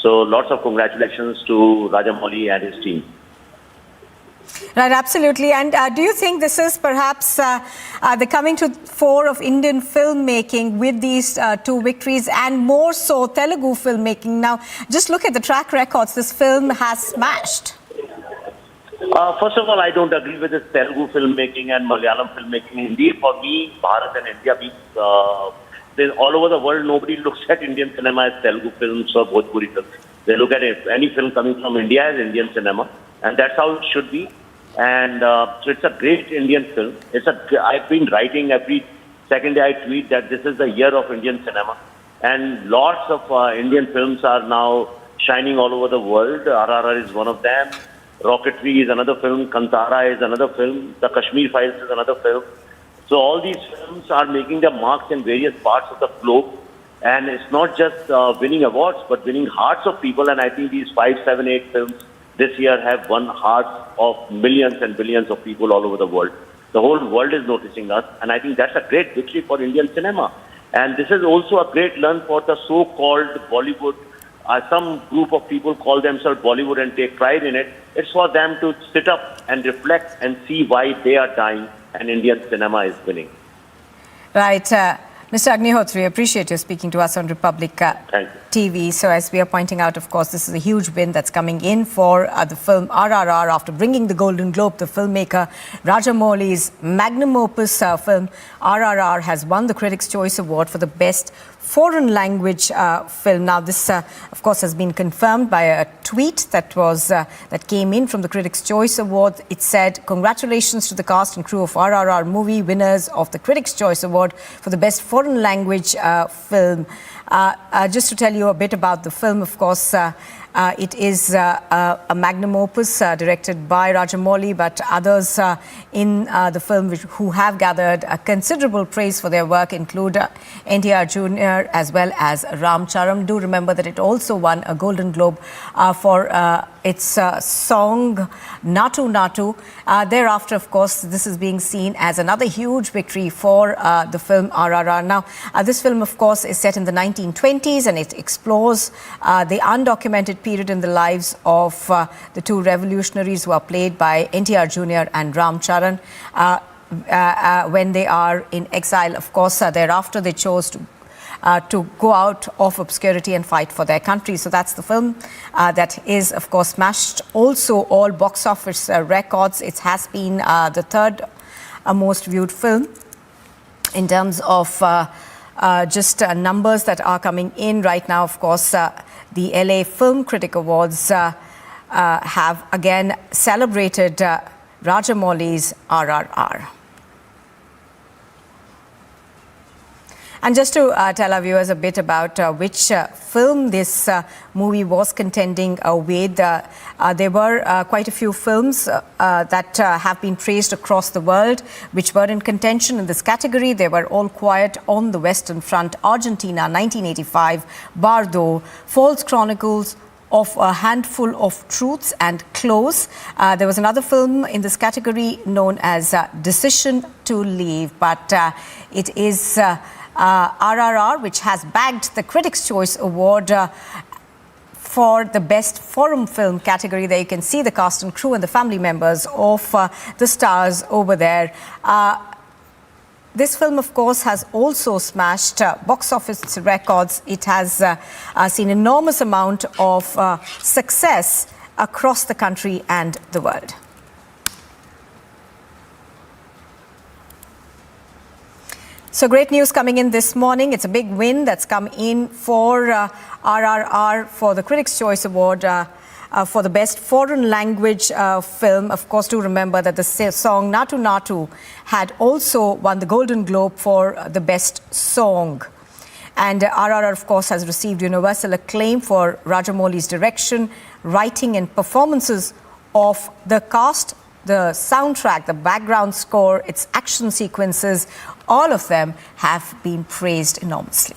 So lots of congratulations to Rajamouli and his team. Right, absolutely. And do you think this is perhaps the coming to fore of Indian filmmaking with these two victories, and more so Telugu filmmaking? Now, just look at the track records this film has smashed. First of all, I don't agree with this Telugu filmmaking and Malayalam filmmaking. Indeed, for me, Bharat and India being all over the world, nobody looks at Indian cinema as Telugu films or Bhojpuri films. They look at any film coming from India as Indian cinema, and that's how it should be. And so it's a great Indian film. I've been writing every second day I tweet that this is the year of Indian cinema, and lots of Indian films are now shining all over the world. RRR is one of them. Rocketry is another film. Kantara is another film. The Kashmir Files is another film. So all these films are making their marks in various parts of the globe. And it's not just winning awards, but winning hearts of people. And I think these 5, 7, 8 films this year have won hearts of millions and billions of people all over the world. The whole world is noticing us. And I think that's a great victory for Indian cinema. And this is also a great learn for the so-called Bollywood. Some group of people call themselves Bollywood and take pride in it. It's for them to sit up and reflect and see why they are dying and Indian cinema is winning. Right. Mr. Agnihotre, appreciate you speaking to us on Republic TV. So as we are pointing out, of course, this is a huge win that's coming in for the film RRR after bringing the Golden Globe. The filmmaker Rajamouli's magnum opus film RRR has won the Critics' Choice Award for the best foreign language film. Now this, of course, has been confirmed by a tweet that came in from the Critics' Choice Award. It said, "Congratulations to the cast and crew of RRR movie, winners of the Critics' Choice Award for the best foreign language film." Just to tell you a bit about the film, of course, it is a magnum opus directed by Rajamouli, but others in the film who have gathered considerable praise for their work include NTR Jr. as well as Ram Charan. Do remember that it also won a Golden Globe for its song Natu Natu. Thereafter, of course, this is being seen as another huge victory for the film RRR. Now, this film, of course, is set in the 1920s and it explores the undocumented period in the lives of the two revolutionaries who are played by NTR Jr. and Ram Charan. When they are in exile, of course, thereafter they chose to go out of obscurity and fight for their country. So that's the film that is, of course, smashed also all box office records. It has been the third most viewed film in terms of just numbers that are coming in right now. Of course, the LA Film Critic Awards have again celebrated Rajamouli's RRR. And just to tell our viewers a bit about which film this movie was contending with, there were quite a few films that have been praised across the world which were in contention in this category. They were All Quiet on the Western Front, Argentina, 1985, Bardo, False Chronicles of a Handful of Truths, and Close. There was another film in this category known as Decision to Leave, but it is RRR which has bagged the Critics' Choice Award for the best foreign film category. There you can see the cast and crew and the family members of the stars over there. This film, of course, has also smashed box office records. It has seen enormous amount of success across the country and the world. So great news coming in this morning. It's a big win that's come in for RRR for the Critics' Choice Award for the best foreign language film. Of course, do remember that the song Natu Natu had also won the Golden Globe for the best song. And RRR, of course, has received universal acclaim for Rajamouli's direction, writing and performances of the cast, the soundtrack, the background score, its action sequences. All of them have been praised enormously.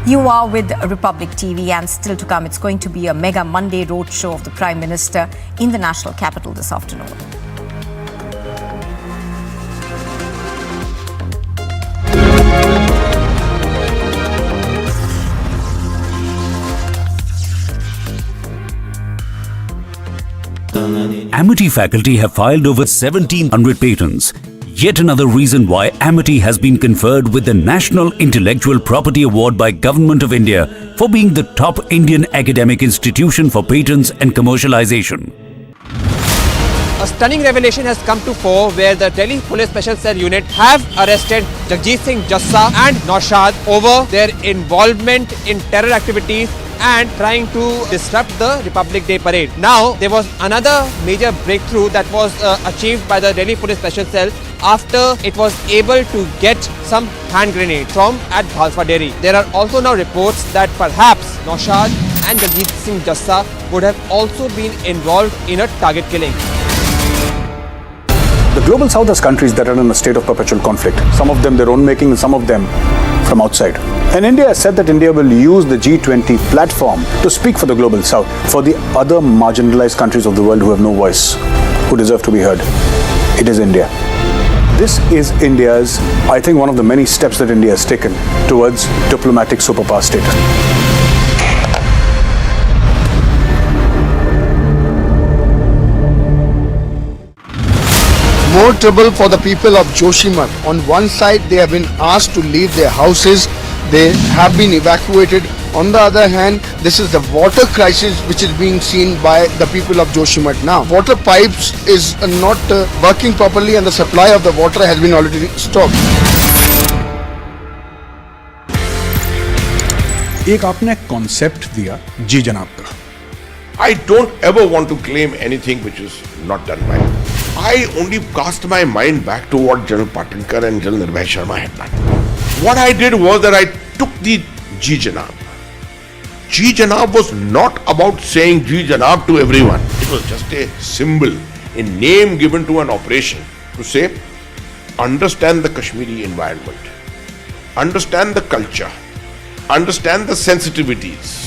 You are with Republic TV, and still to come, it's going to be a mega Monday roadshow of the Prime Minister in the national capital this afternoon. Amity faculty have filed over 1,700 patents. Yet another reason why Amity has been conferred with the National Intellectual Property Award by Government of India for being the top Indian academic institution for patents and commercialization. A stunning revelation has come to fore where the Delhi Police Special Cell Unit have arrested Jagjit Singh Jassa and Naushad over their involvement in terror activities and trying to disrupt the Republic Day parade. Now, there was another major breakthrough that was achieved by the Delhi Police Special Cell after it was able to get some hand grenades from at Bhalfa Dairy. There are also now reports that perhaps Naushad and Jagjit Singh Jassa would have also been involved in a target killing. The global south has countries that are in a state of perpetual conflict. Some of them their own making and some of them from outside. And India has said that India will use the G20 platform to speak for the global south, for the other marginalized countries of the world who have no voice, who deserve to be heard. It is India. This is India's, I think, one of the many steps that India has taken towards diplomatic superpower status. More trouble for the people of Joshimath. On one side, they have been asked to leave their houses. They have been evacuated. On the other hand, this is the water crisis which is being seen by the people of Joshimath now. Water pipes is not working properly and the supply of the water has been already stopped. एक आपने concept दिया जी जनाब का. I don't ever want to claim anything which is not done by me. I only cast my mind back to what General Patinkar and General Nirbhay Sharma had done. What I did was that I took the Ji Janab. Ji Janab was not about saying Ji Janab to everyone. It was just a symbol, a name given to an operation to say, understand the Kashmiri environment, understand the culture, understand the sensitivities.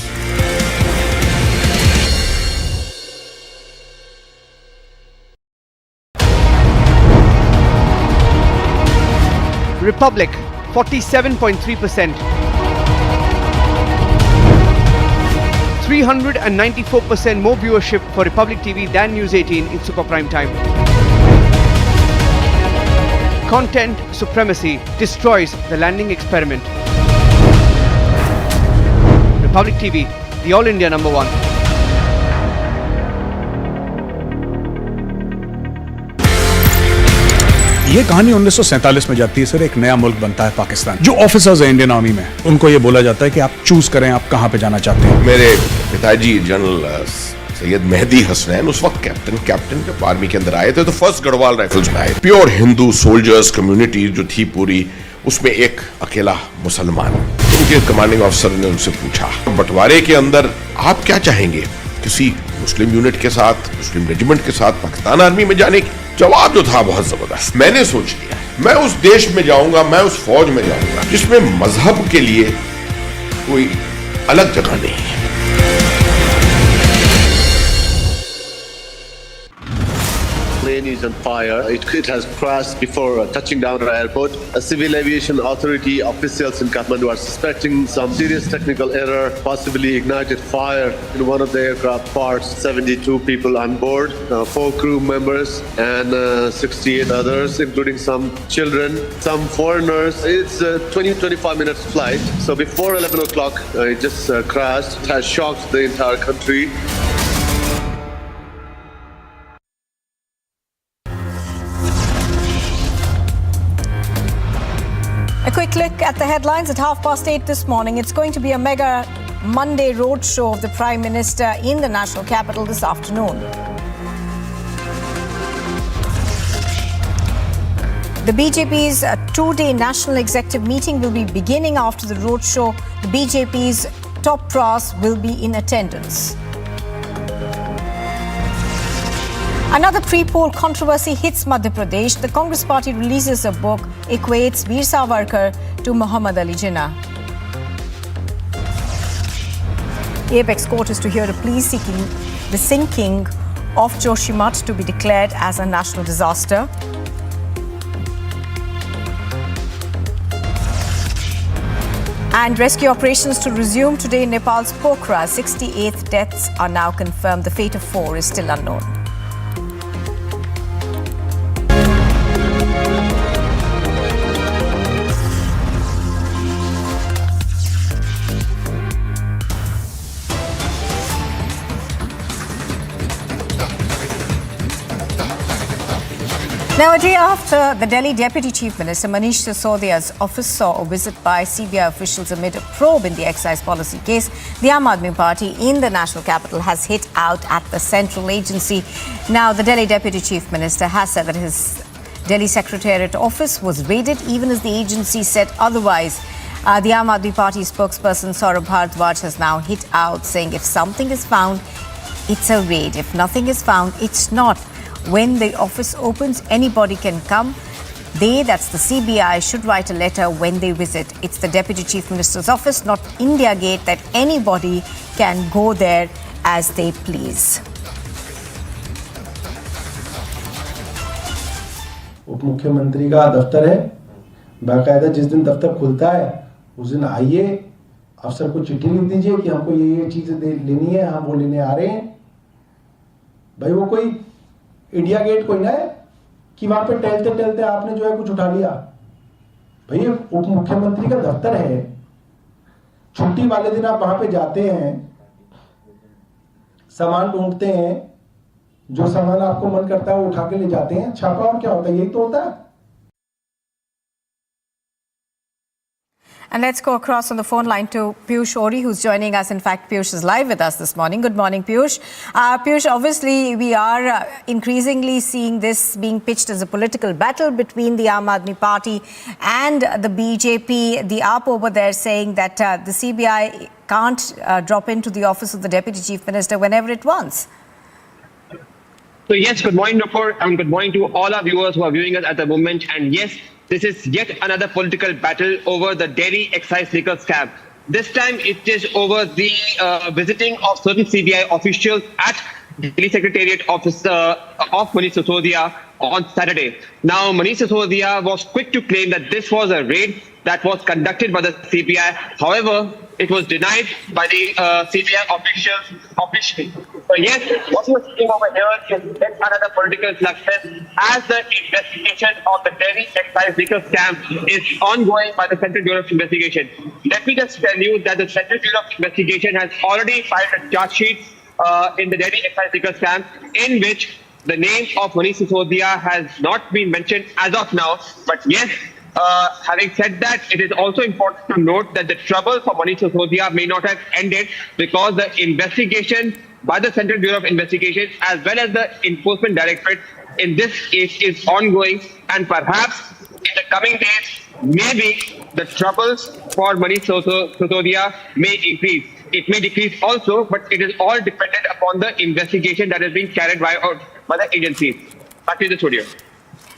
Republic, 47.3%. 394% more viewership for Republic TV than News 18 in super prime time. Content supremacy destroys the landing experiment. Republic TV, the All India #1. ये कहानी 1947 में जाती है sir. एक नया मुल्क बनता है पाकिस्तान. जो ऑफिसर्स हैं इंडियन आर्मी में, उनको ये बोला जाता है कि आप चूज करें आप कहां पे जाना चाहते हैं. मेरे पिताजी जनरल सैयद मेहदी हसनैन उस वक्त कैप्टन जब आर्मी के अंदर आए थे तो फर्स्ट गढ़वाल राइफल्स में आए. प्योर हिंदू सोल्जर्स कम्युनिटी जो थी पूरी, उसमें एक अकेला मुसलमान. उनके कमांडिंग ऑफिसर ने उनसे पूछा, बंटवारे के अंदर आप क्या चाहेंगे, किसी मुस्लिम यूनिट के साथ, मुस्लिम रेजिमेंट के साथ पाकिस्तान आर्मी में जाने की? जवाब जो था बहुत जबरदस्त. मैंने सोच लिया मैं उस देश में जाऊंगा, मैं उस फौज में जाऊंगा जिसमें मजहब के लिए कोई अलग जगह नहीं है. Plane is on fire. It has crashed before touching down at the airport. A civil aviation authority officials in Kathmandu are suspecting some serious technical error, possibly ignited fire in one of the aircraft parts. 72 people on board, 4 crew members and 68 others, including some children, some foreigners. It's a 20-25 minutes flight. So before 11 o'clock, it just crashed. It has shocked the entire country. A quick look at the headlines at 8:30 this morning. It's going to be a mega Monday roadshow of the Prime Minister in the national capital this afternoon. The BJP's two-day national executive meeting will be beginning after the roadshow. The BJP's top brass will be in attendance. Another pre-poll controversy hits Madhya Pradesh. The Congress party releases a book, equates Veer Savarkar to Muhammad Ali Jinnah. The apex court is to hear a plea seeking the sinking of Joshimath to be declared as a national disaster. And rescue operations to resume today in Nepal's Pokhara. 68 deaths are now confirmed. The fate of 4 is still unknown. Now, a day after the Delhi Deputy Chief Minister Manish Sisodia's office saw a visit by CBI officials amid a probe in the excise policy case, the Aam Aadmi Party in the national capital has hit out at the central agency. Now, the Delhi Deputy Chief Minister has said that his Delhi Secretariat office was raided, even as the agency said otherwise. The Aam Aadmi Party spokesperson Saurabh Bharadwaj has now hit out, saying if something is found, it's a raid. If nothing is found, it's not. When the office opens, anybody can come. They, that's the CBI, should write a letter when they visit. It's the Deputy Chief Minister's office, not India Gate, that anybody can go there as they please. उप मुख्यमंत्री का दफ्तर है, बाकायदा जिस दिन दफ्तर खुलता है उस दिन आइए, अफसर को चिट्ठी लिख दीजिए कि हमको ये चीजें लेनी है, हम वो लेने आ रहे हैं। भाई वो कोई इंडिया गेट कोई ना है कि वहां पे टहलते टहलते आपने जो है कुछ उठा लिया। भाई उप मुख्यमंत्री का दफ्तर है, छुट्टी वाले दिन आप वहां पे जाते हैं, सामान ढूंढते हैं, जो सामान आपको मन करता है वो उठा के ले जाते हैं, छापा और क्या होता है, यही तो होता है। And let's go across on the phone line to Piyush Ori, who's joining us. In fact, Piyush is live with us this morning. Good morning, Piyush. Piyush, obviously, we are increasingly seeing this being pitched as a political battle between the Aam Aadmi Party and the BJP. The AAP over there saying that the CBI can't drop into the office of the Deputy Chief Minister whenever it wants. So yes, good morning, Nupur, and good morning to all our viewers who are viewing us at the moment. And yes, this is yet another political battle over the Delhi excise liquor scam. This time it is over the visiting of certain CBI officials at Delhi Secretariat office of Manish Sisodia on Saturday. Now, Manish Sisodia was quick to claim that this was a raid that was conducted by the CBI. However, it was denied by the CBI officials officially. So yes, what we're seeing over here is yet another political success as the investigation of the Delhi excise liquor scam is ongoing by the Central Bureau of Investigation. Let me just tell you that the Central Bureau of Investigation has already filed a charge sheet in the Delhi excise liquor scam, in which the name of Manish Sisodia has not been mentioned as of now. But yes, having said that, it is also important to note that the trouble for Manish Sisodia may not have ended, because the investigation by the Central Bureau of Investigation as well as the Enforcement Directorate in this case is ongoing, and perhaps in the coming days, maybe the troubles for Manish Sisodia may increase. It may decrease also, but it is all dependent upon the investigation that is being carried out by the agencies. Back to the studio.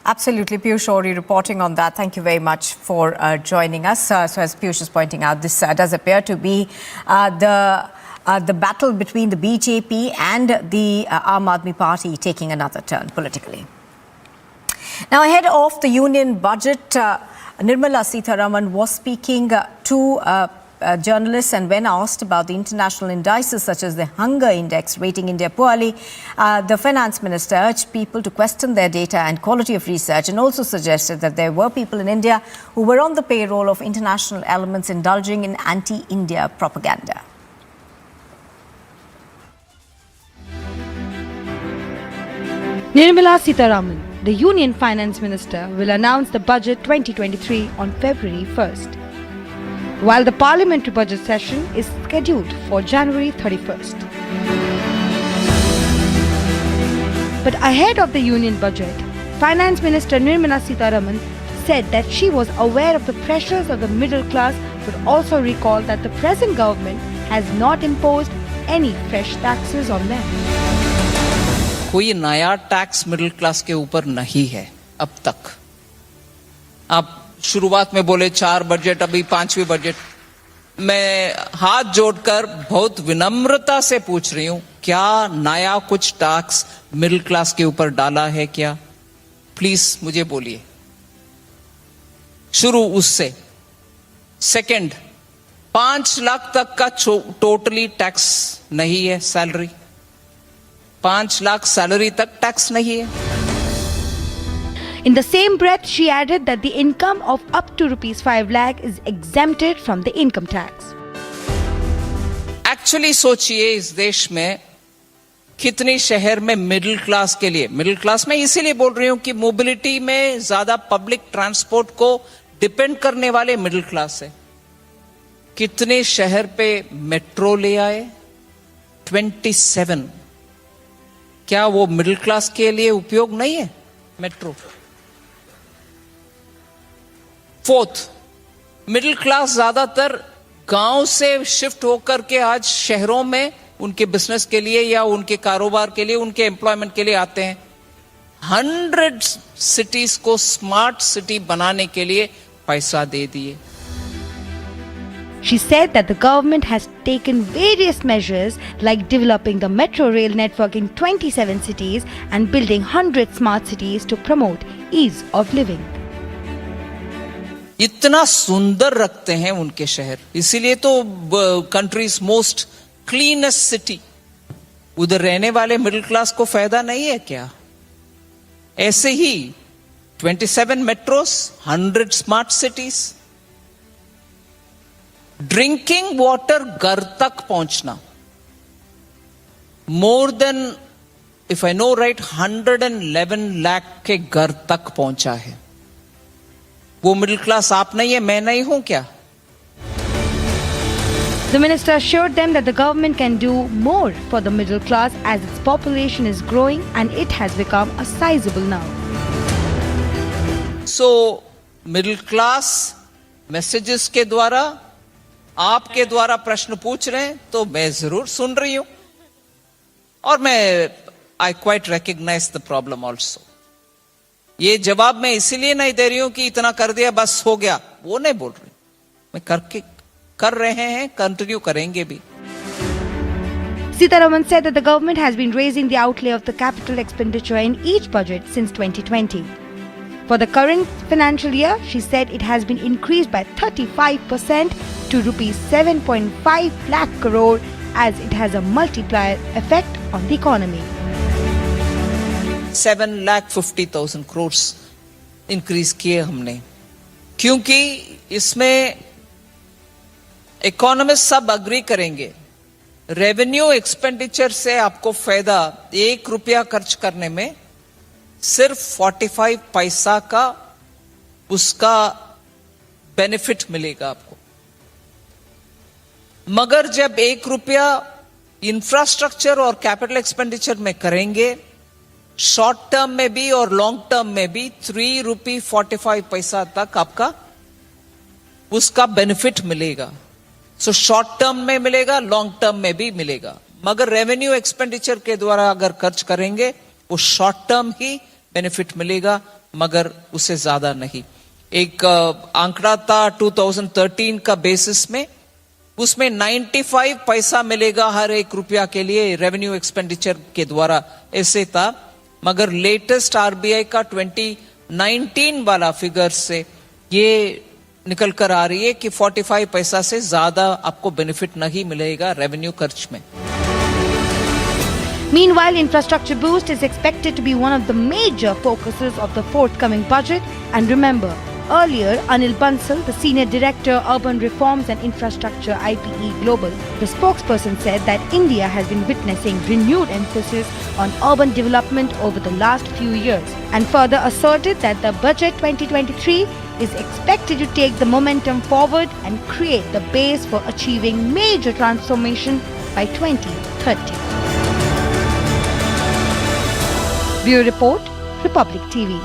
Absolutely, Piyush Ori reporting on that. Thank you very much for joining us. So as Piyush is pointing out, this does appear to be the battle between the BJP and the Aam Aadmi Party taking another turn politically. Now, ahead of the union budget, Nirmala Sitharaman was speaking to journalists, and when asked about the international indices such as the hunger index rating India poorly, the finance minister urged people to question their data and quality of research, and also suggested that there were people in India who were on the payroll of international elements indulging in anti-India propaganda. Nirmala Sitharaman, the Union Finance Minister, will announce the budget 2023 on February 1st, while the parliamentary budget session is scheduled for January 31st. But ahead of the union budget, Finance Minister Nirmala Sitharaman said that she was aware of the pressures of the middle class, but also recalled that the present government has not imposed any fresh taxes on them. कोई नया tax middle class के ऊपर नहीं है अब तक। आप शुरुआत में बोले 4 बजट, अभी 5वीं बजट। मैं हाथ जोड़कर बहुत विनम्रता से पूछ रही हूं, क्या नया कुछ टैक्स मिडिल क्लास के ऊपर डाला है क्या? प्लीज मुझे बोलिए। शुरू उससे। सेकंड, 5 लाख तक का टोटली टैक्स नहीं है salary. 5 lakh salary tak tax nahi hai. In the same breath, she added that the income of up to rupees 5 lakh is exempted from the income tax. Actually, सोचिए इस देश में कितने शहर में मिडिल क्लास के लिए, मिडिल क्लास में इसीलिए बोल रही हूं कि मोबिलिटी में ज्यादा पब्लिक ट्रांसपोर्ट को डिपेंड करने वाले मिडिल क्लास है, कितने शहर पे मेट्रो ले आए? 27। क्या वो मिडिल क्लास के लिए उपयोग नहीं है मेट्रो? 4th, मिडिल क्लास ज्यादातर गांव से शिफ्ट होकर के आज शहरों में उनके बिजनेस के लिए या उनके कारोबार के लिए, उनके एम्प्लॉयमेंट के लिए आते हैं। 100 सिटीज को स्मार्ट सिटी बनाने के लिए पैसा दे दिए। She said that the government has taken various measures like developing the metro rail network in 27 cities and building 100 smart cities to promote ease of living. इतना सुंदर रखते हैं उनके शहर, इसीलिए तो कंट्रीज मोस्ट क्लीनेस्ट सिटी। उधर रहने वाले मिडिल क्लास को फायदा नहीं है क्या? ऐसे ही 27 metros, 100 smart cities, drinking water घर तक पहुंचना, more than if I know right 111 lakh के घर तक पहुंचा है। वो मिडिल क्लास आप नहीं है, मैं नहीं हूं क्या? The minister assured them that the government can do more for the middle class as its population is growing and it has become a sizable now. So, middle class messages के द्वारा, आपके द्वारा प्रश्न पूछ रहे हैं तो मैं जरूर सुन रही हूं और मैं I quite recognize the problem also. ये जवाब मैं इसीलिए नहीं दे रही हूं कि इतना कर दिया बस हो गया, वो नहीं बोल रही, मैं कर रहे हैं, कंटिन्यू करेंगे भी। Sitaraman said that the government has been raising the outlay of the capital expenditure in each budget since 2020. For the current financial year, she said it has been increased by 35% to rupees 7.5 lakh crore as it has a multiplier effect on the economy. 7,50,000 crores increase किए हमने, क्योंकि इसमें economist सब agree करेंगे, revenue expenditure से आपको फायदा 1 रुपया खर्च करने में सिर्फ 45 पैसा का उसका बेनिफिट मिलेगा आपको। मगर जब 1 रुपया इंफ्रास्ट्रक्चर और कैपिटल एक्सपेंडिचर में करेंगे, शॉर्ट टर्म में भी और लॉन्ग टर्म में भी 3 रुपये 45 पैसा तक आपका उसका बेनिफिट मिलेगा। सो शॉर्ट टर्म में मिलेगा, लॉन्ग टर्म में भी मिलेगा। मगर रेवेन्यू एक्सपेंडिचर के द्वारा अगर खर्च करेंगे वो शॉर्ट टर्म ही बेनिफिट मिलेगा, मगर उससे ज्यादा नहीं। एक आंकड़ा था 2013 का बेसिस में, उसमें 95 पैसा मिलेगा हर 1 रुपया के लिए रेवेन्यू एक्सपेंडिचर के द्वारा, ऐसे था। मगर लेटेस्ट आरबीआई का 2019 वाला फिगर से ये निकल कर आ रही है कि 45 पैसा से ज्यादा आपको बेनिफिट नहीं मिलेगा रेवेन्यू खर्च में। Meanwhile, infrastructure boost is expected to be one of the major focuses of the forthcoming budget. And remember, earlier, Anil Bansal, the Senior Director, Urban Reforms and Infrastructure, IPE Global, the spokesperson said that India has been witnessing renewed emphasis on urban development over the last few years, and further asserted that the budget 2023 is expected to take the momentum forward and create the base for achieving major transformation by 2030. Bureau Report, Republic TV.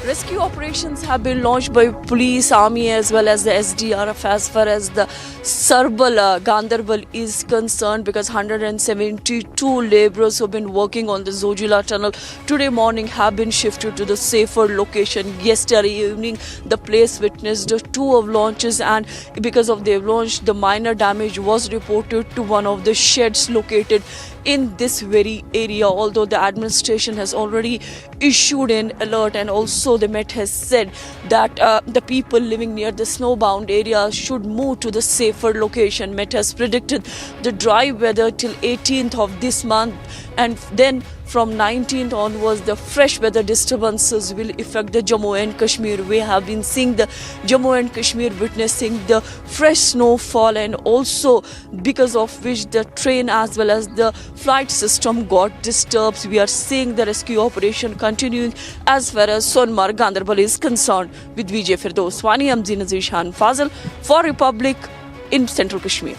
Rescue operations have been launched by police, army as well as the SDRF as far as the Sarbal, Gandarbal is concerned, because 172 laborers who have been working on the Zojila tunnel today morning have been shifted to the safer location. Yesterday evening, the place witnessed 2 avalanches, and because of the avalanche, the minor damage was reported to one of the sheds located in this very area. Although the administration has already issued an alert, and also the Met has said that the people living near the snowbound areas should move to the safer location. Met has predicted the dry weather till 18th of this month, and then from 19th onwards, the fresh weather disturbances will affect the Jammu and Kashmir. We have been seeing the Jammu and Kashmir witnessing the fresh snowfall, and also because of which the train as well as the flight system got disturbed. We are seeing the rescue operation continuing as far as Sonmarg, Ganderbal is concerned. With Vijay Firdoswani, I'm Zina Zishan Fazal for Republic in Central Kashmir.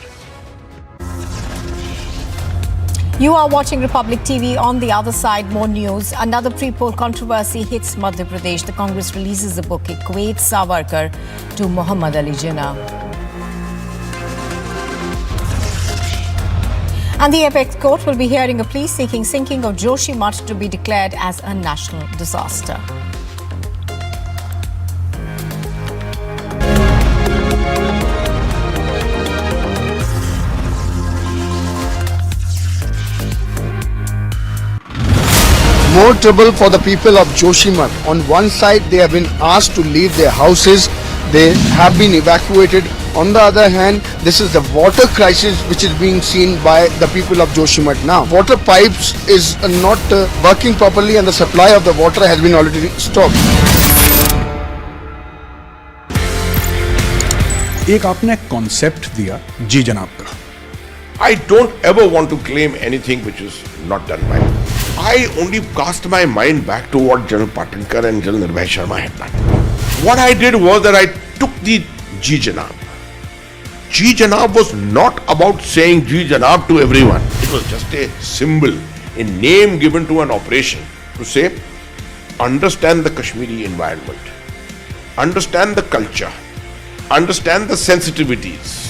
You are watching Republic TV. On the other side, more news. Another pre-poll controversy hits Madhya Pradesh. The Congress releases a book, equates Savarkar to Muhammad Ali Jinnah. And the Apex Court will be hearing a plea seeking sinking of Joshimath to be declared as a national disaster. More trouble for the people of Joshimath. On one side, they have been asked to leave their houses. They have been evacuated. On the other hand, this is the water crisis which is being seen by the people of Joshimath now. Water pipes is not working properly, and the supply of the water has been already stopped. एक आपने concept दिया जी जनाब का. I don't ever want to claim anything which is not done by me. I only cast my mind back to what General Patankar and General Nirbhay Sharma had done. What I did was that I took the Ji Janab. Ji Janab was not about saying Ji Janab to everyone. It was just a symbol, a name given to an operation to say, understand the Kashmiri environment, understand the culture, understand the sensitivities.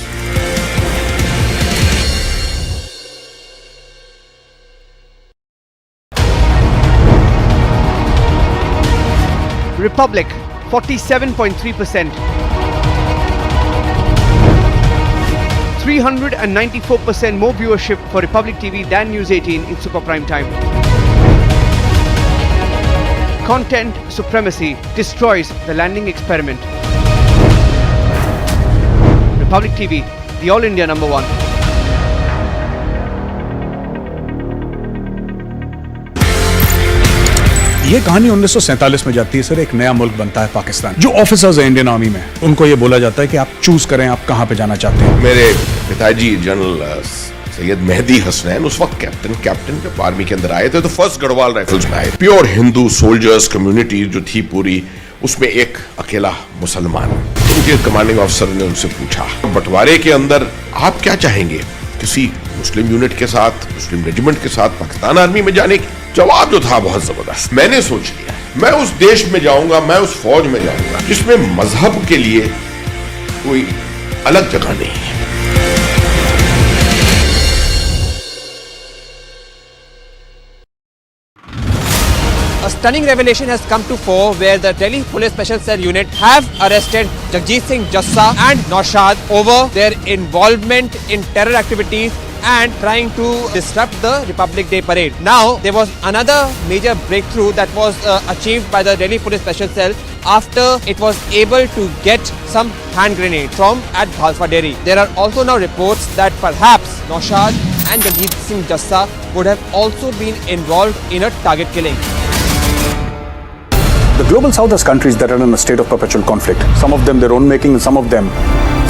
Republic 47.3%. 394% more viewership for Republic TV than News 18 in super prime time. Content supremacy destroys the landing experiment. Republic TV, the All India #1. ये कहानी 1947 में जाती है sir. एक नया मुल्क बनता है पाकिस्तान. जो ऑफिसर्स हैं इंडियन आर्मी में, उनको ये बोला जाता है कि आप चूज करें आप कहां पे जाना चाहते हैं. मेरे पिताजी जनरल सैयद मेहदी हसनैन उस वक्त कैप्टन जब आर्मी के अंदर आए थे तो फर्स्ट गढ़वाल राइफल्स में आए. प्योर हिंदू सोल्जर्स कम्युनिटी जो थी पूरी, उसमें एक अकेला मुसलमान. उनके कमांडिंग ऑफिसर ने उनसे पूछा, बंटवारे के अंदर आप क्या चाहेंगे, किसी मुस्लिम यूनिट के साथ, मुस्लिम रेजिमेंट के साथ पाकिस्तान आर्मी में जाने की? जवाब जो था बहुत जबरदस्त. मैंने सोच लिया मैं उस देश में जाऊंगा, मैं उस फौज में जाऊंगा जिसमें मजहब के लिए कोई अलग जगह नहीं है. A stunning revelation has come to fore where the Delhi Police Special Cell Unit have arrested Jagjeet Singh Jassa and Naushad over their involvement in terror activities and trying to disrupt the Republic Day parade. Now, there was another major breakthrough that was achieved by the Delhi Police Special Cell after it was able to get some hand grenades from at Bhalfa Dairy. There are also now reports that perhaps Naushad and Jagjeet Singh Jassa would have also been involved in a target killing. The global south has countries that are in a state of perpetual conflict. Some of them their own making and some of them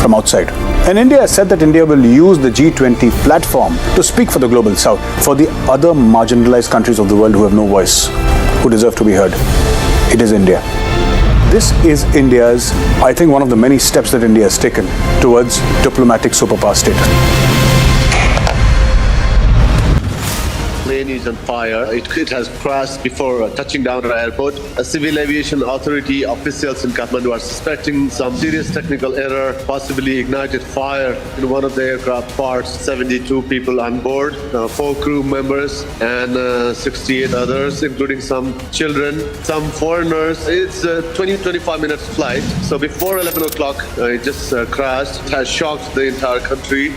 from outside. And India has said that India will use the G20 platform to speak for the global south, for the other marginalized countries of the world who have no voice, who deserve to be heard. It is India. This is India's, I think, one of the many steps that India has taken towards diplomatic superpower status. Plane is on fire. It has crashed before touching down at the airport. A civil aviation authority officials in Kathmandu are suspecting some serious technical error, possibly ignited fire in one of the aircraft parts. 72 people on board, 4 crew members and 68 others, including some children, some foreigners. It's a 20-25 minutes flight. So before 11 o'clock, it just crashed. It has shocked the entire country.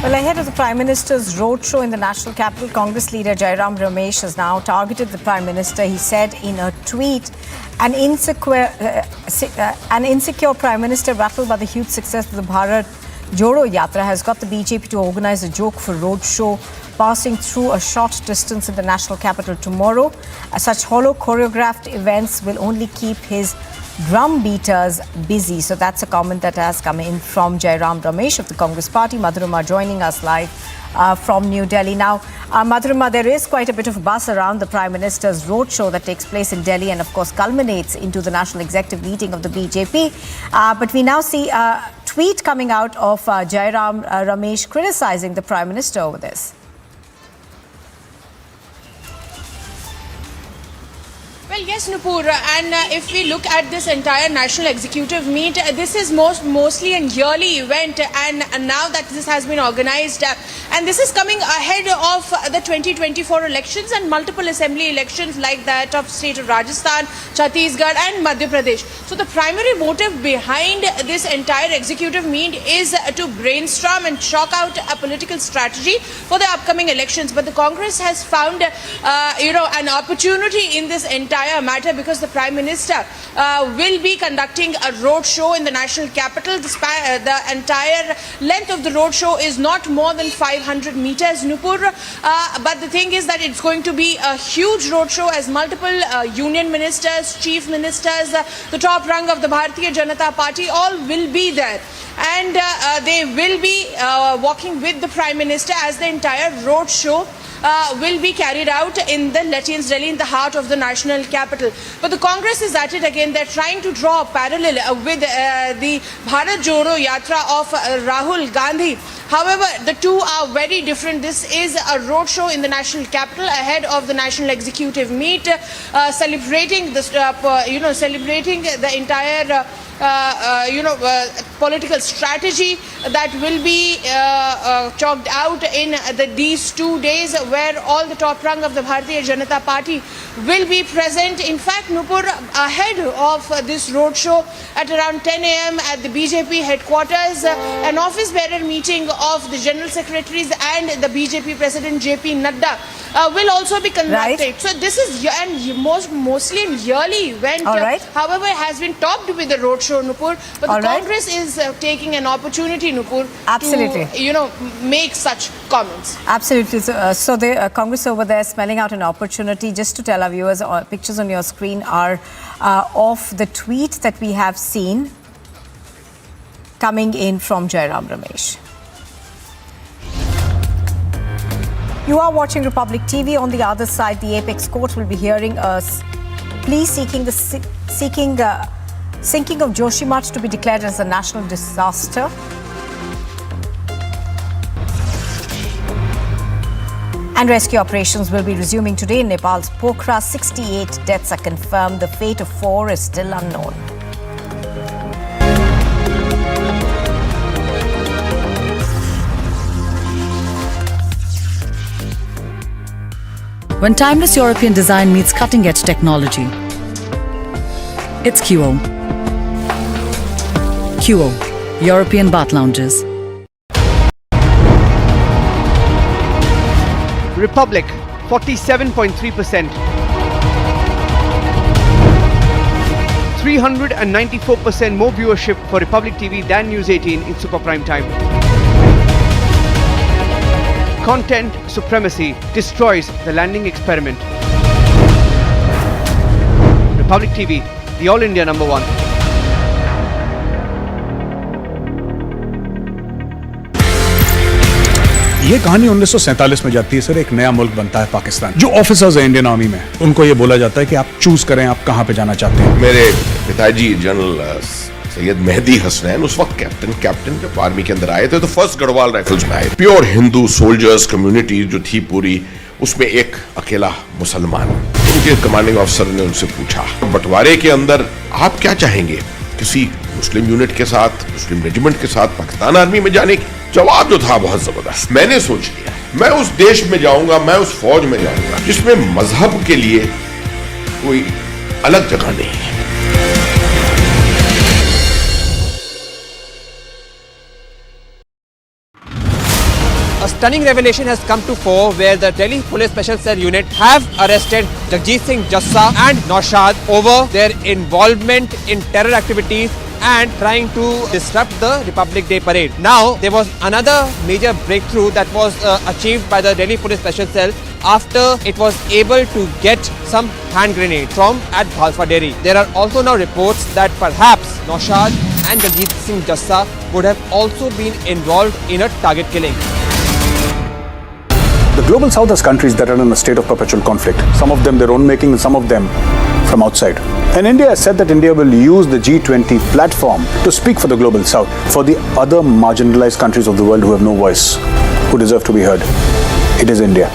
Well, ahead of the Prime Minister's roadshow in the national capital, Congress leader Jairam Ramesh has now targeted the Prime Minister. He said in a tweet, an insecure Prime Minister rattled by the huge success of the Bharat Jodo Yatra has got the BJP to organize a joke for roadshow passing through a short distance in the national capital tomorrow. Such hollow choreographed events will only keep his drum beaters busy. So that's a comment that has come in from Jairam Ramesh of the Congress Party. Madhurima joining us live from New Delhi. Now, Madhurima, there is quite a bit of a buzz around the Prime Minister's roadshow that takes place in Delhi and of course culminates into the National Executive Meeting of the BJP. But we now see a tweet coming out of Jairam Ramesh criticizing the Prime Minister over this. Well, yes, Nupur, and if we look at this entire National Executive Meet, this is mostly a yearly event, and now that this has been organized, and this is coming ahead of the 2024 elections and multiple assembly elections like that of state of Rajasthan, Chhattisgarh and Madhya Pradesh. So the primary motive behind this entire executive meet is to brainstorm and chalk out a political strategy for the upcoming elections. But the Congress has found, an opportunity in this entire matter because the Prime Minister will be conducting a road show in the national capital. The entire length of the road show is not more than 500 meters, Nupur. But the thing is that it's going to be a huge road show as multiple union ministers, chief ministers, the top rung of the Bharatiya Janata Party, all will be there. And they will be walking with the Prime Minister as the entire road show will be carried out in the Latians Delhi, in the heart of the national capital. But the Congress is at it again. They're trying to draw a parallel with the Bharat Jodo Yatra of Rahul Gandhi. However, the two are very different. This is a roadshow in the national capital ahead of the National Executive Meet, celebrating the entire political strategy that will be chalked out in these 2 days, where all the top rung of the Bharatiya Janata Party will be present. In fact, Nupur, ahead of this roadshow at around 10 a.m. at the BJP headquarters, an office bearer meeting of the General Secretaries and the BJP President JP Nadda will also be conducted. Right. So this is mostly a yearly event. However, it has been topped with the roadshow, Nupur. But the Congress is taking an opportunity, Nupur, to make such comments. Absolutely. So the Congress over there smelling out an opportunity. Just to tell our viewers, pictures on your screen are of the tweet that we have seen coming in from Jairam Ramesh. You are watching Republic TV. On the other side, the Apex Court will be hearing a plea seeking the sinking of Joshimath to be declared as a national disaster. And rescue operations will be resuming today in Nepal's Pokhara. 68 deaths are confirmed. The fate of 4 is still unknown. When timeless European design meets cutting-edge technology, it's QO. QO, European bath lounges. Republic, 47.3%. 394% more viewership for Republic TV than News 18 in super prime time. Content supremacy destroys the landing experiment. Republic TV, the All India number 1. ये कहानी 1947 में जाती है sir. एक नया मुल्क बनता है पाकिस्तान। जो ऑफिसर्स हैं इंडियन आर्मी में, उनको ये बोला जाता है कि आप चूज करें आप कहां पे जाना चाहते हैं। मेरे पिताजी जनरल सैयद मेहदी हसनैन उस वक्त कैप्टन जब आर्मी के अंदर आए थे तो फर्स्ट गढ़वाल राइफल्स में आए। प्योर हिंदू सोल्जर्स कम्युनिटी जो थी पूरी, उसमें एक अकेला मुसलमान। उनके कमांडिंग ऑफिसर ने उनसे पूछा, बंटवारे के अंदर आप क्या चाहेंगे, किसी मुस्लिम यूनिट के साथ, मुस्लिम रेजिमेंट के साथ पाकिस्तान आर्मी में जाने की? जवाब जो था बहुत जबरदस्त। मैंने सोच लिया मैं उस देश में जाऊंगा, मैं उस फौज में जाऊंगा जिसमें मजहब के लिए कोई अलग जगह नहीं है। stunning revelation has come to fore where the Delhi Police Special Cell Unit have arrested Jacqueline Jassa and Naushad over their involvement in terror activities and trying to disrupt the Republic Day parade. Now, there was another major breakthrough that was achieved by the Delhi Police Special Cell after it was able to get some hand grenades from at Bhalfa Dairy. There are also now reports that perhaps Naushad and Jacqueline Jassa would have also been involved in a target killing. The global south has countries that are in a state of perpetual conflict. Some of them their own making and some of them from outside. And India has said that India will use the G20 platform to speak for the global south, for the other marginalized countries of the world who have no voice, who deserve to be heard. It is India.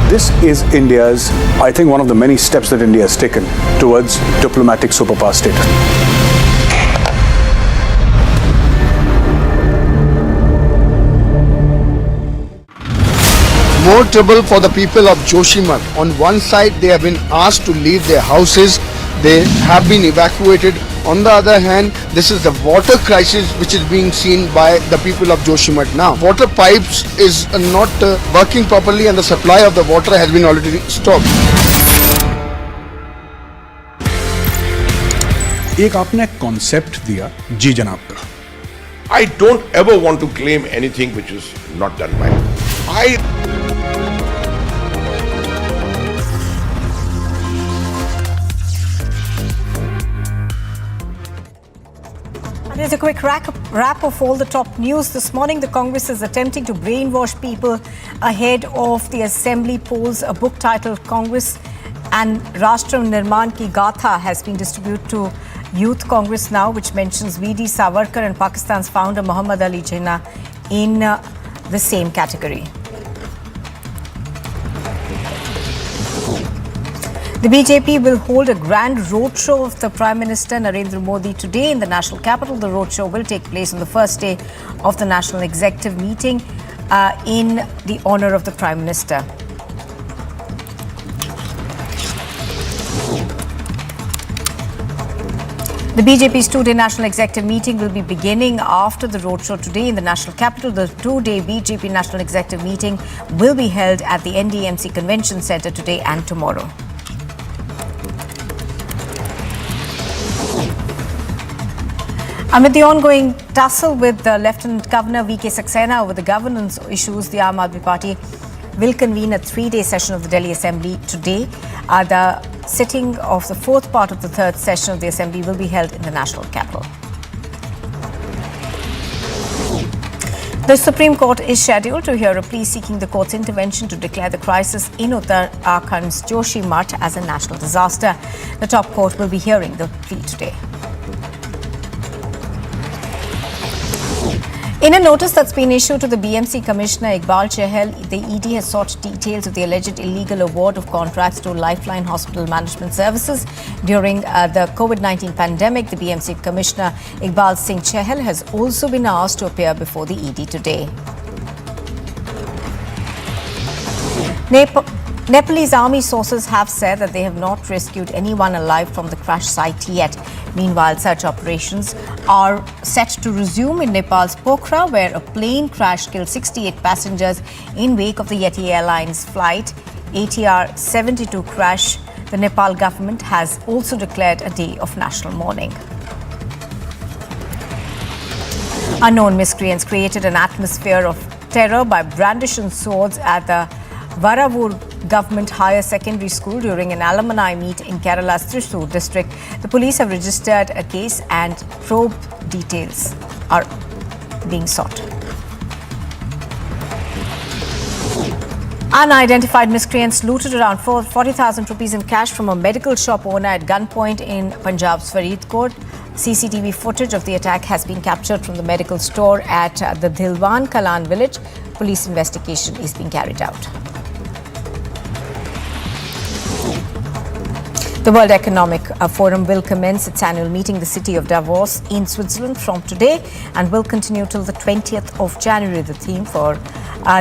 This is India's, I think, one of the many steps that India has taken towards diplomatic superpower status. More trouble for the people of Joshimath. On one side, they have been asked to leave their houses. They have been evacuated. On the other hand, this is the water crisis which is being seen by the people of Joshimath now. Water pipes is not working properly and the supply of the water has been already stopped. एक आपने concept दिया जी जनाब का. I don't ever want to claim anything which is not done by me. Here's a quick wrap of all the top news this morning. The Congress is attempting to brainwash people ahead of the assembly polls. A book titled Congress and Rashtra Nirman Ki Gatha has been distributed to Youth Congress now, which mentions V.D. Savarkar and Pakistan's founder Muhammad Ali Jinnah in the same category. The BJP will hold a grand roadshow of the Prime Minister Narendra Modi today in the national capital. The roadshow will take place on the first day of the national executive meeting in the honor of the Prime Minister. The BJP's two-day national executive meeting will be beginning after the roadshow today in the national capital. The two-day BJP national executive meeting will be held at the NDMC Convention Centre today and tomorrow. Amid the ongoing tussle with the Lieutenant Governor V.K. Saxena over the governance issues, the Aam Aadmi Party will convene a three-day session of the Delhi Assembly today. The sitting of the fourth part of the third session of the Assembly will be held in the national capital. The Supreme Court is scheduled to hear a plea seeking the court's intervention to declare the crisis in Uttarakhand's Joshimath as a national disaster. The top court will be hearing the plea today. In a notice that's been issued to the BMC Commissioner Iqbal Chahal, the ED has sought details of the alleged illegal award of contracts to Lifeline Hospital Management Services. During the COVID-19 pandemic, the BMC Commissioner Iqbal Singh Chahal has also been asked to appear before the ED today. Nepalese army sources have said that they have not rescued anyone alive from the crash site yet. Meanwhile, search operations are set to resume in Nepal's Pokhara, where a plane crash killed 68 passengers in wake of the Yeti Airlines flight ATR 72 crash. The Nepal government has also declared a day of national mourning. Unknown miscreants created an atmosphere of terror by brandishing swords at the Varavur Government Higher Secondary School during an alumni meet in Kerala's Thrissur district. The police have registered a case and probe details are being sought. Unidentified miscreants looted around 40,000 rupees in cash from a medical shop owner at gunpoint in Punjab's Faridkot. CCTV footage of the attack has been captured from the medical store at the Dhilwan Kalan village. Police investigation is being carried out. The World Economic Forum will commence its annual meeting in the city of Davos in Switzerland from today and will continue till the 20th of January. The theme for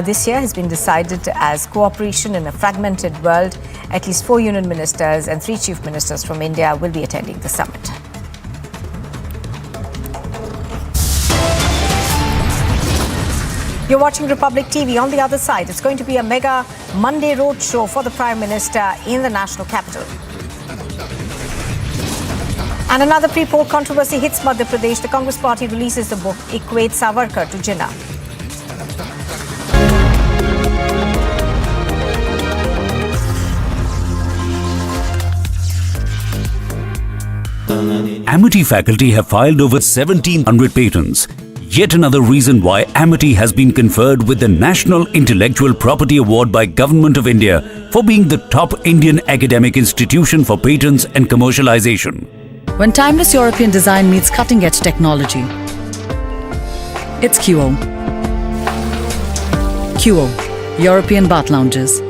this year has been decided as cooperation in a fragmented world. At least 4 union ministers and 3 chief ministers from India will be attending the summit. You're watching Republic TV. On the other side, it's going to be a mega Monday roadshow for the Prime Minister in the national capital. And another pre-poll controversy hits Madhya Pradesh. The Congress party releases the book, Equates Savarkar to Jinnah. Amity faculty have filed over 1,700 patents. Yet another reason why Amity has been conferred with the National Intellectual Property Award by Government of India for being the top Indian academic institution for patents and commercialization. When timeless European design meets cutting-edge technology, it's QO. QO, European bath lounges.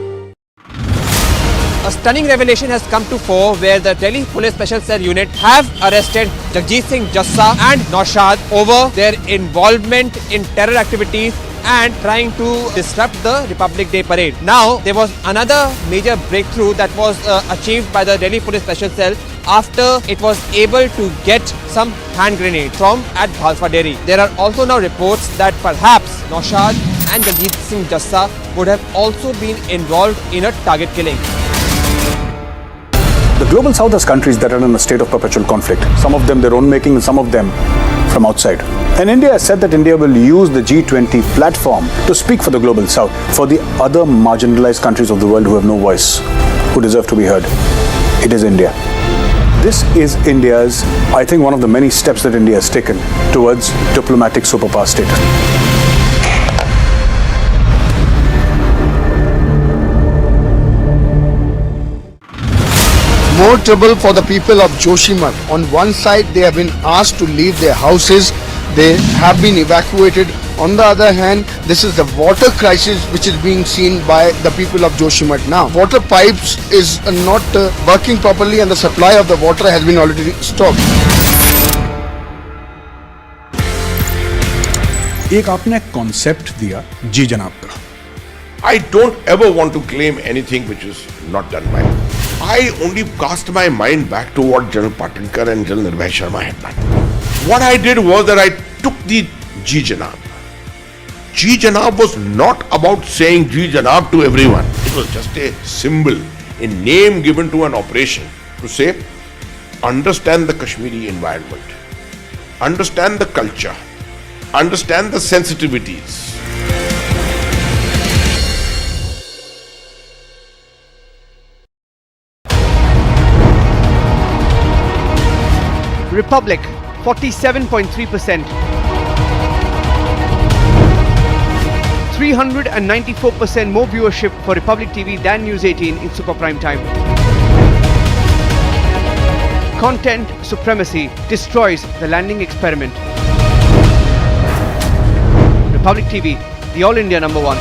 A stunning revelation has come to fore where the Delhi Police Special Cell Unit have arrested Jacqueline Fernandez and Naushad over their involvement in terror activities and trying to disrupt the Republic Day parade. Now, there was another major breakthrough that was achieved by the Delhi Police Special Cell after it was able to get some hand grenades from at Bhalfa Dairy. There are also now reports that perhaps Naushad and Jacqueline Fernandez would have also been involved in a target killing. The global south has countries that are in a state of perpetual conflict. Some of them their own making and some of them from outside. And India has said that India will use the G20 platform to speak for the global south, for the other marginalized countries of the world who have no voice, who deserve to be heard. It is India. This is India's, I think, one of the many steps that India has taken towards diplomatic superpower status. More trouble for the people of Joshimath. On one side, they have been asked to leave their houses. They have been evacuated. On the other hand, this is the water crisis which is being seen by the people of Joshimath now. Water pipes is not working properly and the supply of the water has been already stopped. एक आपने concept दिया जी जनाब का. I don't ever want to claim anything which is not done by me. I only cast my mind back to what General Patinkar and General Nirbhay Sharma had done. What I did was that I took the Ji Janab. Ji Janab was not about saying Ji Janab to everyone. It was just a symbol, a name given to an operation to say, understand the Kashmiri environment, understand the culture, understand the sensitivities. Republic, 47.3%. 394% more viewership for Republic TV than News 18 in super prime time. Content supremacy destroys the landing experiment. Republic TV, the All India #1.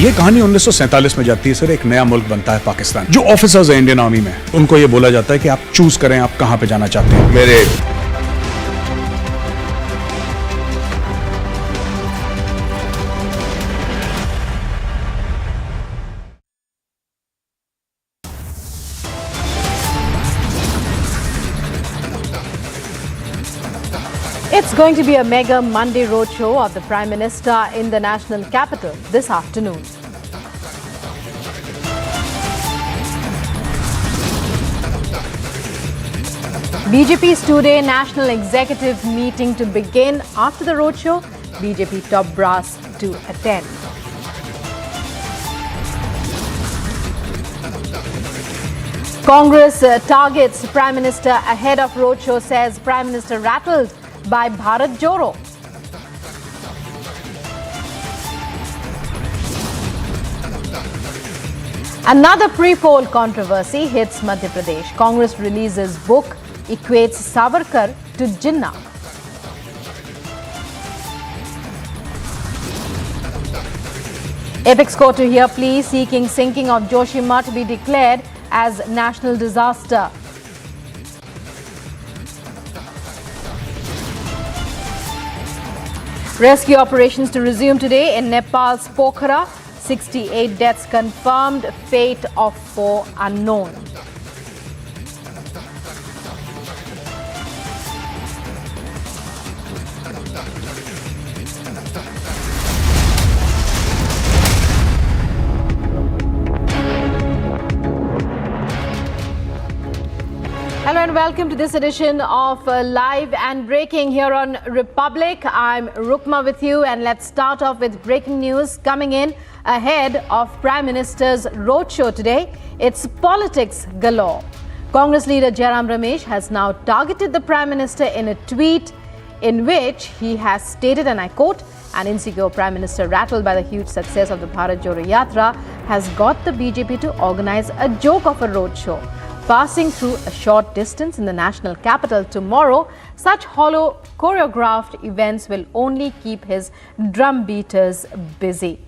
ये कहानी 1947 में जाती है sir. एक नया मुल्क बनता है पाकिस्तान. जो ऑफिसर्स हैं इंडियन आर्मी में, उनको ये बोला जाता है कि आप चूज करें आप कहां पे जाना चाहते हैं. मेरे It's going to be a mega Monday roadshow of the Prime Minister in the national capital this afternoon. BJP's two-day national executive meeting to begin. After the roadshow, BJP top brass to attend. Congress targets Prime Minister ahead of roadshow, says Prime Minister rattled by Bharat Joro. Another pre-poll controversy hits Madhya Pradesh. Congress releases book, equates Savarkar to Jinnah. Apex Court to hear plea seeking sinking of Joshimath to be declared as national disaster. Rescue operations to resume today in Nepal's Pokhara. 68 deaths confirmed, fate of 4 unknown. Hello and welcome to this edition of Live and Breaking here on Republic. I'm Rukma with you, and let's start off with breaking news coming in ahead of Prime Minister's roadshow today. It's politics galore. Congress leader Jairam Ramesh has now targeted the Prime Minister in a tweet in which he has stated, and I quote, "An insecure Prime Minister rattled by the huge success of the Bharat Jodo Yatra has got the BJP to organize a joke of a roadshow. Passing through a short distance in the national capital tomorrow, such hollow choreographed events will only keep his drum beaters busy."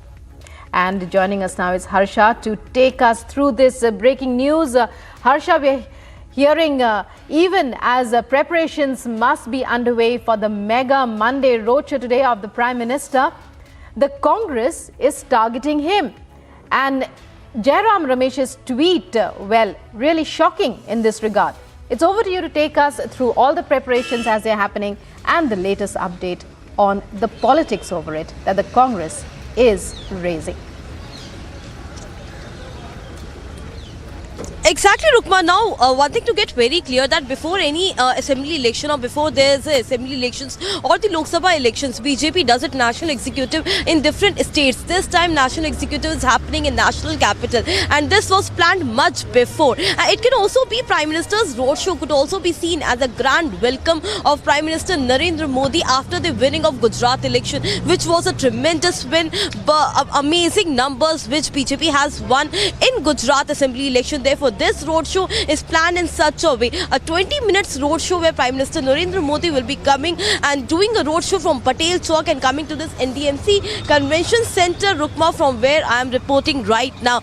And joining us now is Harsha to take us through this breaking news. Harsha, we're hearing even as preparations must be underway for the mega Monday roadshow today of the Prime Minister, the Congress is targeting him. And Jairam Ramesh's tweet, well, really shocking in this regard. It's over to you to take us through all the preparations as they're happening and the latest update on the politics over it that the Congress is raising. Exactly, Rukma. Now, one thing to get very clear that before any assembly election or before there's assembly elections or the Lok Sabha elections, BJP does it national executive in different states. This time, national executive is happening in national capital, and this was planned much before. It can also be Prime Minister's roadshow could also be seen as a grand welcome of Prime Minister Narendra Modi after the winning of Gujarat election, which was a tremendous win, amazing numbers which BJP has won in Gujarat assembly election. Therefore, this roadshow is planned in such a way, a 20 minutes roadshow where Prime Minister Narendra Modi will be coming and doing a roadshow from Patel Chowk and coming to this NDMC Convention Center, Rukma, from where I am reporting right now.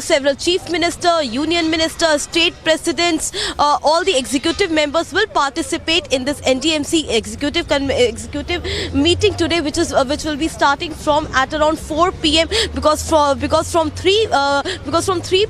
Several chief minister, union minister, state presidents, all the executive members will participate in this NDMC executive meeting today, which will be starting from at around 4 p.m. because from 3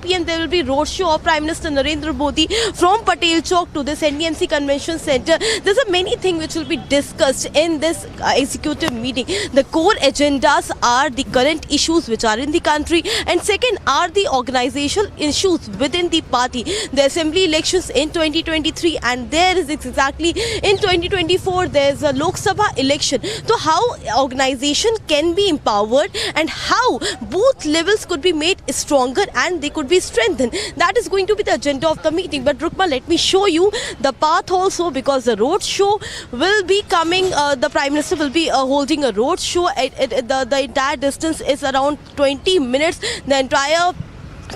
p.m. there will be roadshow of Prime Minister Narendra Modi from Patel Chowk to this NDMC Convention Center. There are many things which will be discussed in this executive meeting. The core agendas are the current issues which are in the country, and second are the organizational issues within the party. The assembly elections in 2023, and there is exactly in 2024 there is a Lok Sabha election. So how organization can be empowered and how both levels could be made stronger and they could be strengthened. That is going to be the agenda of the meeting. But Rukma, let me show you the path also, because the road show will be coming. The Prime Minister will be holding a road show. The entire distance is around 20 minutes. The entire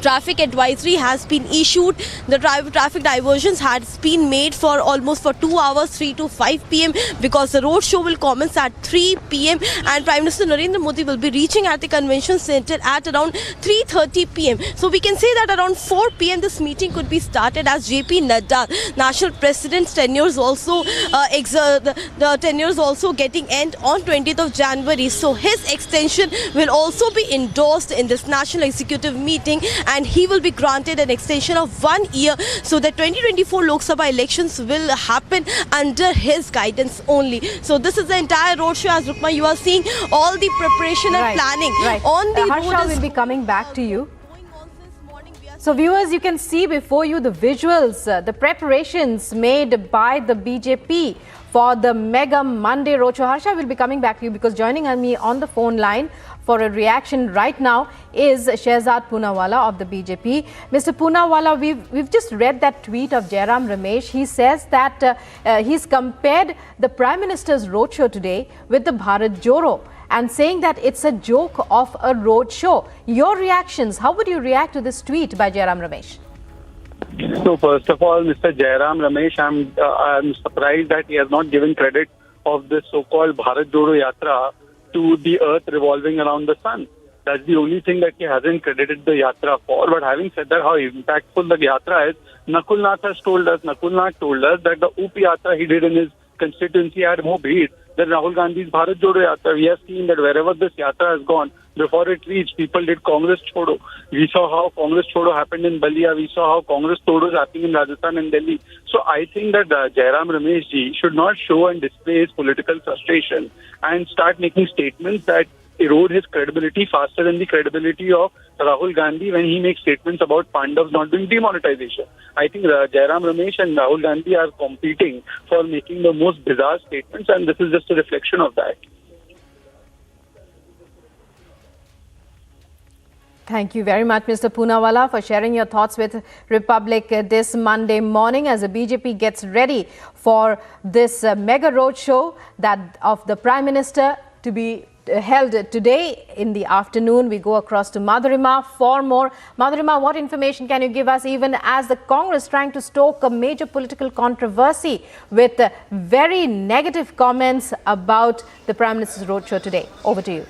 traffic advisory has been issued. The traffic diversions has been made for almost 2 hours, 3 to 5 p.m. because the road show will commence at 3 p.m. and Prime Minister Narendra Modi will be reaching at the convention center at around 3:30 p.m. So we can say that around 4 p.m. this meeting could be started, as JP Nadda, National President's tenure is also the tenure is also getting end on 20th of January. So his extension will also be endorsed in this national executive meeting, and he will be granted an extension of 1 year, so the 2024 Lok Sabha elections will happen under his guidance only. So this is the entire roadshow. As Rukma, you are seeing all the preparation and planning on the Harsha will be coming back to you. So viewers, you can see before you the visuals, the preparations made by the BJP for the mega Monday roadshow. Harsha will be coming back to you, because joining me on the phone line for a reaction right now is Shehzad Poonawalla of the BJP. Mr. Poonawalla, we've just read that tweet of Jairam Ramesh. He says that he's compared the Prime Minister's roadshow today with the Bharat Jodo, and saying that it's a joke of a roadshow. Your reactions, how would you react to this tweet by Jairam Ramesh? So first of all, Mr. Jairam Ramesh, I'm surprised that he has not given credit of this so-called Bharat Jodo Yatra to the earth revolving around the sun. That's the only thing that he hasn't credited the Yatra for. But having said that, how impactful the Yatra is, Nakul Nath told us that the UP Yatra he did in his constituency had more bheed than Rahul Gandhi's Bharat Jodo Yatra. We have seen that wherever this Yatra has gone, before it reached, people did Congress Chodo. We saw how Congress Chodo happened in Balia. We saw how Congress Chodo is happening in Rajasthan and Delhi. So I think that Jairam Ramesh ji should not show and display his political frustration and start making statements that erode his credibility faster than the credibility of Rahul Gandhi when he makes statements about Pandavs not doing demonetization. I think Jairam Ramesh and Rahul Gandhi are competing for making the most bizarre statements, and this is just a reflection of that. Thank you very much, Mr. Poonawalla, for sharing your thoughts with Republic this Monday morning as the BJP gets ready for this mega roadshow that of the Prime Minister to be held today in the afternoon. We go across to Madhurima for more. Madhurima, what information can you give us, even as the Congress trying to stoke a major political controversy with very negative comments about the Prime Minister's roadshow today? Over to you.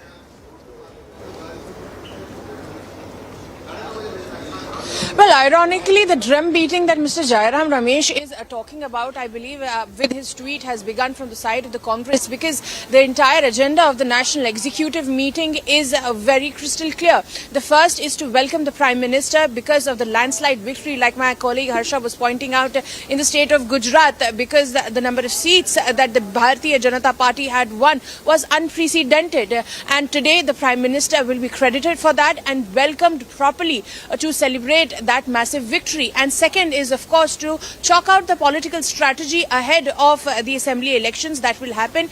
Well, ironically, the drum beating that Mr. Jairam Ramesh is talking about, I believe, with his tweet has begun from the side of the Congress, because the entire agenda of the National Executive meeting is very crystal clear. The first is to welcome the Prime Minister because of the landslide victory, like my colleague Harsha was pointing out, in the state of Gujarat, because the number of seats that the Bharatiya Janata Party had won was unprecedented. And today the Prime Minister will be credited for that and welcomed properly to celebrate that massive victory. And second is, of course, to chalk out the political strategy ahead of the assembly elections that will happen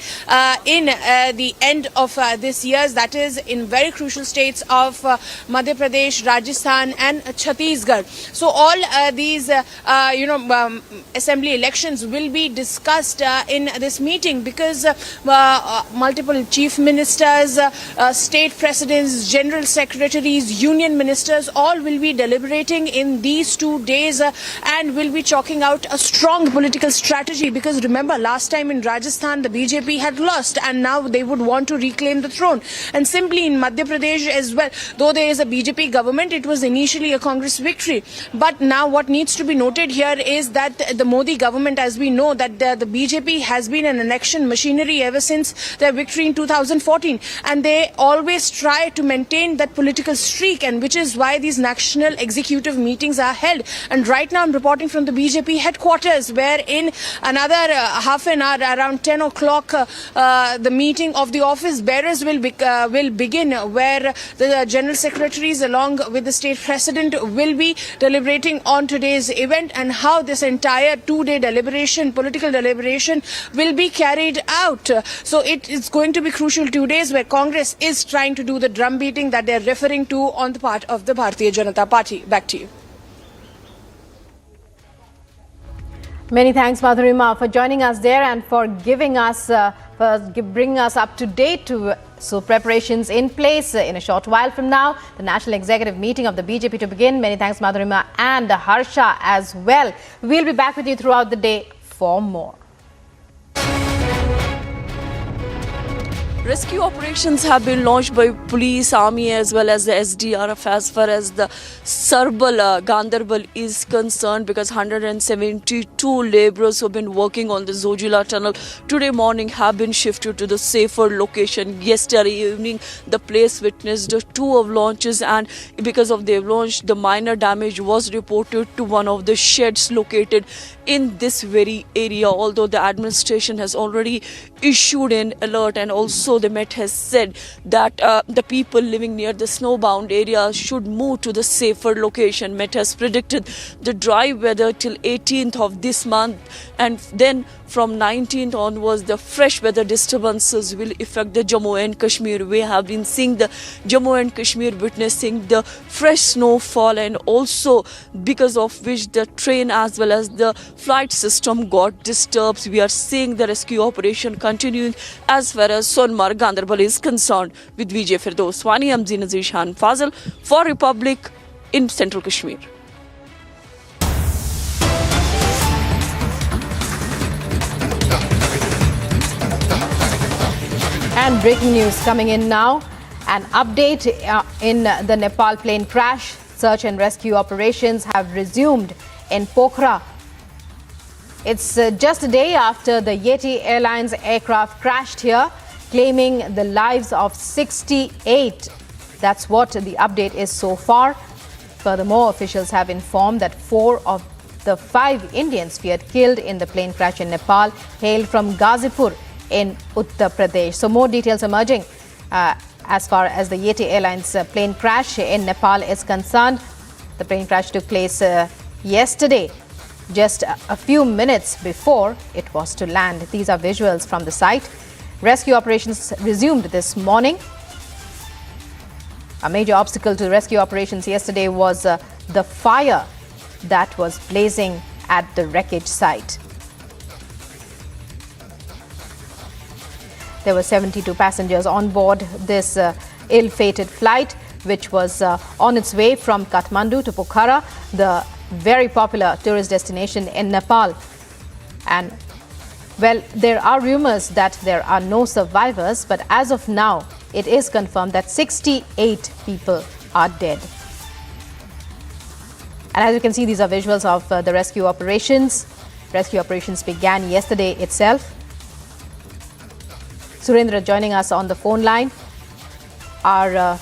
in the end of this year, that is in very crucial states of Madhya Pradesh, Rajasthan and Chhattisgarh. So all these assembly elections will be discussed in this meeting, because multiple chief ministers, state presidents, general secretaries, union ministers, all will be deliberating in these 2 days and will be chalking out a strong political strategy, because remember, last time in Rajasthan the BJP had lost and now they would want to reclaim the throne. And simply in Madhya Pradesh as well, though there is a BJP government, it was initially a Congress victory. But now what needs to be noted here is that the Modi government, as we know, that the BJP has been an election machinery ever since their victory in 2014, and they always try to maintain that political streak, and which is why these national executive meetings are held. And right now I'm reporting from the BJP headquarters, where in another half an hour, around 10 o'clock, the meeting of the office bearers will begin, where the general secretaries along with the state president will be deliberating on today's event and how this entire 2-day deliberation, political deliberation, will be carried out. So it is going to be crucial 2 days where Congress is trying to do the drum beating that they're referring to on the part of the Bharatiya Janata Party. Back to you. Many thanks, Madhurima, for joining us there and for giving us, bringing us up to date. So preparations in place in a short while from now. The National Executive meeting of the BJP to begin. Many thanks, Madhurima and Harsha as well. We'll be back with you throughout the day for more. Rescue operations have been launched by police, army as well as the SDRF as far as the Ganderbal is concerned, because 172 labourers who have been working on the Zojila tunnel today morning have been shifted to the safer location. Yesterday evening the place witnessed 2 avalanches, and because of the avalanche the minor damage was reported to one of the sheds located in this very area, although the administration has already issued an alert, and also the Met has said that the people living near the snowbound area should move to the safer location. Met has predicted the dry weather till 18th of this month, and then from 19th onwards the fresh weather disturbances will affect the Jammu and Kashmir. We have been seeing the Jammu and Kashmir witnessing the fresh snowfall, and also because of which the train as well as the flight system got disturbed. We are seeing the rescue operation continuing as far as Sonmarg Ganderbal is concerned. With Vijay Firdoswani, I'm Nazir Shan Fazal for Republic in Central Kashmir. And breaking news coming in now. An update in the Nepal plane crash. Search and rescue operations have resumed in Pokhara. It's just a day after the Yeti Airlines aircraft crashed here, claiming the lives of 68. That's what the update is so far. Furthermore, officials have informed that 4 of the 5 Indians feared killed in the plane crash in Nepal hailed from Ghazipur in Uttar Pradesh. So more details emerging as far as the Yeti Airlines plane crash in Nepal is concerned. The plane crash took place yesterday, just a few minutes before it was to land. These are visuals from the site. Rescue operations resumed this morning. A major obstacle to rescue operations yesterday was the fire that was blazing at the wreckage site. There were 72 passengers on board this ill-fated flight, which was on its way from Kathmandu to Pokhara, the very popular tourist destination in Nepal. And, well, there are rumors that there are no survivors, but as of now, it is confirmed that 68 people are dead. And as you can see, these are visuals of the rescue operations. Rescue operations began yesterday itself. Surendra joining us on the phone line, our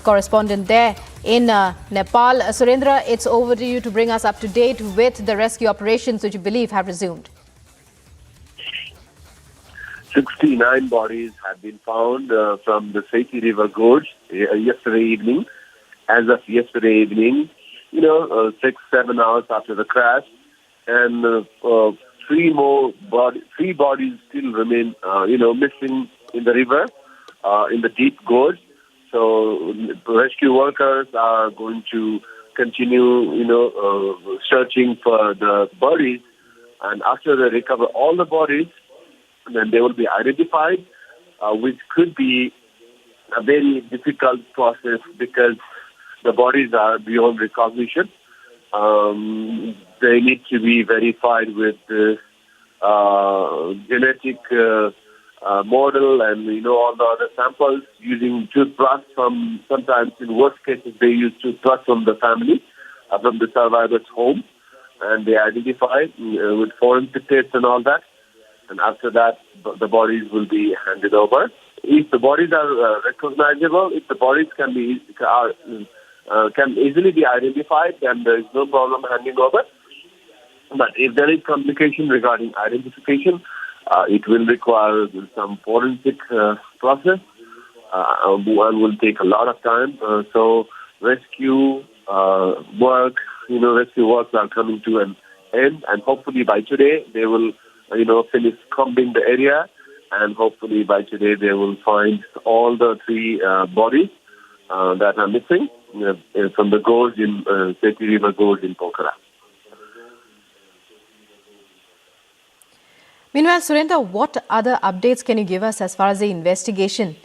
correspondent there in Nepal. Surendra, it's over to you to bring us up to date with the rescue operations which you believe have resumed. 69 bodies have been found from the Seti River gorge yesterday evening. As of yesterday evening, 6-7 hours after the crash, and three bodies still remain, missing in the river, in the deep gorge. So rescue workers are going to continue, searching for the bodies. And after they recover all the bodies, then they will be identified, which could be a very difficult process because the bodies are beyond recognition. They need to be verified with genetic model and, all the other samples using toothbrush from, sometimes in worst cases, they use toothbrush from the family, from the survivor's home, and they identify with forensic tests and all that. And after that, the bodies will be handed over. If the bodies are recognizable, if the bodies can easily be identified, then there is no problem handing over. But if there is complication regarding identification, it will require some forensic process. One will take a lot of time. So rescue works are coming to an end, and hopefully by today they will, finish combing the area, and hopefully by today they will find all the three bodies that are missing from the gorge in Seti River gorge in Pokhara. Meanwhile, Surendra, what other updates can you give us as far as the investigation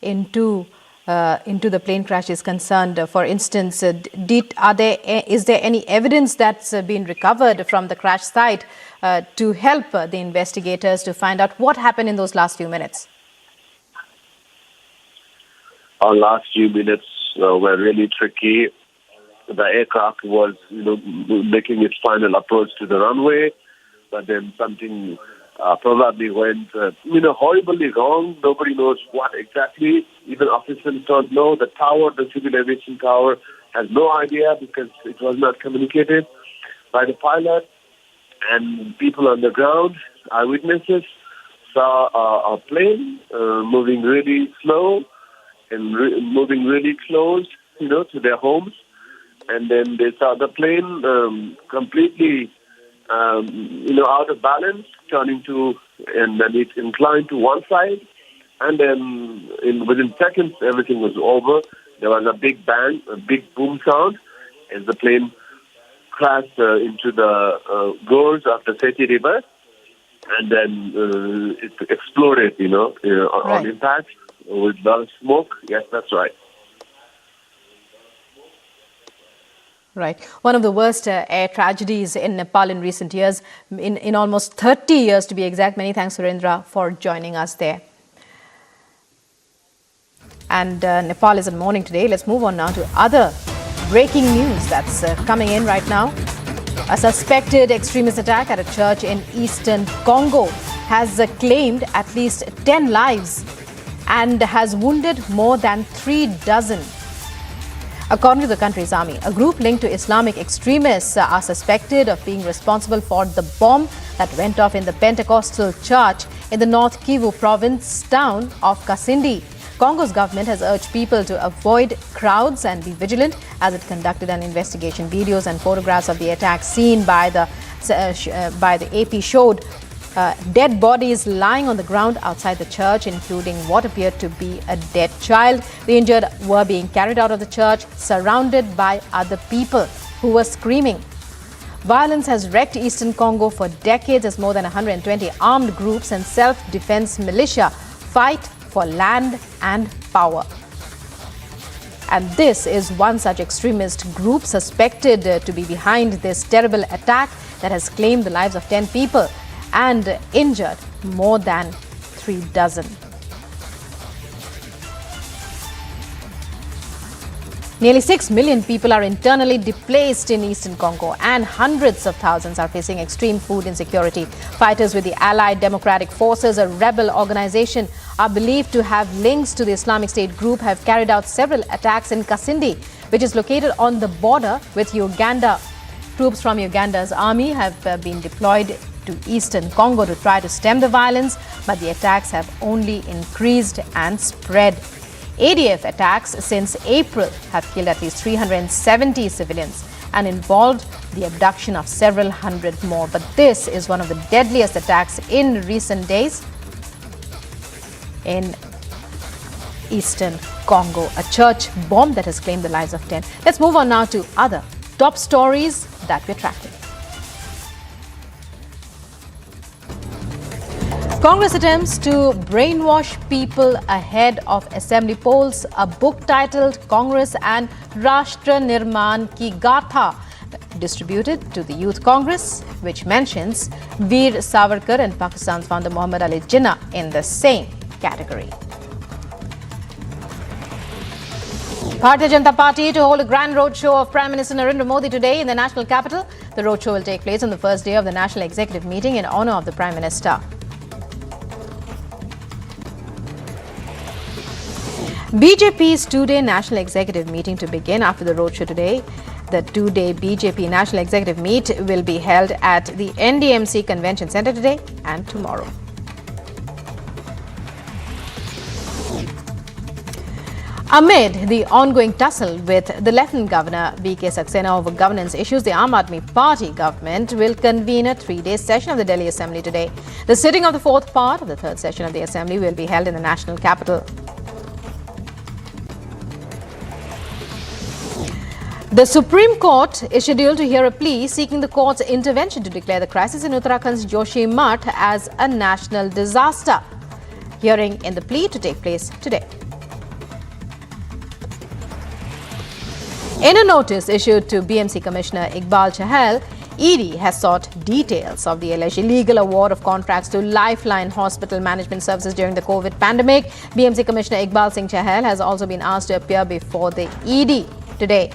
into the plane crash is concerned? For instance, is there any evidence that's been recovered from the crash site to help the investigators to find out what happened in those last few minutes? Our last few minutes were really tricky. The aircraft was, making its final approach to the runway, but then something probably went, horribly wrong. Nobody knows what exactly. Even officials don't know. The tower, the civil aviation tower, has no idea because it was not communicated by the pilot. And people on the ground, eyewitnesses, saw a plane moving really slow and moving really close, to their homes. And then they saw the plane completely, out of balance, and then it inclined to one side. And then within seconds, everything was over. There was a big bang, a big boom sound as the plane crashed into the gorge of the Seti River. And then it exploded, on impact with a lot of smoke. Yes, that's right. Right. One of the worst air tragedies in Nepal in recent years, in almost 30 years to be exact. Many thanks, Surendra, for joining us there. And Nepal is in mourning today. Let's move on now to other breaking news that's coming in right now. A suspected extremist attack at a church in eastern Congo has claimed at least 10 lives and has wounded more than 36. According to the country's army, a group linked to Islamic extremists are suspected of being responsible for the bomb that went off in the Pentecostal church in the North Kivu province town of Kasindi. Congo's government has urged people to avoid crowds and be vigilant as it conducted an investigation. Videos and photographs of the attack seen by the AP showed dead bodies lying on the ground outside the church, including what appeared to be a dead child. The injured were being carried out of the church, surrounded by other people who were screaming. Violence has wrecked eastern Congo for decades as more than 120 armed groups and self-defense militia fight for land and power. And this is one such extremist group suspected to be behind this terrible attack that has claimed the lives of 10 people and injured more than 36. Nearly 6 million people are internally displaced in eastern Congo and hundreds of thousands are facing extreme food insecurity. Fighters with the Allied Democratic Forces, a rebel organization, are believed to have links to the Islamic State group, have carried out several attacks in Kasindi, which is located on the border with Uganda. Troops from Uganda's army have been deployed to eastern Congo to try to stem the violence, but the attacks have only increased and spread. ADF attacks since April have killed at least 370 civilians and involved the abduction of several hundred more. But this is one of the deadliest attacks in recent days in eastern Congo, a church bomb that has claimed the lives of 10. Let's move on now to other top stories that we're tracking. Congress attempts to brainwash people ahead of assembly polls. A book titled Congress and Rashtra Nirman Ki Gatha distributed to the Youth Congress, which mentions Veer Savarkar and Pakistan's founder Muhammad Ali Jinnah in the same category. Bharatiya Janata Party to hold a grand roadshow of Prime Minister Narendra Modi today in the national capital. The roadshow will take place on the first day of the national executive meeting in honour of the Prime Minister. BJP's two-day national executive meeting to begin after the roadshow today. The two-day BJP national executive meet will be held at the NDMC Convention Centre today and tomorrow. Amid the ongoing tussle with the Lieutenant Governor B.K. Saxena over governance issues, the Aam Aadmi Party government will convene a three-day session of the Delhi Assembly today. The sitting of the fourth part of the third session of the Assembly will be held in the national capital. The Supreme Court is scheduled to hear a plea seeking the court's intervention to declare the crisis in Uttarakhand's Joshimath as a national disaster. Hearing in the plea to take place today. In a notice issued to BMC Commissioner Iqbal Chahal, ED has sought details of the alleged illegal award of contracts to Lifeline Hospital Management Services during the COVID pandemic. BMC Commissioner Iqbal Singh Chahal has also been asked to appear before the ED today.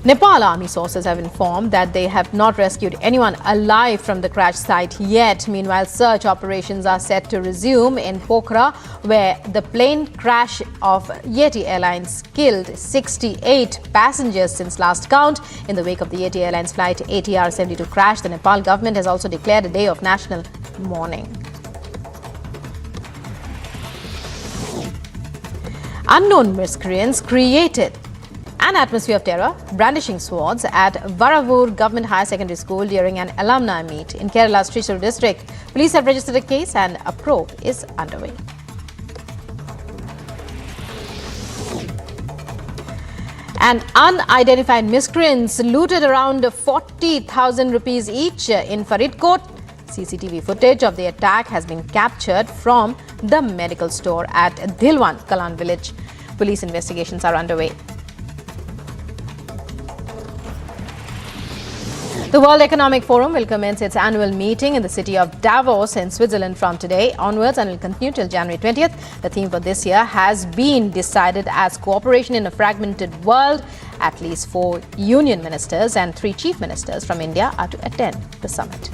Nepal army sources have informed that they have not rescued anyone alive from the crash site yet. Meanwhile, search operations are set to resume in Pokhara, where the plane crash of Yeti Airlines killed 68 passengers since last count. In the wake of the Yeti Airlines flight ATR 72 crash, the Nepal government has also declared a day of national mourning. Unknown miscreants created an atmosphere of terror, brandishing swords at Varavur Government Higher Secondary School during an alumni meet in Kerala's Thrissur district. Police have registered a case and a probe is underway. And unidentified miscreants looted around 40,000 rupees each in Faridkot. CCTV footage of the attack has been captured from the medical store at Dhilwan, Kalan village. Police investigations are underway. The World Economic Forum will commence its annual meeting in the city of Davos in Switzerland from today onwards and will continue till January 20th. The theme for this year has been decided as cooperation in a fragmented world. At least 4 union ministers and 3 chief ministers from India are to attend the summit.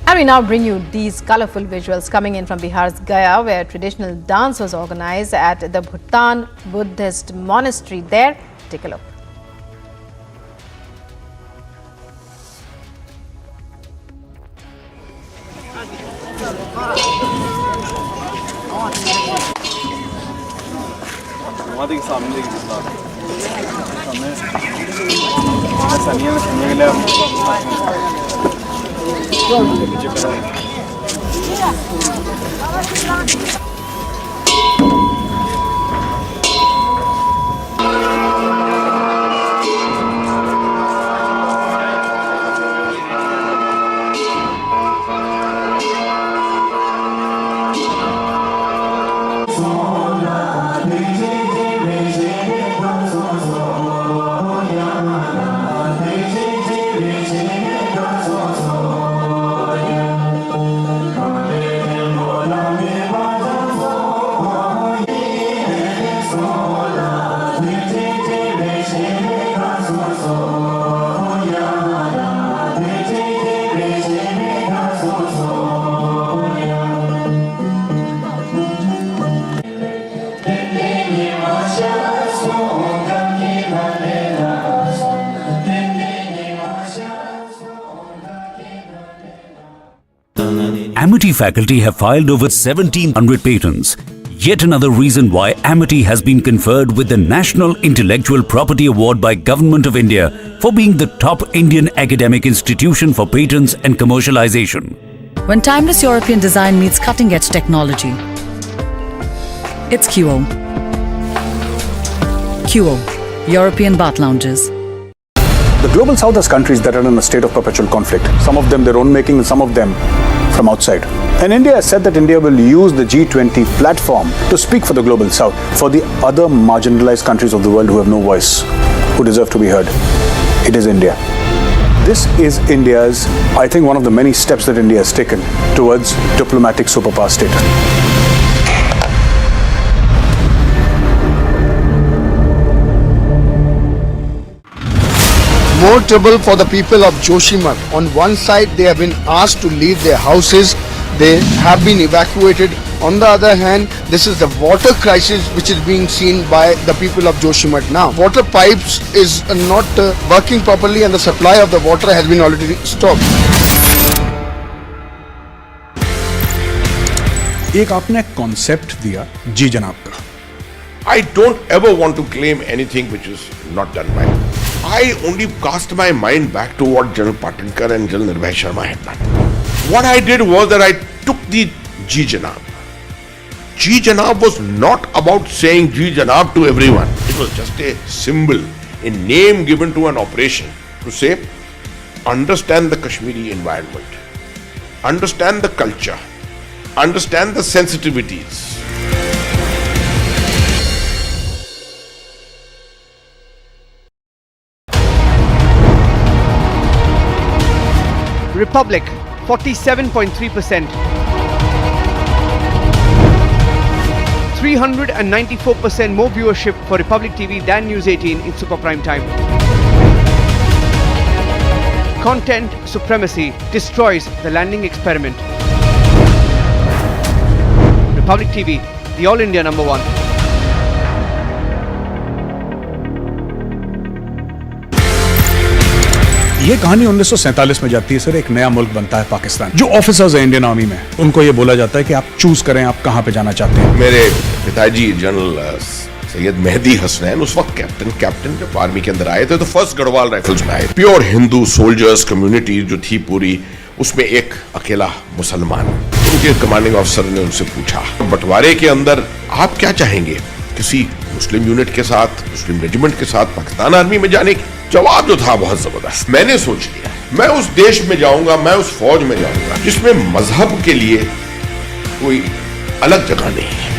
And we now bring you these colorful visuals coming in from Bihar's Gaya, where traditional dance was organized at the Bhutan Buddhist monastery there. Take a look. Amity faculty have filed over 1,700 patents. Yet another reason why Amity has been conferred with the National Intellectual Property Award by Government of India for being the top Indian academic institution for patents and commercialization. When timeless European design meets cutting-edge technology, it's QO. QO, European Bath Lounges. The global south has countries that are in a state of perpetual conflict. Some of them their own making and some of them from outside. And India has said that India will use the G20 platform to speak for the global south, for the other marginalized countries of the world who have no voice, who deserve to be heard. It is India. This is India's, I think, one of the many steps that India has taken towards diplomatic superpower status. More trouble for the people of Joshimath. On one side, they have been asked to leave their houses. They have been evacuated. On the other hand, this is the water crisis which is being seen by the people of Joshimath now. Water pipes is not working properly and the supply of the water has been already stopped. एक आपने concept दिया जी जनाब का. I don't ever want to claim anything which is not done by me. I only cast my mind back to what General Patinkar and General Nirbhay Sharma had done. What I did was that I took the Ji Janab. Ji Janab was not about saying Ji Janab to everyone. It was just a symbol, a name given to an operation to say, understand the Kashmiri environment, understand the culture, understand the sensitivities. Republic, 47.3%. 394% more viewership for Republic TV than News 18 in super prime time. Content supremacy destroys the landing experiment. Republic TV, the All India #1. ये कहानी 1947 में जाती है sir. एक नया मुल्क बनता है पाकिस्तान. जो ऑफिसर्स हैं इंडियन आर्मी में, उनको ये बोला जाता है कि आप चूज करें आप कहां पे जाना चाहते हैं. मेरे पिताजी जनरल सैयद मेहदी हसनैन उस वक्त कैप्टन जब आर्मी के अंदर आए थे तो फर्स्ट गढ़वाल राइफल्स में आए. प्योर हिंदू सोल्जर्स कम्युनिटी जो थी पूरी, उसमें एक अकेला मुसलमान. उनके कमांडिंग ऑफिसर ने उनसे पूछा, बंटवारे के अंदर आप क्या चाहेंगे, किसी मुस्लिम यूनिट के साथ, मुस्लिम रेजिमेंट के साथ पाकिस्तान आर्मी में जाने की? जवाब जो था बहुत जबरदस्त. मैंने सोच लिया मैं उस देश में जाऊंगा, मैं उस फौज में जाऊंगा जिसमें मजहब के लिए कोई अलग जगह नहीं है.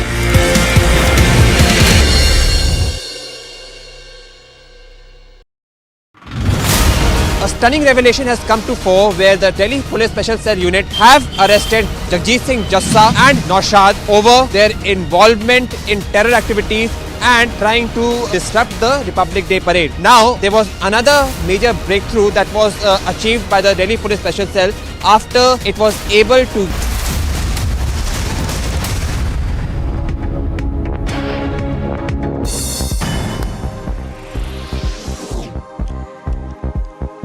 A stunning revelation has come to fore where the Delhi Police Special Cell Unit have arrested Jagjeet Singh Jassa and Naushad over their involvement in terror activities and trying to disrupt the Republic Day parade. Now, there was another major breakthrough that was achieved by the Delhi Police Special Cell after it was able to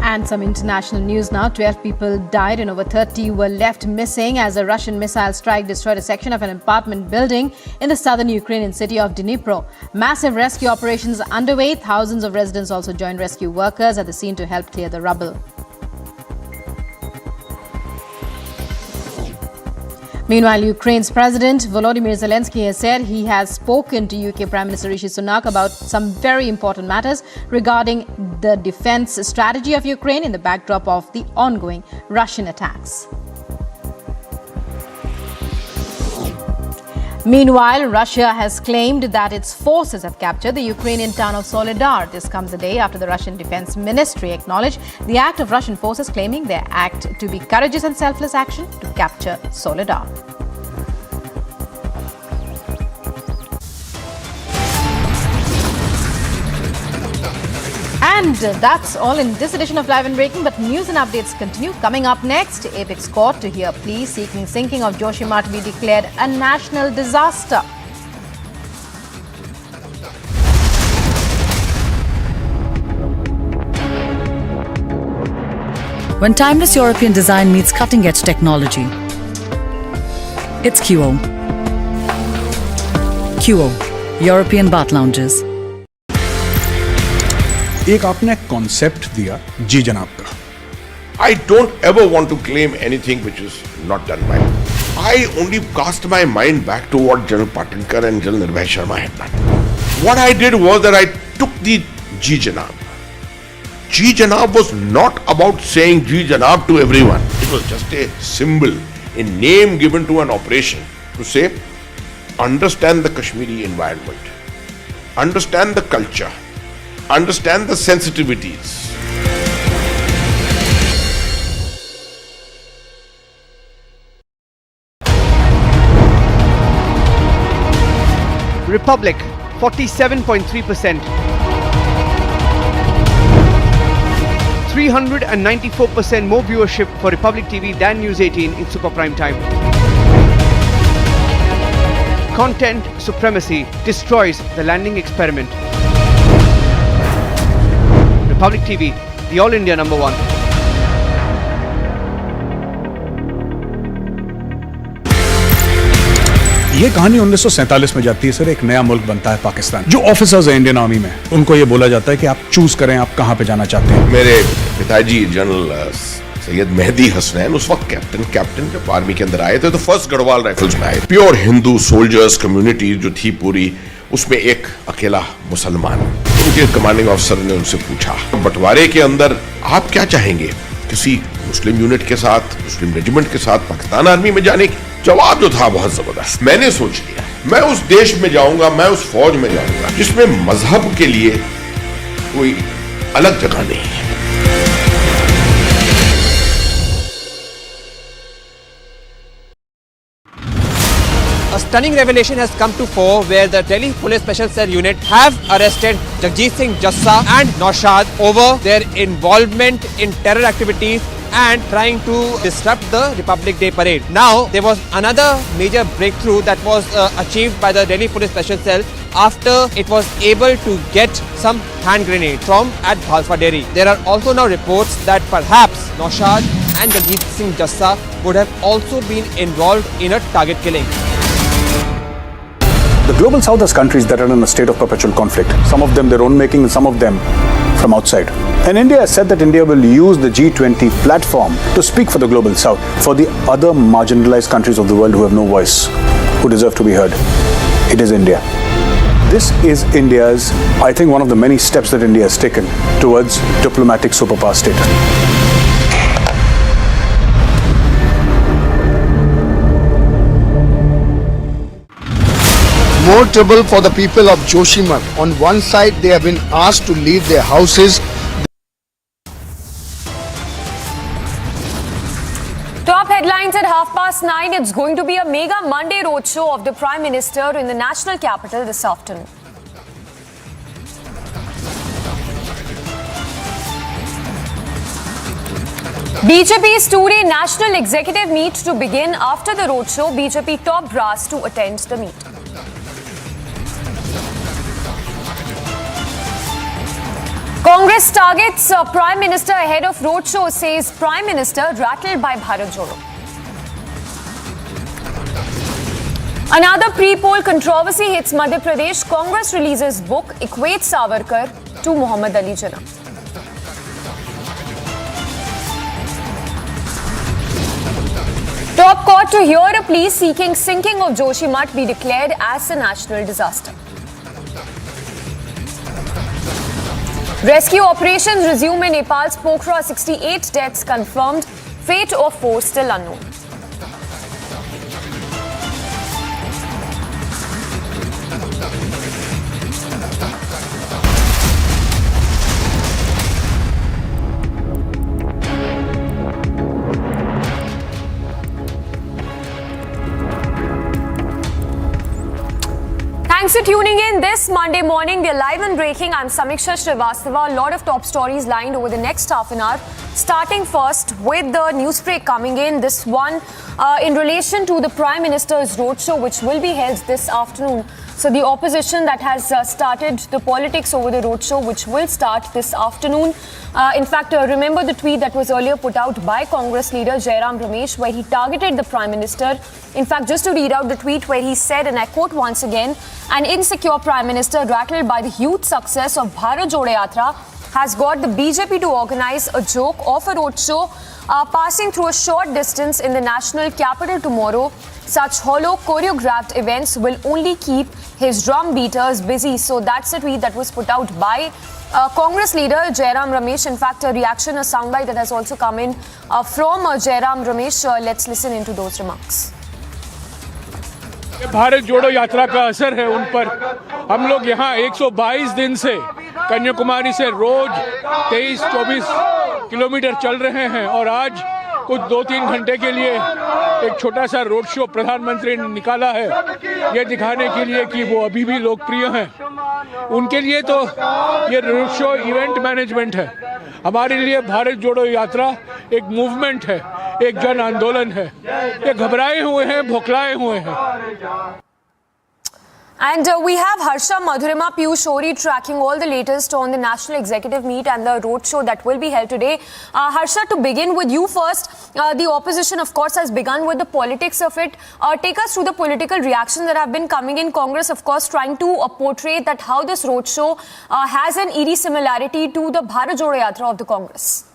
And some international news now. 12 people died and over 30 were left missing as a Russian missile strike destroyed a section of an apartment building in the southern Ukrainian city of Dnipro. Massive rescue operations underway. Thousands of residents also joined rescue workers at the scene to help clear the rubble. Meanwhile, Ukraine's President Volodymyr Zelensky has said he has spoken to UK Prime Minister Rishi Sunak about some very important matters regarding the defense strategy of Ukraine in the backdrop of the ongoing Russian attacks. Meanwhile, Russia has claimed that its forces have captured the Ukrainian town of Soledar. This comes a day after the Russian Defense Ministry acknowledged the act of Russian forces, claiming their act to be courageous and selfless action to capture Soledar. And that's all in this edition of Live and Breaking, but news and updates continue. Coming up next, Apex Court to hear plea seeking sinking of Jojila to be declared a national disaster. When timeless European design meets cutting-edge technology, it's QO. QO, European Bath Lounges. एक आपने concept दिया जी जनाब का. I don't ever want to claim anything which is not done by me. I only cast my mind back to what General Patinkar and General Nirbhay Sharma had done. What I did was that I took the Ji Janab. Ji Janab was not about saying Ji Janab to everyone. It was just a symbol, a name given to an operation to say, understand the Kashmiri environment, understand the culture, understand the sensitivities. Republic 47.3%, 394% more viewership for Republic TV than News 18 in super prime time. Content supremacy destroys the landing experiment. Republic TV, the All India number one. ये कहानी 1947 में जाती है sir. एक नया मुल्क बनता है पाकिस्तान. जो ऑफिसर्स हैं इंडियन आर्मी में, उनको ये बोला जाता है कि आप चूज करें आप कहां पे जाना चाहते हैं. मेरे पिताजी जनरल सैयद मेहदी हसनैन उस वक्त कैप्टन जब आर्मी के अंदर आए थे तो फर्स्ट गढ़वाल राइफल्स में आए. प्योर हिंदू सोल्जर्स कम्युनिटी जो थी पूरी, उसमें एक अकेला मुसलमान. उनके कमांडिंग ऑफिसर ने उनसे पूछा, बंटवारे के अंदर आप क्या चाहेंगे, किसी मुस्लिम यूनिट के साथ, मुस्लिम रेजिमेंट के साथ पाकिस्तान आर्मी में जाने की? जवाब जो था बहुत जबरदस्त. मैंने सोच लिया मैं उस देश में जाऊंगा, मैं उस फौज में जाऊंगा जिसमें मजहब के लिए कोई अलग जगह नहीं है. A stunning revelation has come to fore where the Delhi Police Special Cell Unit have arrested Jacqueline Fernandez and Naushad over their involvement in terror activities and trying to disrupt the Republic Day parade. Now, there was another major breakthrough that was achieved by the Delhi Police Special Cell after it was able to get some hand grenades from at Bhalfa Dairy. There are also now reports that perhaps Naushad and Jacqueline Fernandez would have also been involved in a target killing. The global south has countries that are in a state of perpetual conflict. Some of them their own making and some of them from outside. And India has said that India will use the G20 platform to speak for the global south, for the other marginalized countries of the world who have no voice, who deserve to be heard. It is India. This is India's, I think, one of the many steps that India has taken towards diplomatic superpower status. More trouble for the people of Jojila. On one side, they have been asked to leave their houses. Top headlines at 9:30. It's going to be a mega Monday roadshow of the Prime Minister in the national capital this afternoon. BJP's two-day national executive meet to begin after the roadshow. BJP top brass to attend the meet. Congress targets Prime Minister ahead of roadshow, says Prime Minister rattled by Bharat Jodo. Another pre-poll controversy hits Madhya Pradesh. Congress releases book equates Savarkar to Muhammad Ali Jinnah. Top court to hear a plea seeking sinking of Joshimath be declared as a national disaster. Rescue operations resume in Nepal's Pokhara. 68 deaths confirmed. Fate of 4 still unknown. Thanks for tuning in this Monday morning. We are live and breaking. I'm Samiksha Srivastava. A lot of top stories lined over the next half an hour. Starting first with the news break coming in. This one in relation to the Prime Minister's roadshow, which will be held this afternoon. So the opposition that has started the politics over the roadshow, which will start this afternoon. In fact, remember the tweet that was earlier put out by Congress leader Jairam Ramesh, where he targeted the Prime Minister. In fact, just to read out the tweet where he said, and I quote once again, an insecure Prime Minister rattled by the huge success of Bharat Jodo Yatra has got the BJP to organize a joke of a roadshow passing through a short distance in the national capital tomorrow. Such hollow choreographed events will only keep his drum beaters busy. So that's a tweet that was put out by Congress leader Jairam Ramesh. In fact, a reaction, a soundbite that has also come in from Jairam Ramesh. Let's listen into those remarks. Bharat जोड़ो यात्रा का असर है उन पर। हम लोग यहाँ 122 दिन से कन्याकुमारी से रोज 23-24 किलोमीटर चल रहे हैं और आज कुछ 2-3 घंटे के लिए एक छोटा सा रोड शो प्रधानमंत्री ने निकाला है, ये दिखाने के लिए कि वो अभी भी लोकप्रिय हैं। उनके लिए तो ये रोड शो इवेंट मैनेजमेंट है, हमारे लिए भारत जोड़ो यात्रा एक मूवमेंट है, एक जन आंदोलन है। ये घबराए हुए हैं, भोखलाए हुए हैं। And we have Harsha Madhurima Piyushori tracking all the latest on the National Executive Meet and the roadshow that will be held today. Harsha, to begin with you first, the opposition, of course, has begun with the politics of it. Take us through the political reactions that have been coming in. Congress, of course, trying to portray that how this roadshow has an eerie similarity to the Bharat Jodo Yatra of the Congress.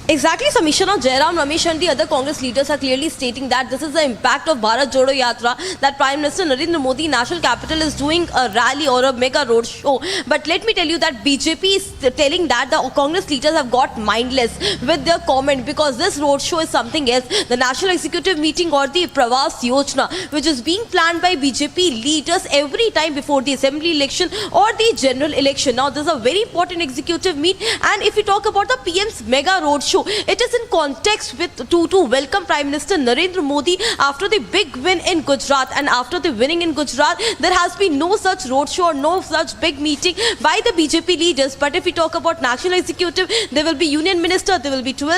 Exactly, Samisha. Now, Jairam Ramesh and the other Congress leaders are clearly stating that this is the impact of Bharat Jodo Yatra, that Prime Minister Narendra Modi, national capital, is doing a rally or a mega road show. But let me tell you that BJP is telling that the Congress leaders have got mindless with their comment, because this road show is something else. The National Executive Meeting or the Pravas Yojana, which is being planned by BJP leaders every time before the assembly election or the general election. Now, this is a very important executive meet, and if we talk about the PM's mega road show, it is in context with to welcome Prime Minister Narendra Modi after the big win in Gujarat. And after the winning in Gujarat, there has been no such roadshow or no such big meeting by the BJP leaders. But if we talk about national executive, there will be union minister, there will be 12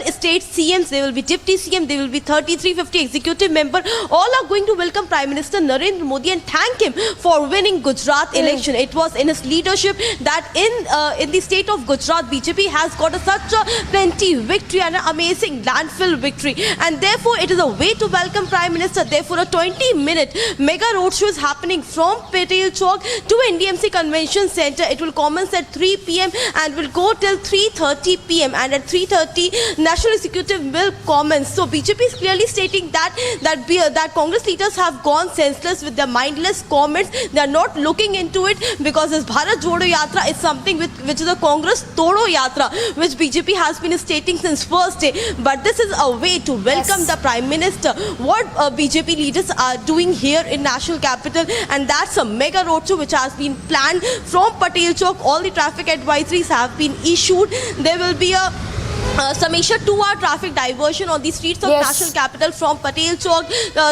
state CMs, there will be deputy CM, there will be 350 executive member. All are going to welcome Prime Minister Narendra Modi and thank him for winning Gujarat election. It was in his leadership that in the state of Gujarat, BJP has got such a plenty victory and an amazing landfill victory, and therefore it is a way to welcome Prime Minister. Therefore, a 20-minute mega roadshow is happening from Patel Chowk to NDMC Convention Centre. It will commence at 3 p.m. and will go till 3:30 p.m. and at 3:30 National Executive will commence. So BJP is clearly stating that Congress leaders have gone senseless with their mindless comments. They are not looking into it, because this Bharat Jodo Yatra is something which is a Congress Todo Yatra, which BJP has been stating since first day. But this is a way to welcome the Prime Minister. What BJP leaders are doing here in National Capital, and that's a mega roadshow which has been planned from Patel Chowk. All the traffic advisories have been issued. There will be a Samisha, 2-hour traffic diversion on the streets of national capital from Patel Chowk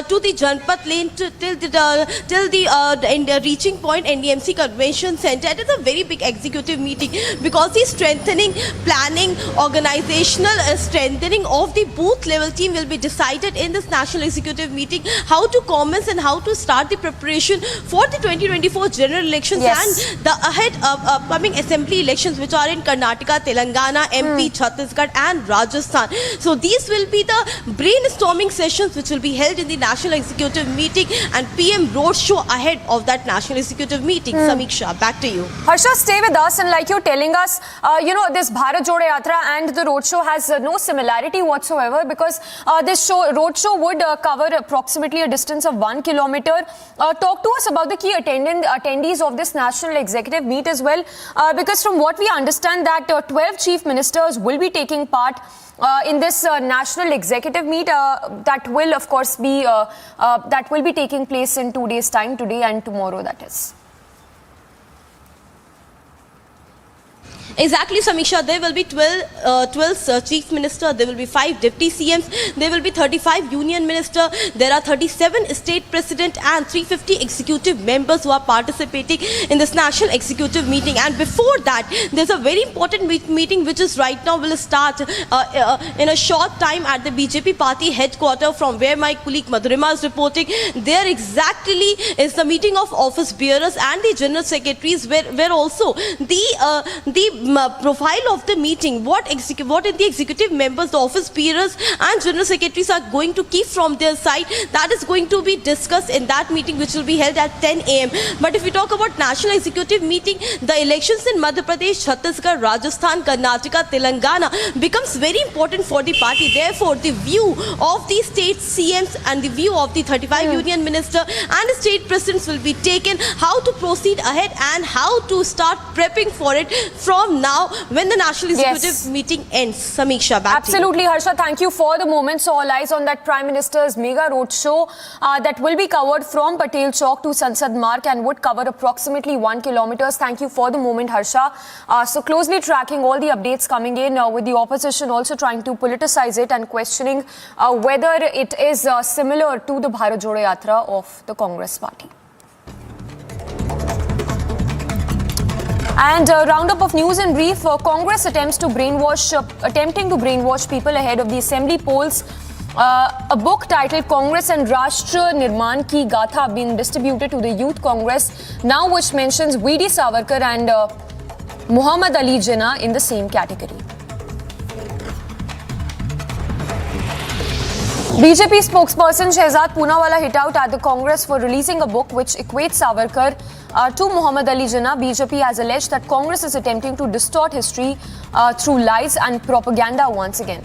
to the Janpath lane till the reaching point NDMC Convention Centre. It is a very big executive meeting because the strengthening, planning, organizational strengthening of the booth level team will be decided in this national executive meeting. How to commence and how to start the preparation for the 2024 general elections and the ahead upcoming assembly elections, which are in Karnataka, Telangana, MP, Chhattisgarh and Rajasthan. So these will be the brainstorming sessions which will be held in the National Executive Meeting and PM Roadshow ahead of that National Executive Meeting. Samiksha, back to you. Harsha, stay with us, and like you're telling us, this Bharat Jodo Yatra and the roadshow has no similarity whatsoever, because this roadshow would cover approximately a distance of 1 kilometer. Talk to us about the key attendees of this National Executive Meet as well, because from what we understand that 12 chief ministers will be taking part in this National Executive Meet that will of course be taking place in 2 days' time, today and tomorrow, that is. Exactly, Samisha. There will be 12 chief ministers, there will be 5 deputy CMs, there will be 35 union ministers, there are 37 state president and 350 executive members who are participating in this national executive meeting. And before that, there's a very important meeting which is right now will start in a short time at the BJP party headquarters, from where my colleague Madhurima is reporting. There exactly is the meeting of office bearers and the general secretaries, where also the profile of the meeting, what in the executive members, the office bearers and general secretaries are going to keep from their side, that is going to be discussed in that meeting, which will be held at 10 a.m. But if we talk about national executive meeting, the elections in Madhya Pradesh, Chhattisgarh, Rajasthan, Karnataka, Telangana becomes very important for the party. Therefore, the view of the state CMs and the view of the 35 union minister and the state presidents will be taken, how to proceed ahead and how to start prepping for it from now when the national executive meeting ends. Samiksha, back Absolutely, Harsha. Thank you for the moment. So all eyes on that Prime Minister's mega roadshow that will be covered from Patel Chowk to Sansad Marg and would cover approximately 1 kilometer. Thank you for the moment, Harsha. So closely tracking all the updates coming in with the opposition also trying to politicize it and questioning whether it is similar to the Bharat Jodo Yatra of the Congress party. And a roundup of news in brief. Congress attempting to brainwash people ahead of the assembly polls. A book titled Congress and Rashtra Nirman Ki Gatha being distributed to the Youth Congress now, which mentions V.D. Savarkar and Muhammad Ali Jinnah in the same category. BJP spokesperson Shehzad Poonawalla hit out at the Congress for releasing a book which equates Savarkar to Muhammad Ali Jinnah. BJP has alleged that Congress is attempting to distort history through lies and propaganda once again.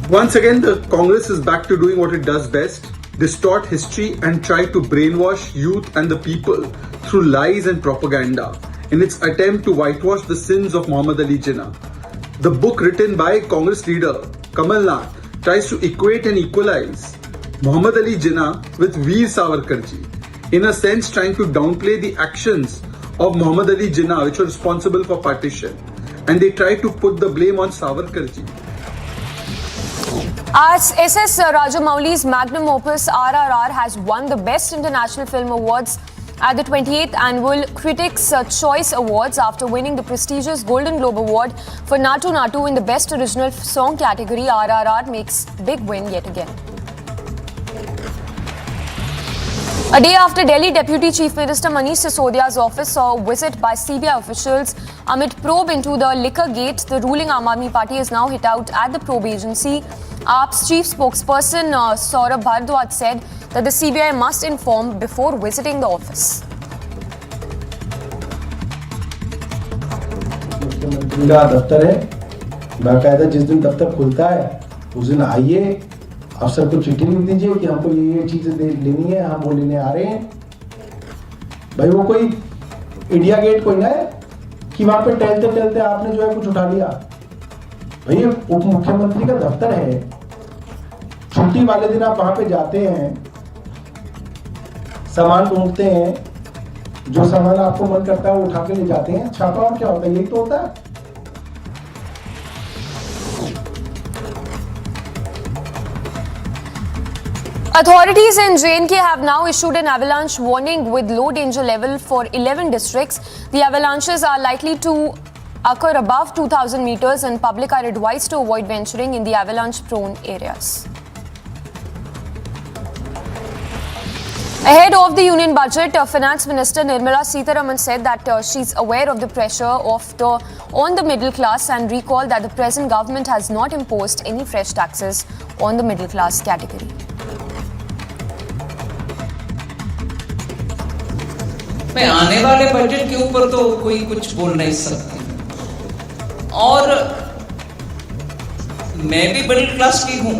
Once again, the Congress is back to doing what it does best: distort history and try to brainwash youth and the people through lies and propaganda in its attempt to whitewash the sins of Muhammad Ali Jinnah. The book, written by Congress leader Kamal Nath, tries to equate and equalize Muhammad Ali Jinnah with Veer Savarkar ji, in a sense trying to downplay the actions of Muhammad Ali Jinnah which were responsible for partition, and they try to put the blame on Savarkar ji. As SS Rajamouli's magnum opus RRR has won the Best International Film Awards at the 28th Annual Critics' Choice Awards after winning the prestigious Golden Globe Award for Natu Natu in the Best Original Song category, RRR makes big win yet again. A day after Delhi Deputy Chief Minister Manish Sisodia's office saw a visit by CBI officials amid probe into the liquor gate, the ruling Aam Aadmi Party is now hit out at the probe agency. AAP's chief spokesperson Saurabh Bhardwaj said that the CBI must inform before visiting the office. मुख्यमंत्री का दफ्तर है, बाकायदा जिस दिन दफ्तर खुलता है उस दिन आइए, अफसर को चिट्ठी लिख दीजिए कि हमको ये चीजें लेनी है, हम वो लेने आ रहे हैं। भाई वो कोई इंडिया गेट कोई ना है कि वहां पे टहलते टहलते आपने जो है कुछ उठा लिया। भाई उप मुख्यमंत्री का दफ्तर है, छुट्टी वाले दिन आप वहां पे जाते हैं, सामान ढूंढते हैं, जो सामान आपको मन करता है वो उठा के ले जाते हैं, छापा और क्या होता है, यही तो होता है। Authorities in J&K have now issued an avalanche warning with low danger level for 11 districts. The avalanches are likely to occur above 2,000 meters and public are advised to avoid venturing in the avalanche-prone areas. Ahead of the Union Budget, Finance Minister Nirmala Sitharaman said that she's aware of the pressure on the middle class and recalled that the present government has not imposed any fresh taxes on the middle class category. मैं आने वाले budget के ऊपर तो कोई कुछ बोल नहीं सकती और मैं भी मिडिल क्लास की हूं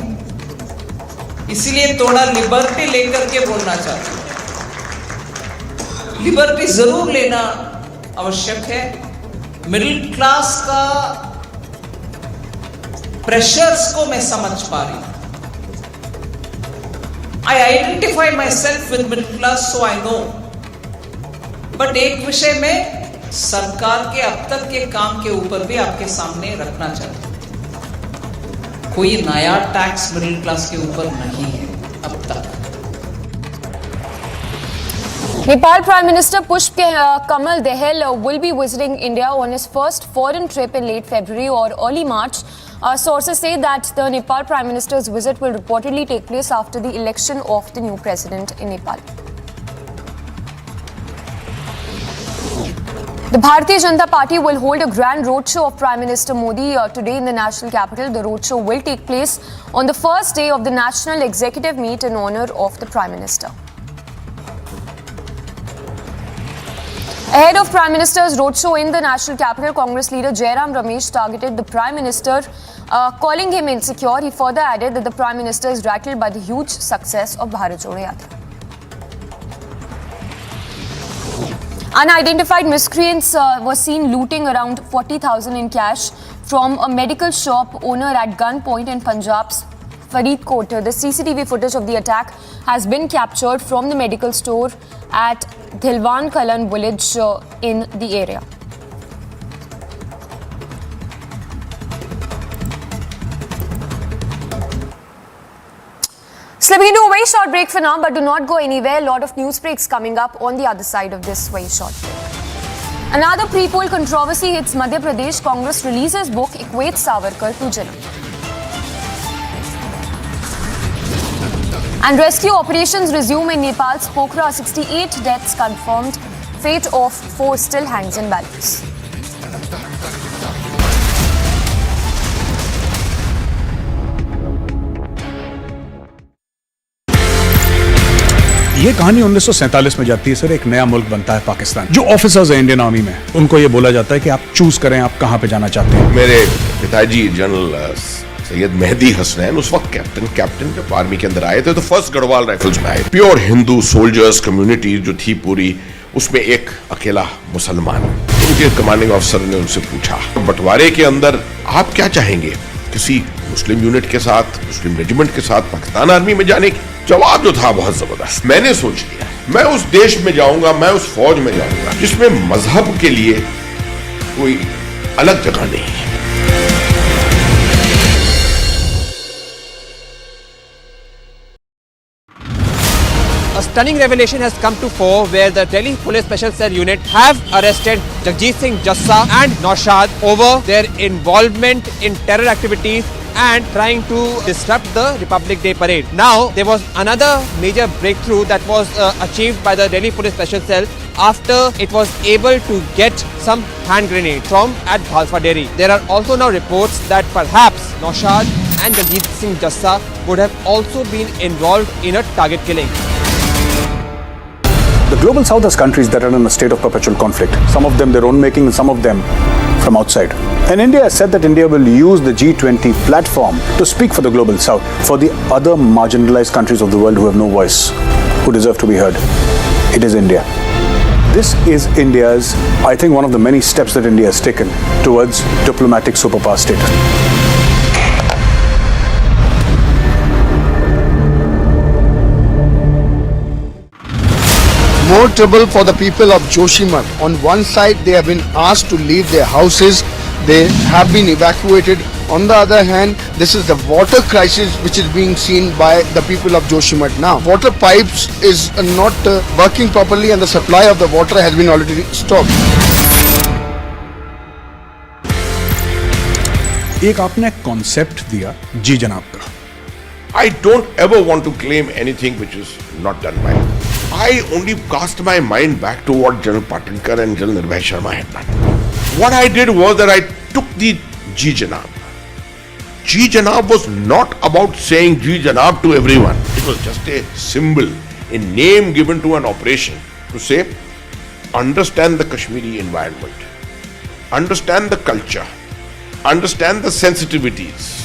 इसलिए थोड़ा लिबर्टी लेकर के बोलना चाहती हूं लिबर्टी जरूर लेना आवश्यक है मिडिल क्लास का प्रेशर्स को मैं समझ पा रही हूं आई identify my self with middle class so I know but एक विषय में सरकार के अब तक के काम के ऊपर भी आपके सामने रखना चाहते हैं कोई नया टैक्स मिडिल क्लास के ऊपर नहीं है अब तक Nepal Prime Minister Pushp Kamal Dahal will be visiting India on his first foreign trip in late February or early March. Sources say that the Nepal Prime Minister's visit will reportedly take place after the election of the new president in Nepal. The Bharatiya Janata Party will hold a grand roadshow of Prime Minister Modi today in the national capital. The roadshow will take place on the first day of the national executive meet in honor of the Prime Minister. Ahead of Prime Minister's roadshow in the national capital, Congress leader Jairam Ramesh targeted the Prime Minister, calling him insecure. He further added that the Prime Minister is rattled by the huge success of Bharat Jodo Yatra. Unidentified miscreants were seen looting around 40,000 in cash from a medical shop owner at gunpoint in Punjab's Faridkot. The CCTV footage of the attack has been captured from the medical store at Dhilwan Kalan village in the area. Slipping into a very short break for now, but do not go anywhere. A lot of news breaks coming up on the other side of this very short break. Another pre-poll controversy hits Madhya Pradesh. Congress releases book equates Savarkar to Jinnah. And rescue operations resume in Nepal's Pokhara. 68 deaths confirmed. Fate of 4 still hangs in balance. ये कहानी 1947 में जाती है sir एक नया मुल्क बनता है पाकिस्तान जो ऑफिसर्स हैं इंडियन आर्मी में उनको ये बोला जाता है कि आप चूज करें आप कहां पे जाना चाहते हैं मेरे पिताजी जनरल सैयद मेहदी हसनैन उस वक्त कैप्टन जब आर्मी के अंदर आए थे तो फर्स्ट गढ़वाल राइफल्स में आए प्योर हिंदू सोल्जर्स कम्युनिटी जो थी पूरी उसमें एक अकेला मुसलमान उनके कमांडिंग ऑफिसर ने उनसे पूछा बंटवारे के अंदर आप क्या चाहेंगे किसी मुस्लिम यूनिट के साथ मुस्लिम रेजिमेंट के साथ पाकिस्तान आर्मी में जाने की जवाब जो था बहुत जबरदस्त मैंने सोच लिया मैं उस देश में जाऊंगा मैं उस फौज में जाऊंगा जिसमें मजहब के लिए कोई अलग जगह नहीं है A stunning revelation has come to fore where the Delhi Police Special Cell Unit have arrested Jagjeet Singh Jassa and Naushad over their involvement in terror activities and trying to disrupt the Republic Day parade. Now, there was another major breakthrough that was achieved by the Delhi Police Special Cell after it was able to get some hand grenades from at Bhalfa Dairy. There are also now reports that perhaps Naushad and Jagjeet Singh Jassa would have also been involved in a target killing. The global south has countries that are in a state of perpetual conflict. Some of them their own making and some of them from outside. And India has said that India will use the G20 platform to speak for the global south, for the other marginalized countries of the world who have no voice, who deserve to be heard. It is India. This is India's, I think, one of the many steps that India has taken towards diplomatic superpower status. More trouble for the people of Joshimath. On one side, they have been asked to leave their houses. they have been evacuated. On the other hand, this is the water crisis which is being seen by the people of Joshimath now. Water pipes is not working properly and the supply of the water has been already stopped. एक आपने concept दिया जी जनाब का. I don't ever want to claim anything which is not done by me. I only cast my mind back to what General Patinkar and General Nirbhay Sharma had done. What I did was that I took the Ji Janab. Ji Janab was not about saying Ji Janab to everyone. It was just a symbol, a name given to an operation to say, understand the Kashmiri environment, understand the culture, understand the sensitivities.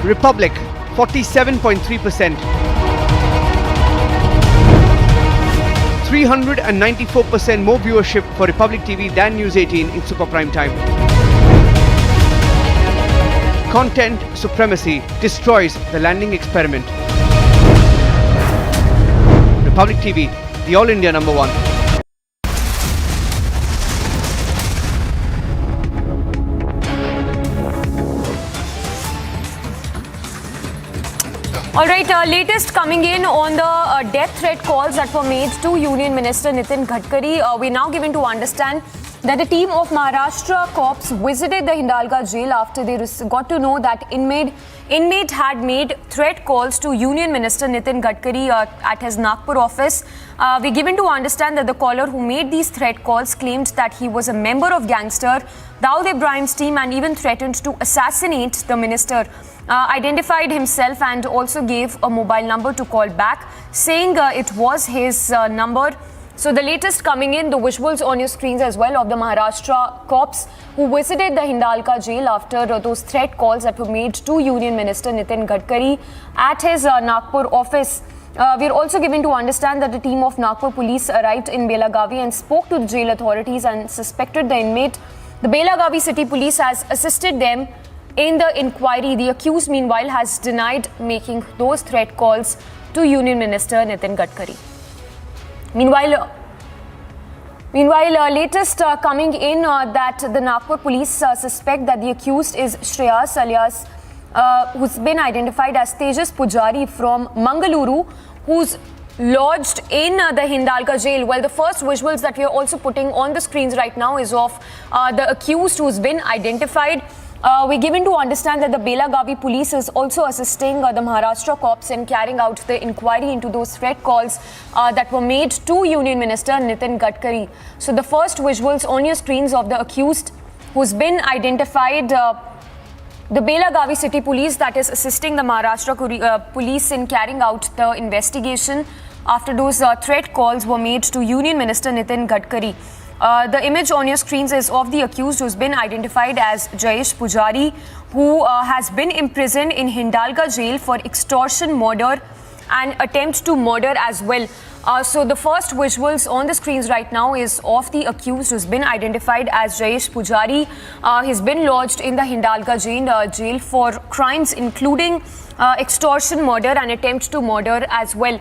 Republic, 47.3%. 394% more viewership for Republic TV than News 18 in super prime time. Content supremacy destroys the landing experiment. Republic TV, the All India number one. All right, latest coming in on the death threat calls that were made to Union Minister Nitin Gadkari. We're now given to understand that a team of Maharashtra cops visited the Hindalga jail after they got to know that inmate had made threat calls to Union Minister Nitin Gadkari at his Nagpur office. We're given to understand that the caller who made these threat calls claimed that he was a member of gangster Dawood Ibrahim's team and even threatened to assassinate the minister. Identified himself and also gave a mobile number to call back, saying it was his number. So the latest coming in, the visuals on your screens as well of the Maharashtra cops who visited the Hindalga jail after those threat calls that were made to Union Minister Nitin Gadkari at his Nagpur office. We're also given to understand that a team of Nagpur police arrived in Belagavi and spoke to the jail authorities and suspected the inmate. The Belagavi city police has assisted them in the inquiry. The accused, meanwhile, has denied making those threat calls to Union Minister Nitin Gadkari. Meanwhile, latest coming in that the Nagpur police suspect that the accused is Shreyas alias, who's been identified as Tejas Pujari from Mangaluru, who's lodged in the Hindalga jail. Well, the first visuals that we are also putting on the screens right now is of the accused who's been identified. We're given to understand that the Belagavi police is also assisting the Maharashtra cops in carrying out the inquiry into those threat calls that were made to Union Minister Nitin Gadkari. So the first visuals on your screens of the accused who's been identified, the Belagavi city police that is assisting the Maharashtra police in carrying out the investigation after those threat calls were made to Union Minister Nitin Gadkari. The image on your screens is of the accused who's been identified as Jayesh Pujari, who has been imprisoned in Hindalga jail for extortion, murder and attempt to murder as well. So the first visuals on the screens right now is of the accused who's been identified as Jayesh Pujari. He's been lodged in the Hindalga jail for crimes including extortion, murder and attempt to murder as well.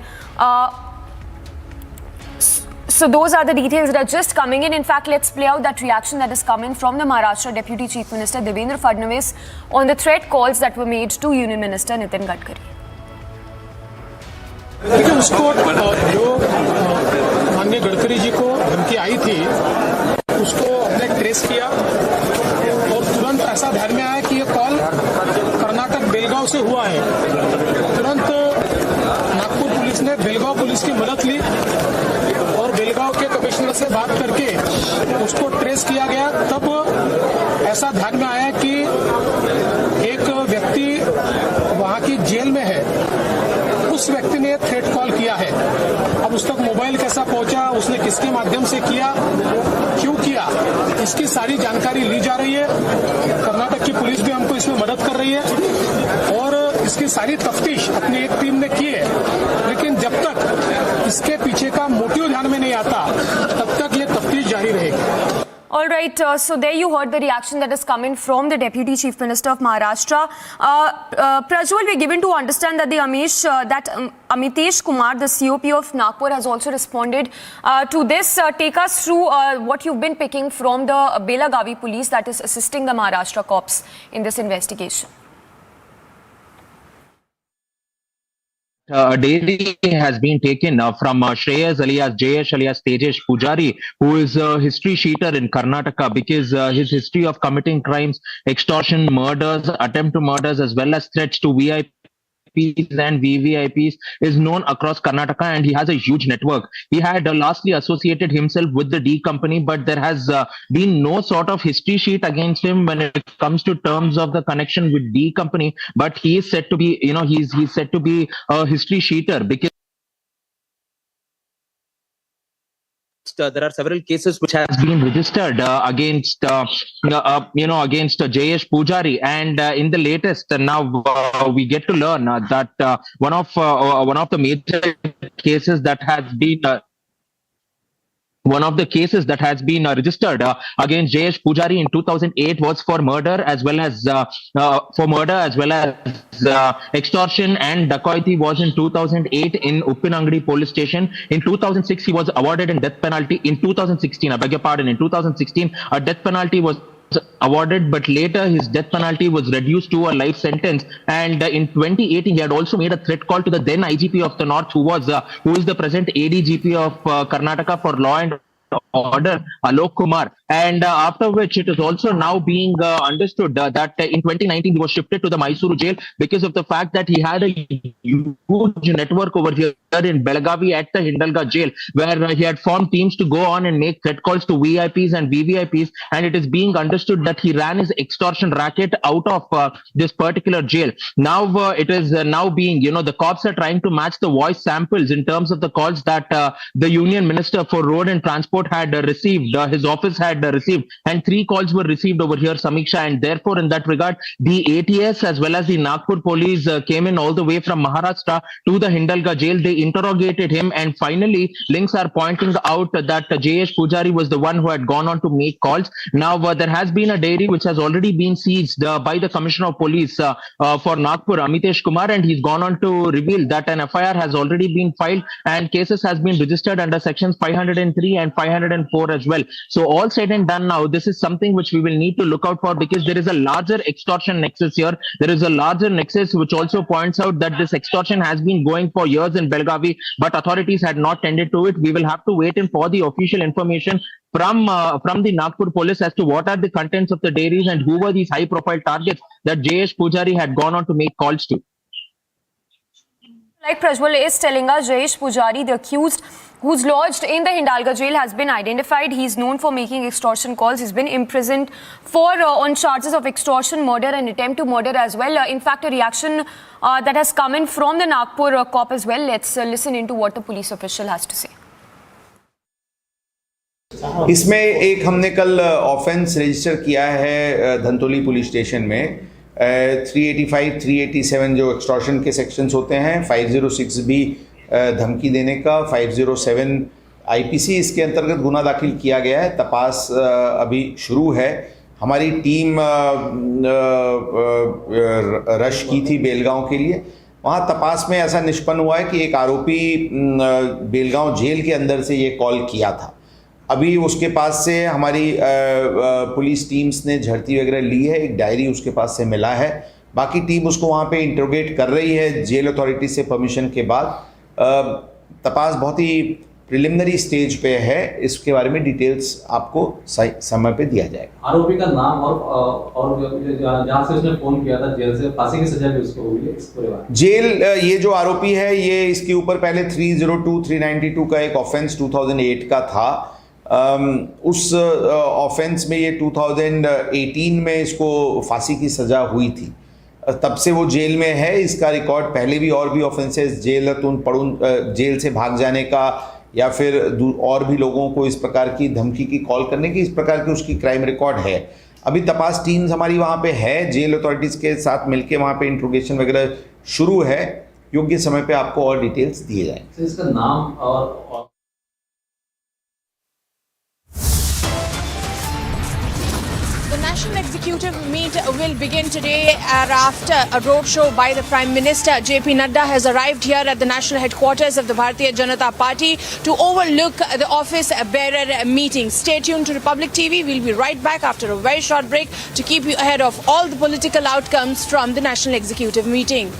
So those are the details that are just coming in. In fact, let's play out that reaction that is coming from the Maharashtra Deputy Chief Minister Devendra Fadnavis on the threat calls that were made to Union Minister Nitin Gadkari. देखिए उसको जो माननीय गडकरी जी को धमकी आई थी उसको हमने trace किया और तुरंत ऐसा ध्यान में आया कि ये कॉल कर्नाटक बेलगांव से हुआ है। तुरंत नागपुर पुलिस ने बेलगांव पुलिस की मदद ली और बेलगांव के कमिश्नर से बात करके उसको ट्रेस किया गया। तब ऐसा ध्यान में आया कि एक व्यक्ति वहां की जेल में है, उस व्यक्ति ने थ्रेट कॉल किया है। अब उस तक मोबाइल कैसा पहुंचा, उसने किसके माध्यम से किया, क्यों किया, इसकी सारी जानकारी ली जा रही है। कर्नाटक की पुलिस भी हमको इसमें मदद कर रही है और इसकी सारी तफ्तीश अपनी एक टीम ने की है। लेकिन जब तक इसके पीछे का मोटिव ध्यान में नहीं आता तब तक ये तफ्तीश जारी रहेगी। All right, so there you heard the reaction that is coming from the Deputy Chief Minister of Maharashtra. Prajwal, we're given to understand that Amitesh Kumar, the COP of Nagpur, has also responded to this. Take us through what you've been picking from the Belagavi police that is assisting the Maharashtra cops in this investigation. A dairy has been taken from Shreyas alias Jayesh alias Tejesh Pujari, who is a history sheeter in Karnataka, because his history of committing crimes, extortion, murders, attempt to murders, as well as threats to VIPs and VVIPs is known across Karnataka, and he has a huge network. He had lastly associated himself with the D company, but there has been no sort of history sheet against him when it comes to terms of the connection with D company. But he is said to be, he's said to be a history sheeter, because there are several cases which has been registered against Jayesh Pujari, and in the latest now we get to learn that one of the major cases that has been registered against Jayesh Pujari in 2008 was for murder as well as extortion, and dacoity was in 2008 in Uppinangadi police station. In 2006 he was awarded a death penalty. In 2016, I beg your pardon, in 2016 a death penalty was awarded, but later his death penalty was reduced to a life sentence. And in 2018 he had also made a threat call to the then IGP of the North, who is the present ADGP of Karnataka for law and order, Alok Kumar, and after which it is also now being understood that in 2019 he was shifted to the Mysuru jail because of the fact that he had a huge network over here in Belagavi at the Hindalga jail, where he had formed teams to go on and make threat calls to VIPs and VVIPs, and it is being understood that he ran his extortion racket out of this particular jail. Now it is now being, the cops are trying to match the voice samples in terms of the calls that the Union Minister for Road and Transport had received, his office had received, and 3 calls were received over here, Samiksha, and therefore in that regard the ATS as well as the Nagpur police came in all the way from Maharashtra to the Hindalga jail. They interrogated him, and finally links are pointing out that Jayesh Pujari was the one who had gone on to make calls. Now there has been a dairy which has already been seized by the Commissioner of Police for Nagpur, Amitesh Kumar, and he's gone on to reveal that an FIR has already been filed and cases has been registered under sections 503 and 504 as well. So all said and done now, this is something which we will need to look out for, because there is a larger extortion nexus here. There is a larger nexus which also points out that this extortion has been going for years in Belagavi, but authorities had not tended to it. We will have to wait in for the official information from the Nagpur police as to what are the contents of the dairies and who were these high profile targets that Jayesh Pujari had gone on to make calls to. Like Prajwal is telling us, Jayesh Pujari, the accused who's lodged in the Hindalga jail, has been identified. He's known for making extortion calls. He's been imprisoned for on charges of extortion, murder and attempt to murder as well. In fact, a reaction that has come in from the Nagpur cop as well. Let's listen into what the police official has to say. इसमें एक हमने कल offence register किया है Dhantoli police station में 385, 387 जो extortion के sections होते हैं, 506 भी धमकी देने का, 507 आईपीसी इसके अंतर्गत गुना दाखिल किया गया है। तपास अभी शुरू है। हमारी टीम रश की थी बेलगांव के लिए। वहाँ तपास में ऐसा निष्पन्न हुआ है कि एक आरोपी बेलगांव जेल के अंदर से ये कॉल किया था। अभी उसके पास से हमारी पुलिस टीम्स ने झड़ती वगैरह ली है, एक डायरी उसके पास से मिला है। बाकी टीम उसको वहाँ पे इंट्रोगेट कर रही है जेल अथॉरिटी से परमिशन के बाद। तपास बहुत ही प्रिलिमिनरी स्टेज पे है, इसके बारे में डिटेल्स आपको समय पे दिया जाएगा। आरोपी का नाम और जहाँ से उसने फोन किया था जेल से, फांसी की सजा भी उसको हुई है इसके बारे में। जेल ये जो आरोपी है, ये इसके ऊपर पहले 302, 392 का एक ऑफेंस 2008 का था। उस ऑफेंस में ये 2018 में इसको फांसी की सजा हुई थी, तब से वो जेल में है। इसका रिकॉर्ड पहले भी और भी ऑफेंसेस जेल से भाग जाने का या फिर और भी लोगों को इस प्रकार की धमकी की कॉल करने की, इस प्रकार की उसकी क्राइम रिकॉर्ड है। अभी तपास टीम्स हमारी वहाँ पे है, जेल अथॉरिटीज़ के साथ मिलके वहाँ पे इंट्रोगेशन वगैरह शुरू है। योग्य समय पे आपको और डिटेल्स दिए जाएंगे। इसका नाम और executive meet will begin today after a roadshow by the Prime Minister. JP Nadda has arrived here at the national headquarters of the Bharatiya Janata Party to overlook the office bearer meeting. Stay tuned to Republic TV. We'll be right back after a very short break to keep you ahead of all the political outcomes from the national executive meeting.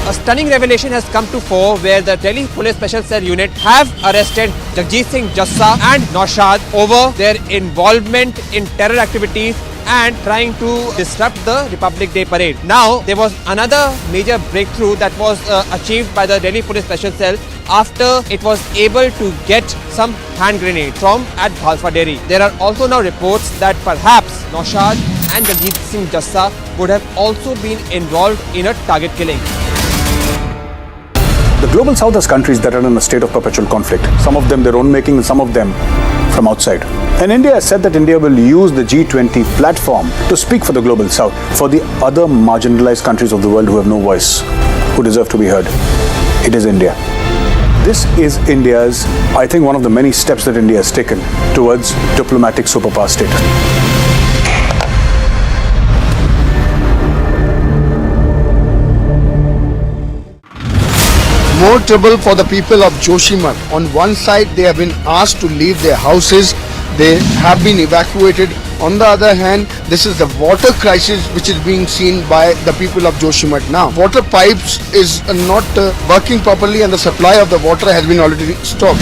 A stunning revelation has come to fore where the Delhi Police Special Cell Unit have arrested Jagjit Singh Jassa and Naushad over their involvement in terror activities and trying to disrupt the Republic Day parade. Now, there was another major breakthrough that was achieved by the Delhi Police Special Cell after it was able to get some hand grenades from at Bhalfa Dairy. There are also now reports that perhaps Naushad and Jagjit Singh Jassa would have also been involved in a target killing. The global south has countries that are in a state of perpetual conflict. Some of them their own making and some of them from outside. And India has said that India will use the G20 platform to speak for the global south, for the other marginalized countries of the world who have no voice, who deserve to be heard. It is India. This is India's, I think, one of the many steps that India has taken towards diplomatic superpower status. More trouble for the people of Joshimath. On one side, they have been asked to leave their houses. They have been evacuated. On the other hand, this is the water crisis which is being seen by the people of Joshimath now. Water pipes is not working properly and the supply of the water has been already stopped.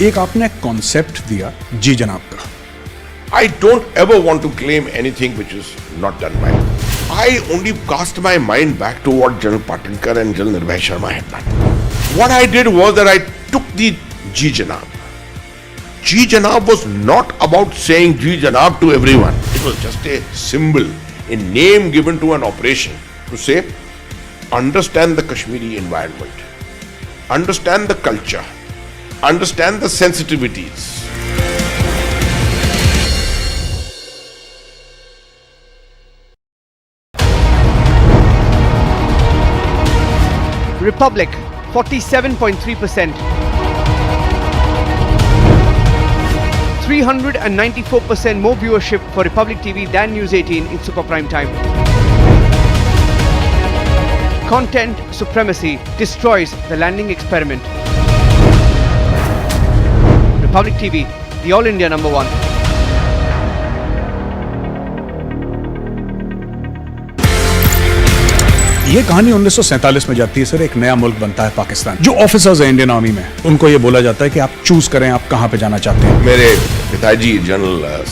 एक आपने concept दिया जी जनाब का. I don't ever want to claim anything which is not done by me. I only cast my mind back to what General Patinkar and General Nirbhay Sharma had done. What I did was that I took the Ji Janab. Ji Janab was not about saying Ji Janab to everyone. It was just a symbol, a name given to an operation to say, understand the Kashmiri environment, understand the culture, understand the sensitivities. Republic, 47.3%. 394% more viewership for Republic TV than News 18 in super prime time. Content supremacy destroys the landing experiment. Republic TV, the All India number one. ये कहानी 1947 में जाती है sir. एक नया मुल्क बनता है पाकिस्तान. जो ऑफिसर्स हैं इंडियन आर्मी में, उनको ये बोला जाता है कि आप चूज करें आप कहां पे जाना चाहते हैं. मेरे पिताजी जनरल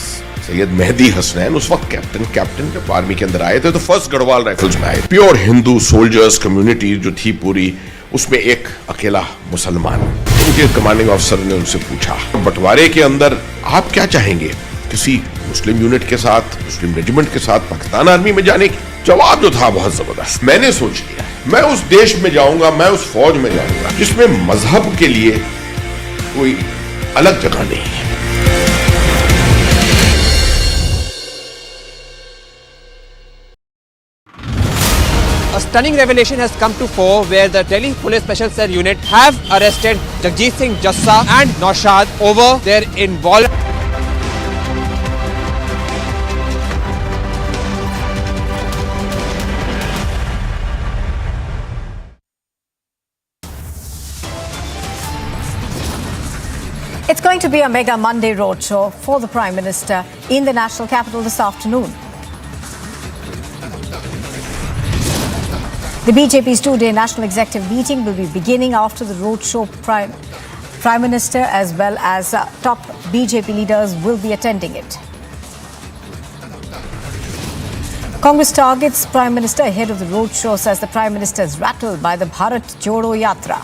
सैयद मेहदी हसनैन उस वक्त कैप्टन जब आर्मी के अंदर आए थे तो फर्स्ट गढ़वाल राइफल्स में आए. प्योर हिंदू सोल्जर्स कम्युनिटी जो थी पूरी, उसमें एक अकेला मुसलमान. उनके कमांडिंग ऑफिसर ने उनसे पूछा, बंटवारे के अंदर आप क्या चाहेंगे, किसी मुस्लिम यूनिट के साथ, मुस्लिम रेजिमेंट के साथ पाकिस्तान आर्मी में जाने की? जवाब जो था बहुत जबरदस्त. मैंने सोच लिया मैं उस देश में जाऊंगा, मैं उस फौज में जाऊंगा जिसमें मजहब के लिए कोई अलग जगह नहीं है. A stunning revelation has come to fore where the Delhi Police Special Cell Unit have arrested Jagjit Singh Jassa and Naushad over their involvement. It's going to be a mega Monday roadshow for the Prime Minister in the national capital this afternoon. The BJP's two-day national executive meeting will be beginning after the roadshow. Prime Minister as well as top BJP leaders will be attending it. Congress targets Prime Minister ahead of the roadshow, says the Prime Minister is rattled by the Bharat Jodo Yatra.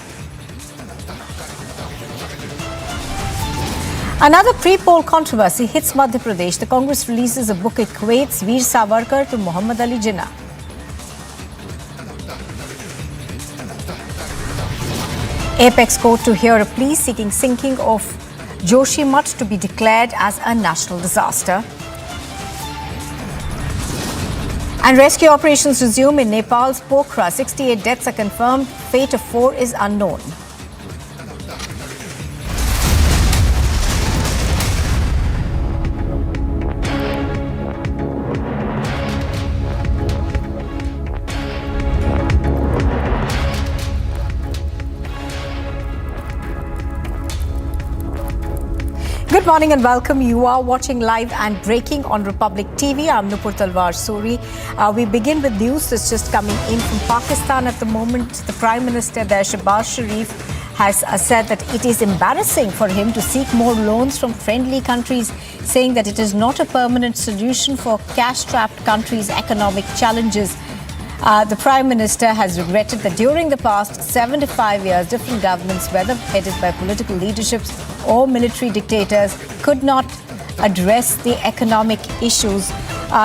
Another pre-poll controversy hits Madhya Pradesh. The Congress releases a book equates Veer Savarkar to Muhammad Ali Jinnah. Apex Court to hear a plea seeking sinking of Joshimath to be declared as a national disaster. And rescue operations resume in Nepal's Pokhara. 68 deaths are confirmed. Fate of 4 is unknown. Good morning and welcome. You are watching Live and Breaking on Republic TV. I'm Nupur Talwar Suri. We begin with news that's just coming in from Pakistan at the moment. The Prime Minister there, Shehbaz Sharif, has said that it is embarrassing for him to seek more loans from friendly countries, saying that it is not a permanent solution for cash-strapped countries' economic challenges. The Prime Minister has regretted that during the past 75 years, different governments, whether headed by political leaderships or military dictators, could not address the economic issues.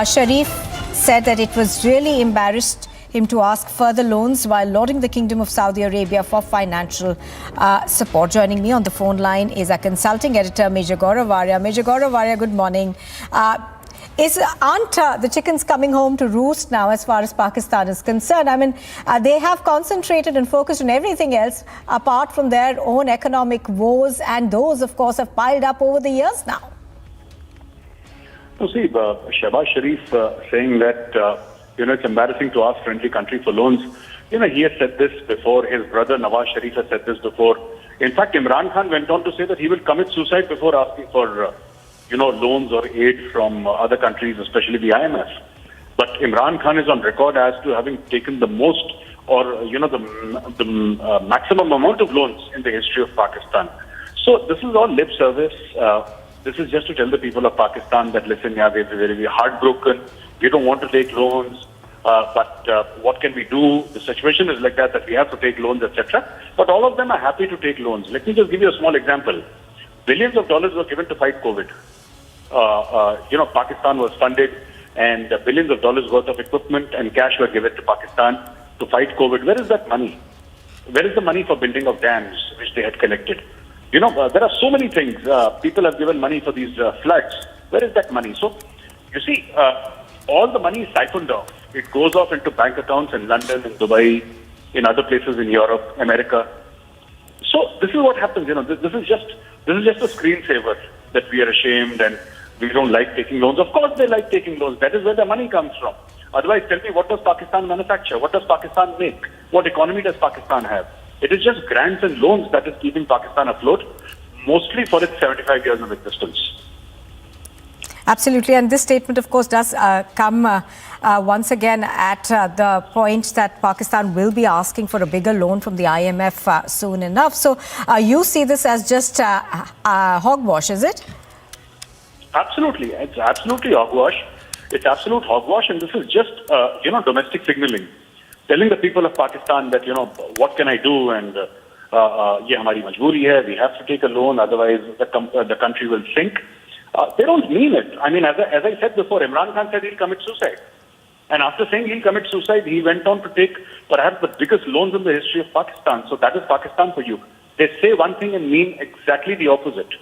Sharif said that it was really embarrassed him to ask further loans while lauding the Kingdom of Saudi Arabia for financial support. Joining me on the phone line is our consulting editor, Major Gaurav Arya. Major Gaurav Arya, good morning. Aren't the chickens coming home to roost now as far as Pakistan is concerned? I mean, they have concentrated and focused on everything else apart from their own economic woes, and those, of course, have piled up over the years now. No, see, Shehbaz Sharif saying that, it's embarrassing to ask friendly country for loans. He has said this before. His brother Nawaz Sharif has said this before. In fact, Imran Khan went on to say that he will commit suicide before asking for loans or aid from other countries, especially the IMF. But Imran Khan is on record as to having taken the most or, the maximum amount of loans in the history of Pakistan. So this is all lip service. This is just to tell the people of Pakistan that, listen, we're very heartbroken. We don't want to take loans. But what can we do? The situation is like that we have to take loans, etc. But all of them are happy to take loans. Let me just give you a small example. Billions of dollars were given to fight COVID. Pakistan was funded and billions of dollars worth of equipment and cash were given to Pakistan to fight COVID. Where is that money? Where is the money for building of dams which they had collected? There are so many things. People have given money for these floods. Where is that money? So, you see, all the money is siphoned off. It goes off into bank accounts in London, in Dubai, in other places in Europe, America. So this is what happens. This is just a screensaver that we are ashamed and we don't like taking loans. Of course they like taking loans. That is where the money comes from. Otherwise, tell me, what does Pakistan manufacture? What does Pakistan make? What economy does Pakistan have? It is just grants and loans that is keeping Pakistan afloat, mostly for its 75 years of existence. Absolutely. And this statement, of course, does come once again at the point that Pakistan will be asking for a bigger loan from the IMF soon enough. So you see this as just hogwash, is it? Absolutely. It's absolutely hogwash. It's absolute hogwash. And this is just, domestic signaling. Telling the people of Pakistan that, what can I do? And ye hamari majboori hai. We have to take a loan. Otherwise, the country will sink. They don't mean it. I mean, as I said before, Imran Khan said he'll commit suicide. And after saying he'll commit suicide, he went on to take perhaps the biggest loans in the history of Pakistan. So that is Pakistan for you. They say one thing and mean exactly the opposite.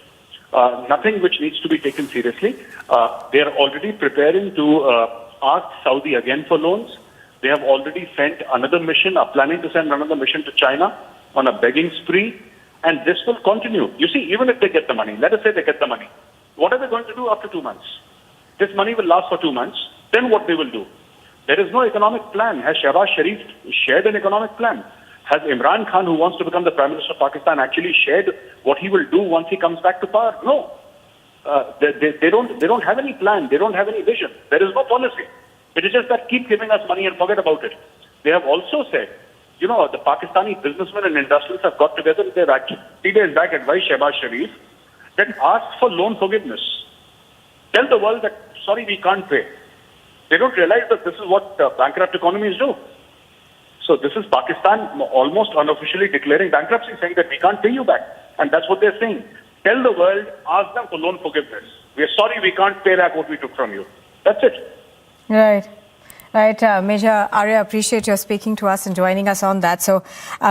Nothing which needs to be taken seriously. They are already preparing to ask Saudi again for loans. They have already sent another mission, are planning to send another mission to China on a begging spree. And this will continue. You see, even if they get the money, let us say they get the money. What are they going to do after 2 months? This money will last for 2 months. Then what they will do? There is no economic plan. Has Shehbaz Sharif shared an economic plan? Has Imran Khan, who wants to become the Prime Minister of Pakistan, actually shared what he will do once he comes back to power? No. They don't have any plan. They don't have any vision. There is no policy. It is just that keep giving us money and forget about it. They have also said, the Pakistani businessmen and industrialists have got together. They've actually 3 days back advised Shehbaz Sharif that ask for loan forgiveness. Tell the world that, sorry, we can't pay. They don't realize that this is what bankrupt economies do. So this is Pakistan almost unofficially declaring bankruptcy, saying that we can't pay you back. And that's what they're saying. Tell the world, ask them for loan forgiveness. We are sorry, we can't pay back what we took from you. That's it. Right. Right, Major Arya, appreciate your speaking to us and joining us on that. So,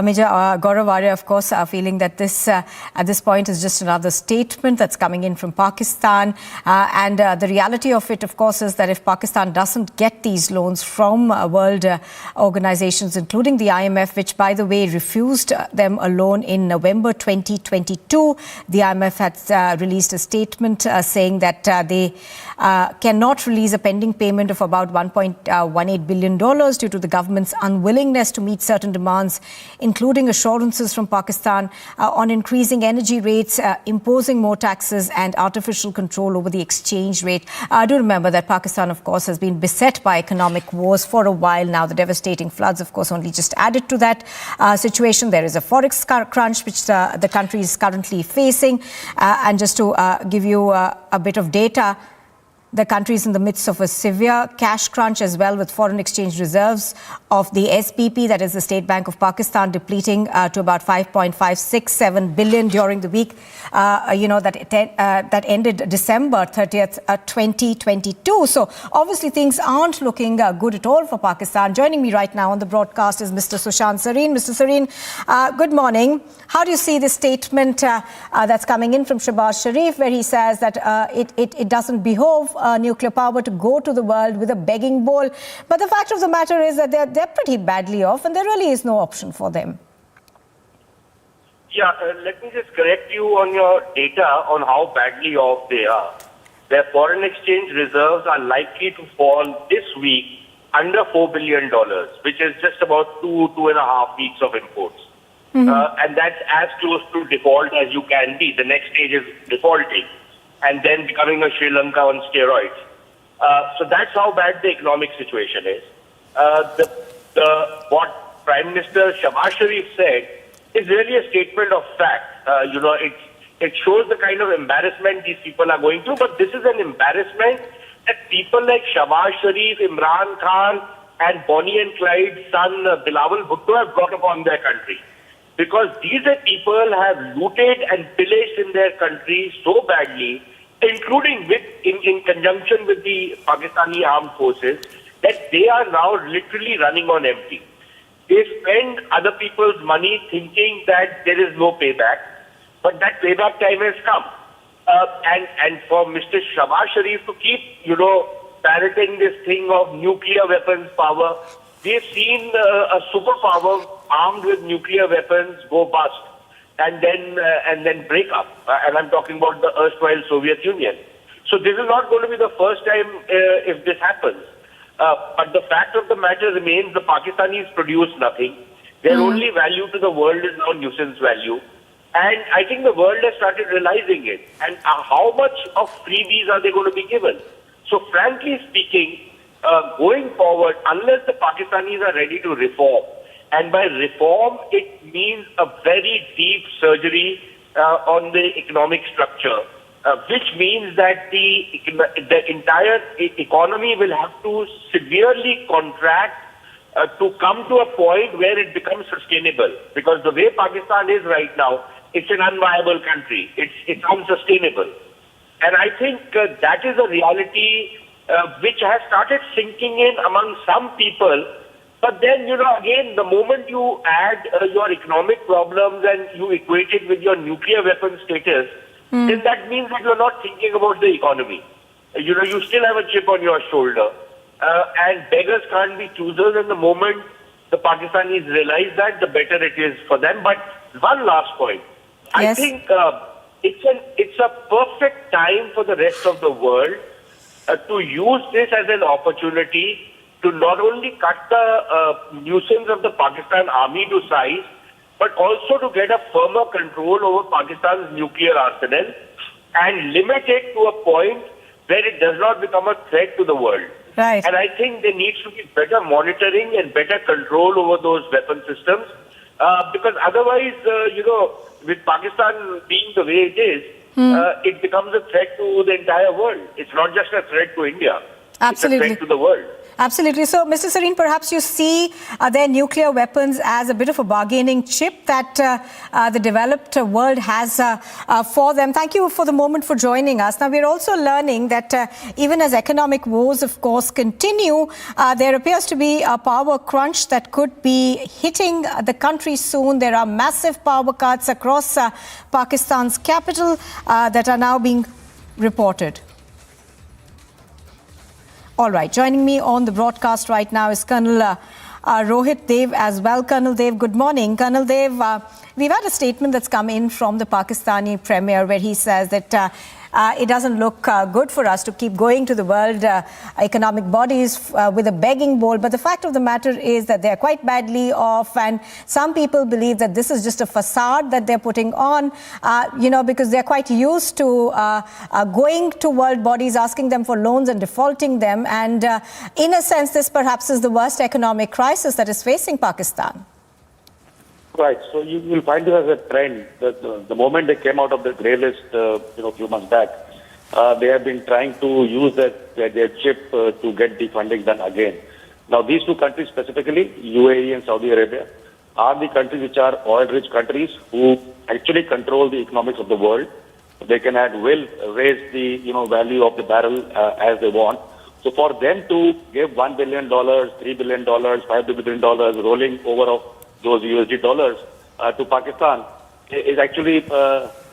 Major Gaurav Arya, of course, feeling that this, at this point, is just another statement that's coming in from Pakistan. And the reality of it, of course, is that if Pakistan doesn't get these loans from world organizations, including the IMF, which, by the way, refused them a loan in November 2022, the IMF had released a statement saying that they cannot release a pending payment of about $1.18 billion due to the government's unwillingness to meet certain demands, including assurances from Pakistan on increasing energy rates, imposing more taxes and artificial control over the exchange rate. Do remember that Pakistan, of course, has been beset by economic wars for a while now. The devastating floods, of course, only just added to that situation. There is a forex crunch which the country is currently facing. And just to give you a bit of data, the country is in the midst of a severe cash crunch as well, with foreign exchange reserves of the SBP, that is the State Bank of Pakistan, depleting to about 5.567 billion during the week, that ended December 30th, 2022. So obviously things aren't looking good at all for Pakistan. Joining me right now on the broadcast is Mr. Sushant Sareen. Mr. Sareen, good morning. How do you see this statement that's coming in from Shehbaz Sharif, where he says that it doesn't behove nuclear power to go to the world with a begging bowl? But the fact of the matter is that they're pretty badly off and there really is no option for them. Yeah, let me just correct you on your data on how badly off they are. Their foreign exchange reserves are likely to fall this week under $4 billion, which is just about 2.5 weeks of imports. And that's as close to default as you can be. The next stage is defaulting and then becoming a Sri Lanka on steroids. So that's how bad the economic situation is. What Prime Minister Shehbaz Sharif said is really a statement of fact. It shows the kind of embarrassment these people are going through, but this is an embarrassment that people like Shehbaz Sharif, Imran Khan, and Bonnie and Clyde's son Bilawal Bhutto have brought upon their country. Because these people have looted and pillaged in their country so badly, including in conjunction with the Pakistani armed forces, that they are now literally running on empty. They spend other people's money thinking that there is no payback, but that payback time has come. And for Mr. Shehbaz Sharif to keep, parroting this thing of nuclear weapons power, we've seen a superpower armed with nuclear weapons go bust and then break up. And I'm talking about the erstwhile Soviet Union. So this is not going to be the first time if this happens. But the fact of the matter remains, the Pakistanis produce nothing. Their only value to the world is now nuisance value. And I think the world has started realizing it. And how much of freebies are they going to be given? So frankly speaking, going forward, unless the Pakistanis are ready to reform, and by reform, it means a very deep surgery on the economic structure, which means that the entire economy will have to severely contract to come to a point where it becomes sustainable. Because the way Pakistan is right now, it's an unviable country. It's unsustainable. And I think that is a reality which has started sinking in among some people. But then, again, the moment you add your economic problems and you equate it with your nuclear weapon status, then that means that you're not thinking about the economy. You still have a chip on your shoulder. And beggars can't be choosers. And the moment the Pakistanis realize that, the better it is for them. But one last point. Yes. I think it's a perfect time for the rest of the world to use this as an opportunity to not only cut the nuisance of the Pakistan army to size, but also to get a firmer control over Pakistan's nuclear arsenal and limit it to a point where it does not become a threat to the world. Right. And I think there needs to be better monitoring and better control over those weapon systems, because otherwise, with Pakistan being the way it is, it becomes a threat to the entire world. It's not just a threat to India. Absolutely. It's a threat to the world. Absolutely. So, Mr. Sareen, perhaps you see their nuclear weapons as a bit of a bargaining chip that the developed world has for them. Thank you for the moment for joining us. Now, we're also learning that even as economic woes, of course, continue, there appears to be a power crunch that could be hitting the country soon. There are massive power cuts across Pakistan's capital that are now being reported. All right, joining me on the broadcast right now is Colonel Rohit Dev as well. Colonel Dev, good morning. Colonel Dev, we've had a statement that's come in from the Pakistani Premier where he says that it doesn't look good for us to keep going to the world economic bodies with a begging bowl. But the fact of the matter is that they're quite badly off, and some people believe that this is just a facade that they're putting on, because they're quite used to going to world bodies, asking them for loans and defaulting them. And in a sense, this perhaps is the worst economic crisis that is facing Pakistan. Right. So you will find this as a trend. The moment they came out of the grey list, a few months back, they have been trying to use their chip to get the funding done again. Now, these two countries specifically, UAE and Saudi Arabia, are the countries which are oil-rich countries who actually control the economics of the world. They will raise the value of the barrel as they want. So for them to give $1 billion, $3 billion, $5 billion rolling over of those USD dollars to Pakistan is actually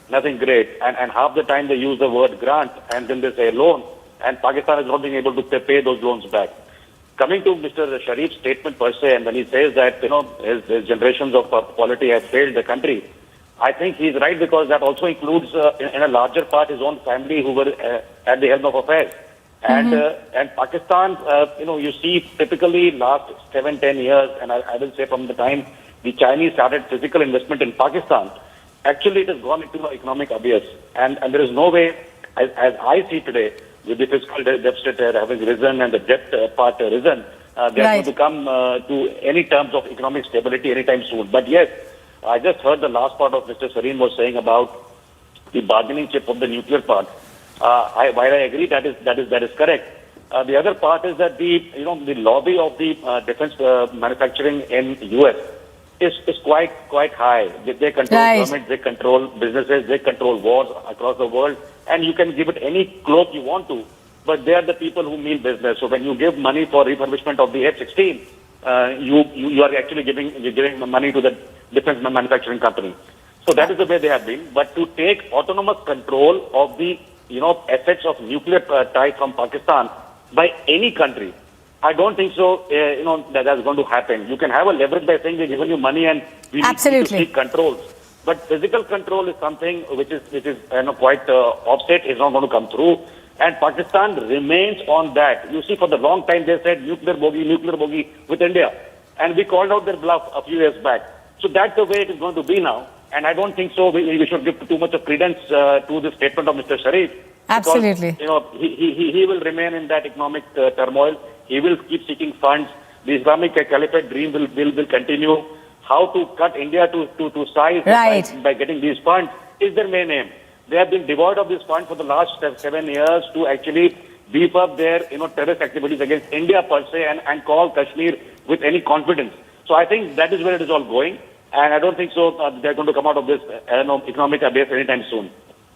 nothing great. And half the time they use the word grant and then they say loan, and Pakistan is not being able to pay those loans back. Coming to Mr. Sharif's statement per se, and when he says that his generations of polity have failed the country, I think he's right, because that also includes in a larger part his own family who were at the helm of affairs. And Pakistan, you see typically last 7-10 years, and I will say from the time the Chinese started physical investment in Pakistan, actually it has gone into an economic abyss. And there is no way, as I see today, with the fiscal deficit having risen and the debt part risen, they are going to come to any terms of economic stability anytime soon. But yes, I just heard the last part of Mr. Sareen was saying about the bargaining chip of the nuclear part. While I agree that is correct, the other part is that the lobby of the defense manufacturing in US is quite high. They control government, they control businesses, they control wars across the world, and you can give it any cloak you want to, but they are the people who mean business. So when you give money for refurbishment of the F-16, you are actually giving money to the defense manufacturing company. So that is the way they have been. But to take autonomous control of the assets of nuclear type from Pakistan by any country, I don't think so. That's going to happen. You can have a leverage by saying we've given you money and we need to seek controls. But physical control is something which is quite offset. Is not going to come through. And Pakistan remains on that. You see, for the long time they said nuclear bogey with India, and we called out their bluff a few years back. So that's the way it is going to be now. And I don't think so we should give too much of credence to the statement of Mr. Sharif. Absolutely. Because, he will remain in that economic turmoil. He will keep seeking funds. The Islamic Caliphate dream will continue. How to cut India to size by getting these funds is their main aim. They have been devoid of these funds for the last 7 years to actually beef up their terrorist activities against India per se and call Kashmir with any confidence. So I think that is where it is all going. And I don't think so they're going to come out of this economic abyss anytime soon.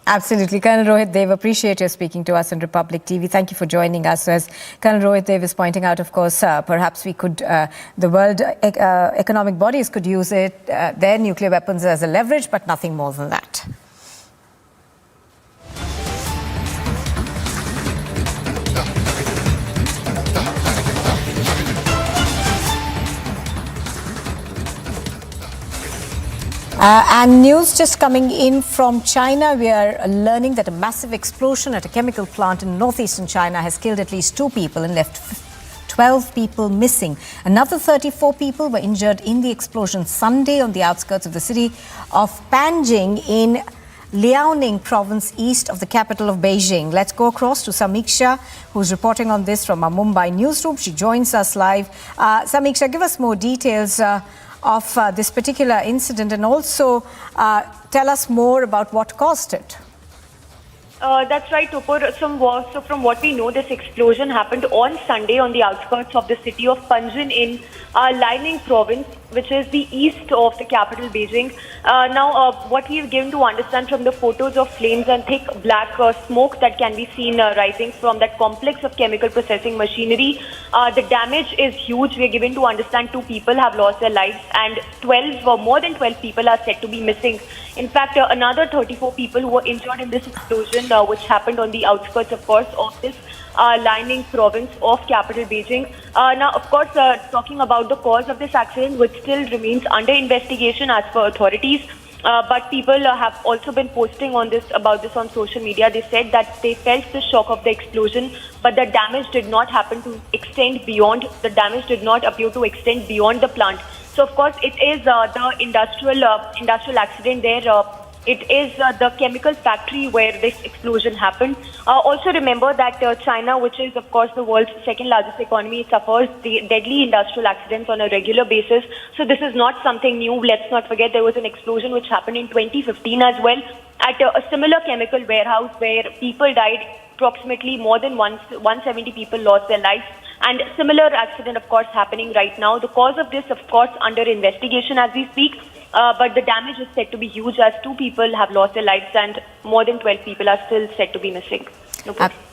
Absolutely. Colonel Rohit Dev, appreciate your speaking to us on Republic TV. Thank you for joining us. As Colonel Rohit Dev is pointing out, of course, perhaps we could, the world economic bodies could use their nuclear weapons as a leverage, but nothing more than that. And news just coming in from China. We are learning that a massive explosion at a chemical plant in northeastern China has killed at least 2 people and left 12 people missing. Another 34 people were injured in the explosion Sunday on the outskirts of the city of Panjing in Liaoning province, east of the capital of Beijing. Let's go across to Samiksha, who's reporting on this from our Mumbai newsroom. She joins us live. Samiksha, give us more details of this particular incident, and also tell us more about what caused it. That's right, Tupur. So from what we know, this explosion happened on Sunday on the outskirts of the city of Panjin in Lining province, which is the east of the capital, Beijing. Now, what we've given to understand from the photos of flames and thick black smoke that can be seen rising from that complex of chemical processing machinery, the damage is huge. We're given to understand 2 people have lost their lives and more than 12 people are said to be missing. In fact, another 34 people who were injured in this explosion, which happened on the outskirts, of course, of this Lining province of capital Beijing. Now, of course, talking about the cause of this accident, which still remains under investigation as per authorities. But people have also been posting about this on social media. They said that they felt the shock of the explosion, but the damage did not happen to extend beyond. The damage did not appear to extend beyond the plant. So, of course, it is the industrial accident there. It is the chemical factory where this explosion happened. Also remember that China, which is of course the world's second largest economy, suffers the deadly industrial accidents on a regular basis. So this is not something new. Let's not forget there was an explosion which happened in 2015 as well at a similar chemical warehouse where people died. Approximately more than 170 people lost their lives. And similar accident, of course, happening right now. The cause of this, of course, under investigation as we speak. But the damage is said to be huge as 2 people have lost their lives and more than 12 people are still said to be missing.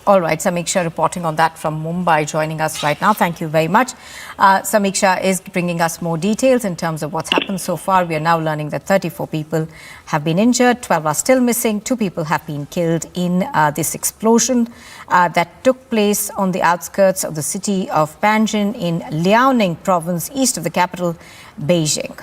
All right, Samiksha reporting on that from Mumbai, joining us right now. Thank you very much. Samiksha is bringing us more details in terms of what's happened so far. We are now learning that 34 people have been injured, 12 are still missing, 2 people have been killed in this explosion that took place on the outskirts of the city of Panjin in Liaoning province, east of the capital, Beijing.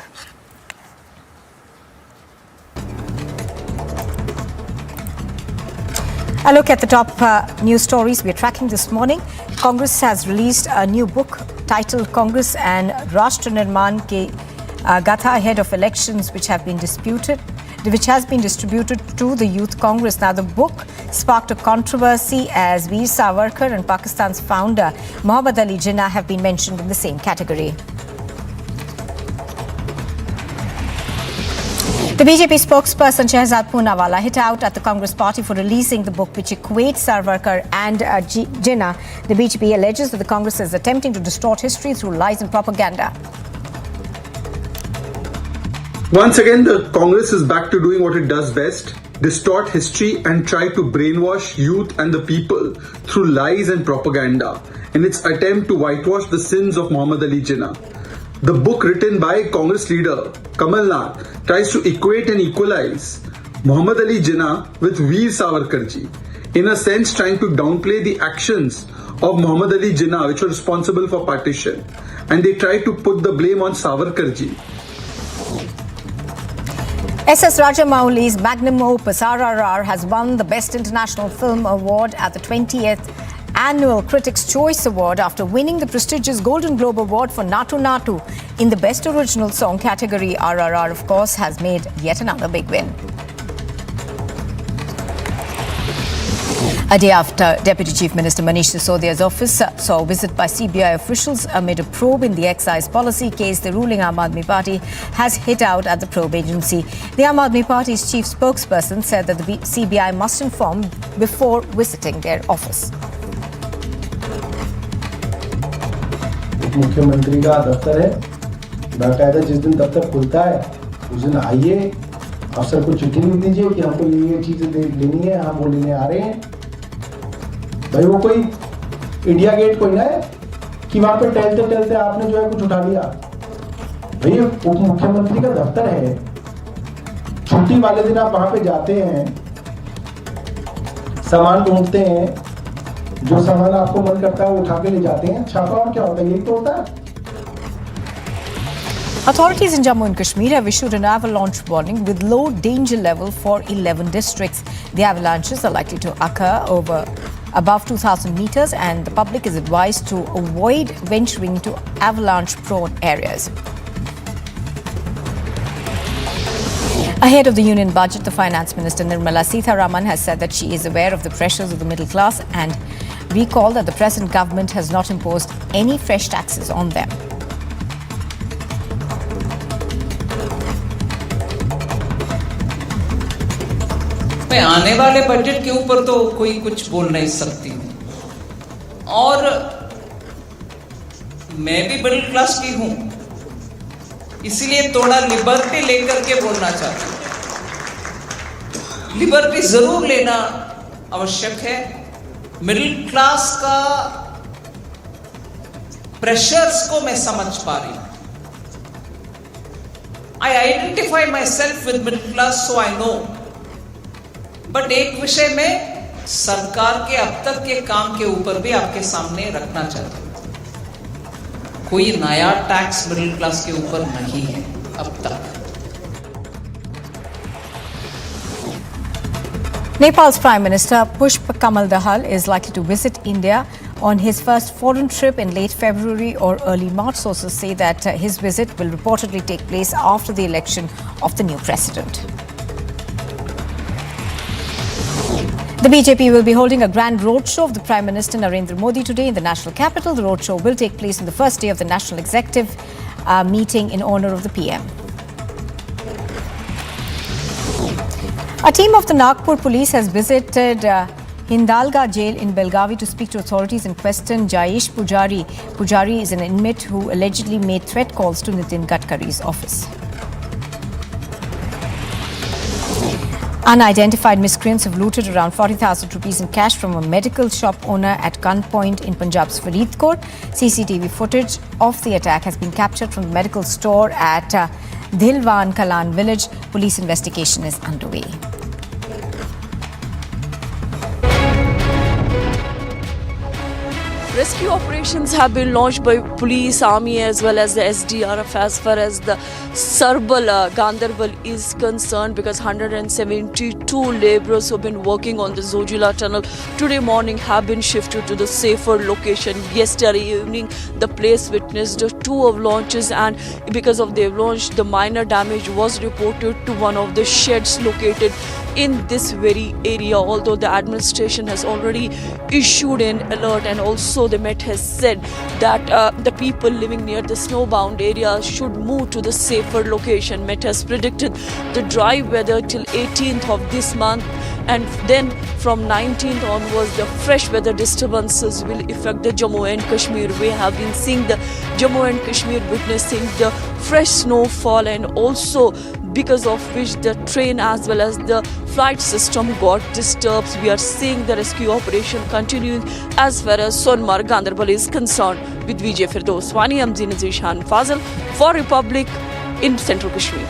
A look at the top news stories we're tracking this morning. Congress has released a new book titled Congress and Rashtra Nirman Ke Gatha ahead of elections which has been distributed to the Youth Congress. Now, the book sparked a controversy as Veer Savarkar and Pakistan's founder Muhammad Ali Jinnah have been mentioned in the same category. The BJP spokesperson Shehzad Poonawalla hit out at the Congress party for releasing the book which equates Savarkar and Jinnah. The BJP alleges that the Congress is attempting to distort history through lies and propaganda. Once again, the Congress is back to doing what it does best: distort history and try to brainwash youth and the people through lies and propaganda in its attempt to whitewash the sins of Muhammad Ali Jinnah. The book, written by Congress leader Kamal Nath, tries to equate and equalize Muhammad Ali Jinnah with Veer Savarkar ji, in a sense trying to downplay the actions of Muhammad Ali Jinnah which were responsible for partition, and they try to put the blame on Savarkar ji. S.S. Rajamouli's magnum opus RRR has won the Best International Film Award at the 20th Annual Critics' Choice Award after winning the prestigious Golden Globe Award for Natu Natu in the Best Original Song category. RRR, of course, has made yet another big win. A day after Deputy Chief Minister Manish Sisodia's office saw a visit by CBI officials amid a probe in the excise policy case, the ruling Aam Aadmi Party has hit out at the probe agency. The Aam Aadmi Party's chief spokesperson said that the CBI must inform before visiting their office. मुख्यमंत्री का दफ्तर है, बाकायदा जिस दिन दफ्तर खुलता है उस दिन आइए, अफसर को चिट्ठी लिख दीजिए कि हमको ये चीजें लेनी है, हम वो लेने आ रहे हैं। भाई वो कोई इंडिया गेट कोई ना है कि वहां पे टहलते टहलते आपने जो है कुछ उठा लिया। भाई उप मुख्यमंत्री का दफ्तर है, छुट्टी वाले दिन आप वहां पे जाते हैं, सामान ढूंढते हैं, जो सामान आपको मन करता है वो उठा के ले जाते हैं, छापा और क्या होता है, यही तो होता है। Authorities in Jammu and Kashmir have issued an avalanche warning with low danger level for 11 districts. The avalanches are likely to occur above 2,000 meters, and the public is advised to avoid venturing to avalanche-prone areas. Ahead of the union budget, the Finance Minister Nirmala Sitharaman has said that she is aware of the pressures of the middle class and recalled that the present government has not imposed any fresh taxes on them. मैं आने वाले budget के ऊपर तो कोई कुछ बोल नहीं सकती हूँ, और मैं भी मिडिल क्लास की हूं, इसीलिए थोड़ा लिबर्टी लेकर के बोलना चाहती हूँ। लिबर्टी जरूर लेना आवश्यक है। मिडिल क्लास का प्रेशर्स को मैं समझ पा रही हूं। आई identify my self with middle class, so I know. But एक विषय में सरकार के अब तक के काम के ऊपर भी आपके सामने रखना चाहता हूं। कोई नया टैक्स मिडिल क्लास के ऊपर नहीं है अब तक। Nepal's Prime Minister Pushp Kamal Dahal is likely to visit India on his first foreign trip in late February or early March. Sources say that his visit will reportedly take place after the election of the new president. The BJP will be holding a grand roadshow of the Prime Minister Narendra Modi today in the national capital. The roadshow will take place on the first day of the national executive meeting in honor of the PM. A team of the Nagpur police has visited Hindalga jail in Belgavi to speak to authorities and question Jayesh Pujari. Pujari is an inmate who allegedly made threat calls to Nitin Gadkari's office. Unidentified miscreants have looted around 40,000 rupees in cash from a medical shop owner at gunpoint in Punjab's Faridkot. CCTV footage of the attack has been captured from the medical store at Dhilwan Kalan village. Police investigation is underway. Rescue operations have been launched by police, army as well as the SDRF as far as the Sarbal, Gandarbal is concerned, because 172 laborers who have been working on the Zojila tunnel today morning have been shifted to the safer location. Yesterday evening, the place witnessed 2 avalanches, and because of the avalanche, the minor damage was reported to one of the sheds located in this very area. Although the administration has already issued an alert, and also the Met has said that the people living near the snowbound area should move to the safer location. Met has predicted the dry weather till 18th of this month, and then from 19th onwards the fresh weather disturbances will affect the Jammu and Kashmir. We have been seeing the Jammu and Kashmir witnessing the fresh snowfall, and also because of which the train as well as the flight system got disturbed. We are seeing the rescue operation continuing as far as Sonmarg, Gandarbal is concerned. With Vijay Firdoswani, I'm Zina Zishan Fazal for Republic in Central Kashmir.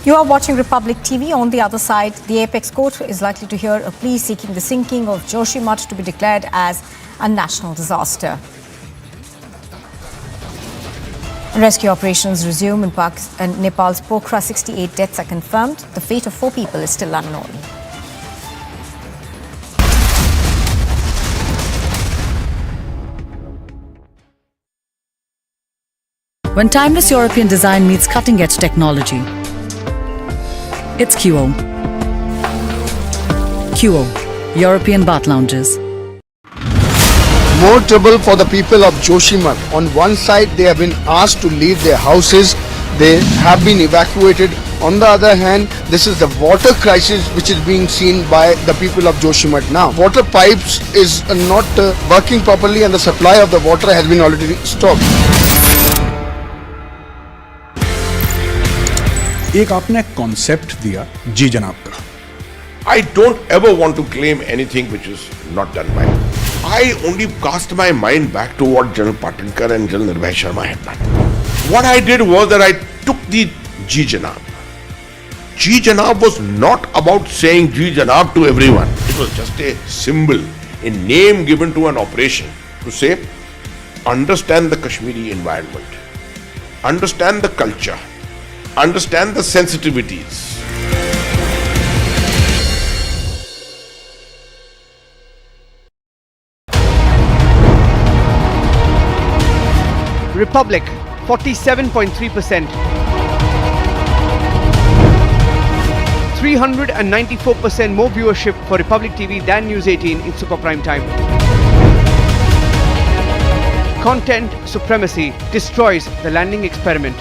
You are watching Republic TV. On the other side, the Apex Court is likely to hear a plea seeking the sinking of Joshimath to be declared as a national disaster. Rescue operations resume in Nepal's Pokhara. 68 deaths are confirmed. The fate of 4 people is still unknown. When timeless European design meets cutting-edge technology, it's QO. QO, European Bath Lounges. More trouble for the people of Joshimath. On one side, they have been asked to leave their houses. They have been evacuated. On the other hand, this is the water crisis which is being seen by the people of Joshimath now. Water pipes is not working properly, and the supply of the water has been already stopped. एक आपने concept दिया जी जनाब का। I don't ever want to claim anything which is not done by me. I only cast my mind back to what General Patinkar and General Nirbhay Sharma had done. What I did was that I took the Ji Janab. Ji Janab was not about saying Ji Janab to everyone. It was just a symbol, a name given to an operation to say, understand the Kashmiri environment, understand the culture, understand the sensitivities. Republic 47.3%, 394% more viewership for Republic TV than News 18 in super prime time. Content supremacy destroys the landing experiment.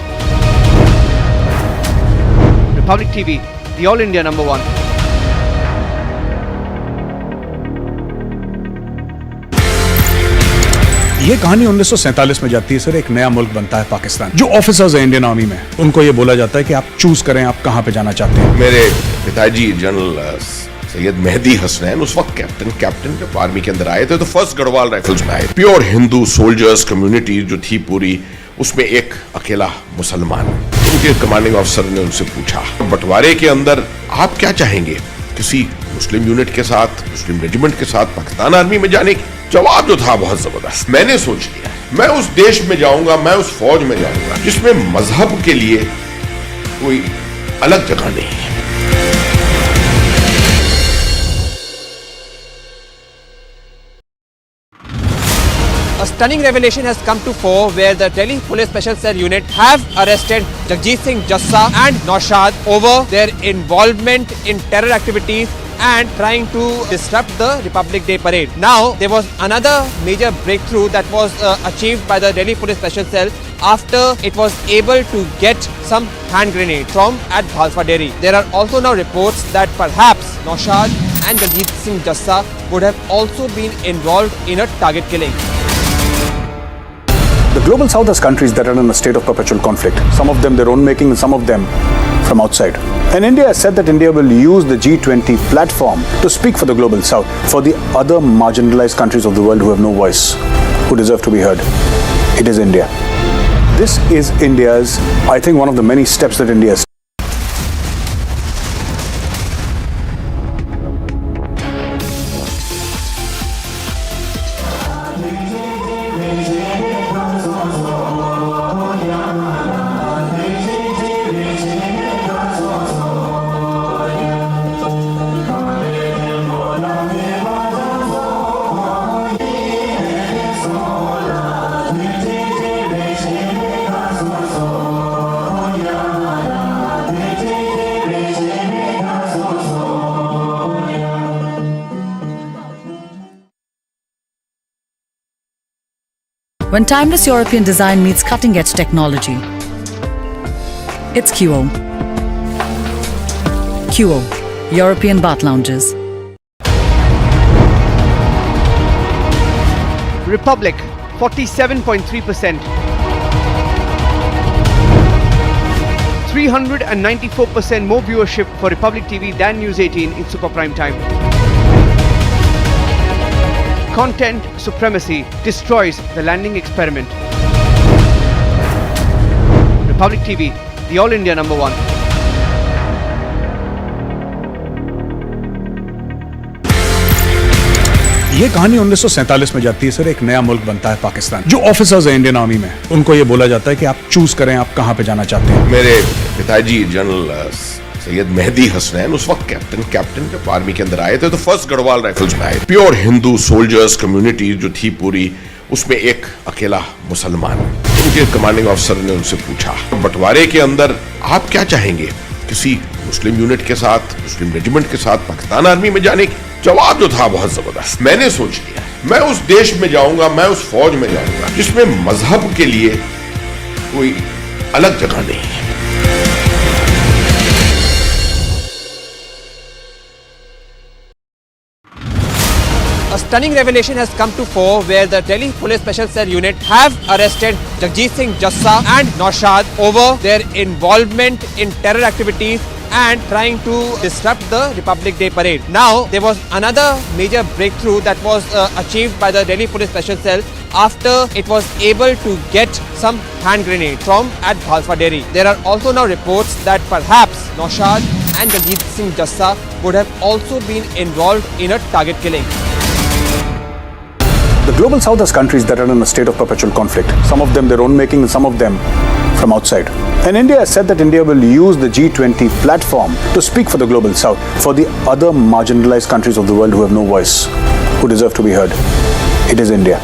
Republic TV, the All India #1. ये कहानी 1947 में जाती है sir. एक नया मुल्क बनता है पाकिस्तान। जो ऑफिसर्स हैं इंडियन आर्मी में, उनको ये बोला जाता है कि आप चूज करें आप कहां पे जाना चाहते हैं। मेरे पिताजी जनरल सैयद मेहदी हसनैन उस वक्त कैप्टन जब आर्मी के अंदर आए थे तो फर्स्ट गढ़वाल राइफल्स में आए। प्योर हिंदू सोल्जर्स कम्युनिटी जो थी पूरी, उसमें एक अकेला मुसलमान। उनके कमांडिंग ऑफिसर ने उनसे पूछा, बंटवारे के अंदर आप क्या चाहेंगे, किसी मुस्लिम यूनिट के साथ, मुस्लिम रेजिमेंट के साथ पाकिस्तान आर्मी में जाने की? जवाब जो था बहुत जबरदस्त। मैंने सोच लिया मैं उस देश में जाऊंगा, मैं उस फौज में जाऊंगा जिसमें मजहब के लिए कोई अलग जगह नहीं है। A stunning revelation has come to fore where the Delhi Police Special Cell Unit have arrested Jagjeet Jassa and Naushad over their involvement in terror activities and trying to disrupt the Republic Day parade. Now, there was another major breakthrough that was achieved by the Delhi Police Special Cell after it was able to get some hand grenade from at Bhalfa Dairy. There are also now reports that perhaps Naushad and Jagjeet Jassa would have also been involved in a target killing. The global south has countries that are in a state of perpetual conflict. Some of them their own making and some of them from outside. And India has said that India will use the G20 platform to speak for the global south, for the other marginalized countries of the world who have no voice, who deserve to be heard. It is India. This is India's, I think, one of the many steps that India has. When timeless European design meets cutting-edge technology, it's QO. QO, European bath lounges. Republic, 47.3%. 394% more viewership for Republic TV than News 18 in super prime time. Content supremacy destroys the landing experiment. Republic TV, the All India #1. ये कहानी 1947 में जाती है sir. एक नया मुल्क बनता है पाकिस्तान। जो ऑफिसर्स हैं इंडियन आर्मी में, उनको ये बोला जाता है कि आप चूज करें आप कहां पे जाना चाहते हैं। मेरे पिताजी जनरल सैयद मेहदी हसनैन उस वक्त कैप्टन जब आर्मी के अंदर आए थे तो फर्स्ट गढ़वाल राइफल्स में आए। प्योर हिंदू सोल्जर्स कम्युनिटी जो थी पूरी, उसमें एक अकेला मुसलमान। उनके कमांडिंग ऑफिसर ने उनसे पूछा, बंटवारे के अंदर आप क्या चाहेंगे, किसी मुस्लिम यूनिट के साथ, मुस्लिम रेजिमेंट के साथ पाकिस्तान आर्मी में जाने की? जवाब जो था बहुत जबरदस्त। मैंने सोच लिया मैं उस देश में जाऊंगा, मैं उस फौज में जाऊंगा जिसमें मजहब के लिए कोई अलग जगह नहीं है। A stunning revelation has come to fore where the Delhi Police Special Cell Unit have arrested Jagjeet Jassa and Naushad over their involvement in terror activities and trying to disrupt the Republic Day parade. Now, there was another major breakthrough that was achieved by the Delhi Police Special Cell after it was able to get some hand grenade from at Bhalfa Dairy. There are also now reports that perhaps Naushad and Jagjeet Jassa would have also been involved in a target killing. The global south has countries that are in a state of perpetual conflict. Some of them their own making and some of them from outside. And India has said that India will use the G20 platform to speak for the global south, for the other marginalized countries of the world who have no voice, who deserve to be heard. It is India.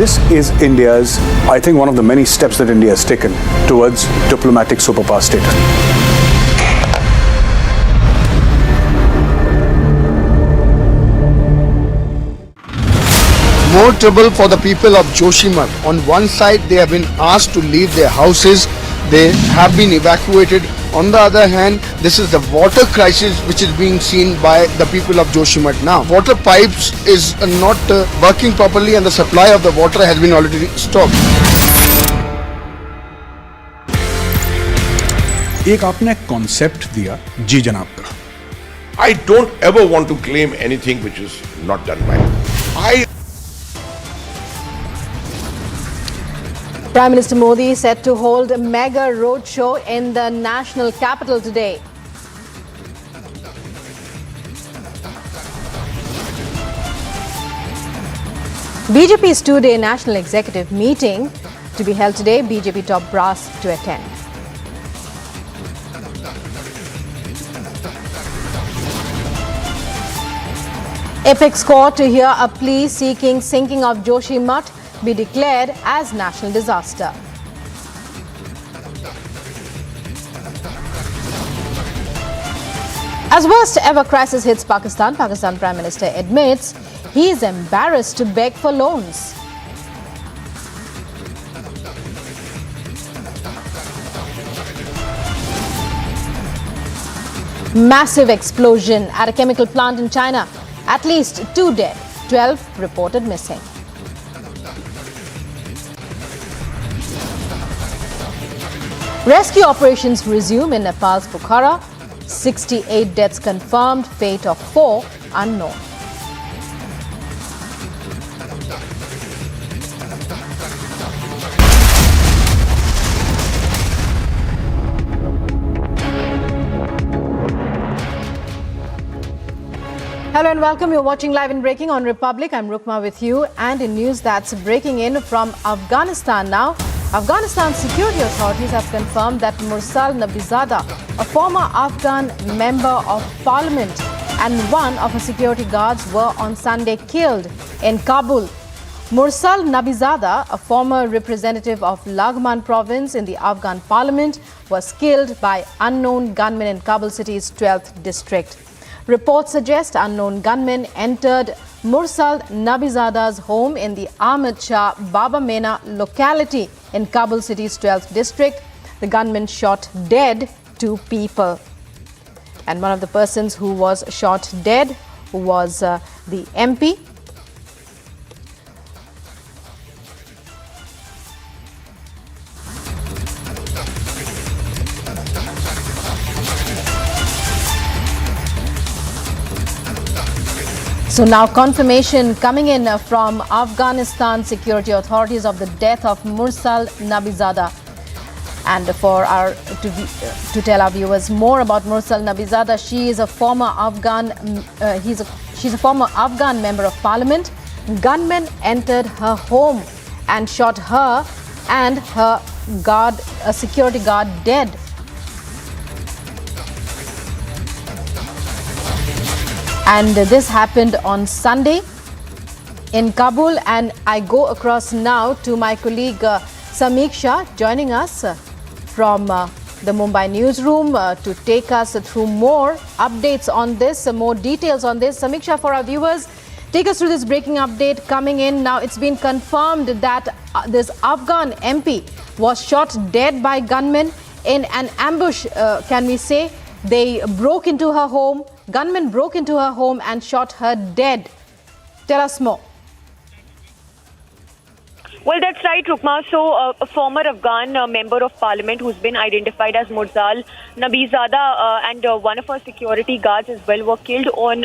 This is India's, I think, one of the many steps that India has taken towards diplomatic superpower status. More trouble for the people of Joshimath. On one side, they have been asked to leave their houses. they have been evacuated. On the other hand, this is the water crisis which is being seen by the people of Joshimath now. Water pipes is not working properly and the supply of the water has been already stopped. एक आपने concept दिया जी जनाब का. I don't ever want to claim anything which is not done by me. Prime Minister Modi set to hold a mega roadshow in the national capital today. BJP's two-day national executive meeting to be held today. BJP top brass to attend. Apex Court to hear a plea seeking sinking of Joshimath be declared as national disaster. As worst ever crisis hits Pakistan, Pakistan Prime Minister admits he is embarrassed to beg for loans. Massive explosion at a chemical plant in China. At least 2 dead, 12 reported missing. Rescue operations resume in Nepal's Pokhara. 68 deaths confirmed, fate of 4 unknown. Hello and welcome. You're watching Live and Breaking on Republic. I'm Rukma with you. And in news that's breaking in from Afghanistan now. Afghanistan security authorities have confirmed that Mursal Nabizada, a former Afghan member of parliament and one of her security guards, were on Sunday killed in Kabul. Mursal Nabizada, a former representative of Laghman province in the Afghan parliament, was killed by unknown gunmen in Kabul city's 12th district. Reports suggest unknown gunmen entered Mursal Nabizada's home in the Ahmed Shah Baba Mena locality in Kabul city's 12th district. The gunmen shot dead 2 people. And one of the persons who was shot dead was the MP. So now confirmation coming in from Afghanistan security authorities of the death of Mursal Nabizada. And for to tell our viewers more about Mursal Nabizada, she is a former Afghan she's a former Afghan member of parliament. Gunmen entered her home and shot her and her guard, a security guard, dead. And this happened on Sunday in Kabul. And I go across now to my colleague Samiksha, joining us from the Mumbai newsroom to take us through more updates on this, more details on this. Samiksha, for our viewers, take us through this breaking update coming in. Now, it's been confirmed that this Afghan MP was shot dead by gunmen in an ambush, can we say. They broke into her home. Gunmen broke into her home and shot her dead. Tell us more. Well, that's right, Rukma. So, a former Afghan member of parliament who's been identified as Mursal Nabizada and one of her security guards as well were killed on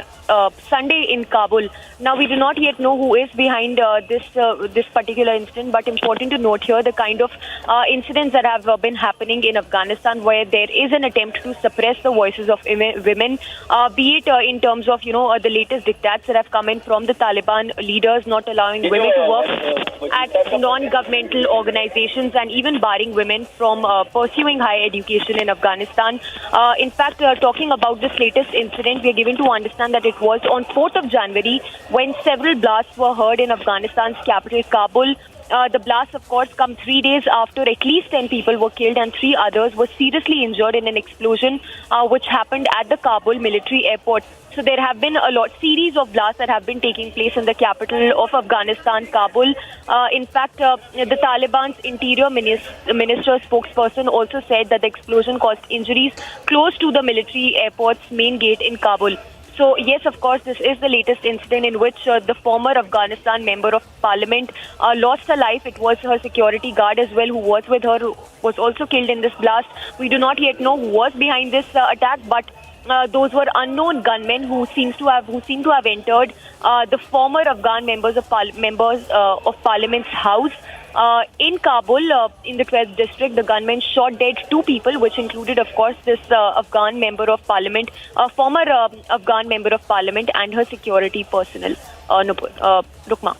Sunday in Kabul. Now, we do not yet know who is behind this particular incident, but important to note here the kind of incidents that have been happening in Afghanistan, where there is an attempt to suppress the voices of women, be it in terms of, the latest diktats that have come in from the Taliban leaders not allowing women to work at non-governmental organizations and even barring women from pursuing higher education in Afghanistan. In fact, talking about this latest incident, we are given to understand that it was on 4th of January when several blasts were heard in Afghanistan's capital, Kabul. The blasts, of course, come 3 days after at least 10 people were killed and 3 others were seriously injured in an explosion which happened at the Kabul military airport. So there have been a series of blasts that have been taking place in the capital of Afghanistan, Kabul. In fact, the Taliban's interior minister spokesperson also said that the explosion caused injuries close to the military airport's main gate in Kabul. So yes, of course, this is the latest incident in which the former Afghanistan member of parliament lost her life. It was her security guard as well who was with her, who was also killed in this blast. We do not yet know who was behind this attack, but those were unknown gunmen who seem to have entered the former Afghan members of Parliament's house in Kabul, in the 12th district. The gunmen shot dead 2 people, which included, of course, this Afghan member of Parliament, former Afghan member of Parliament, and her security personnel. Rukma.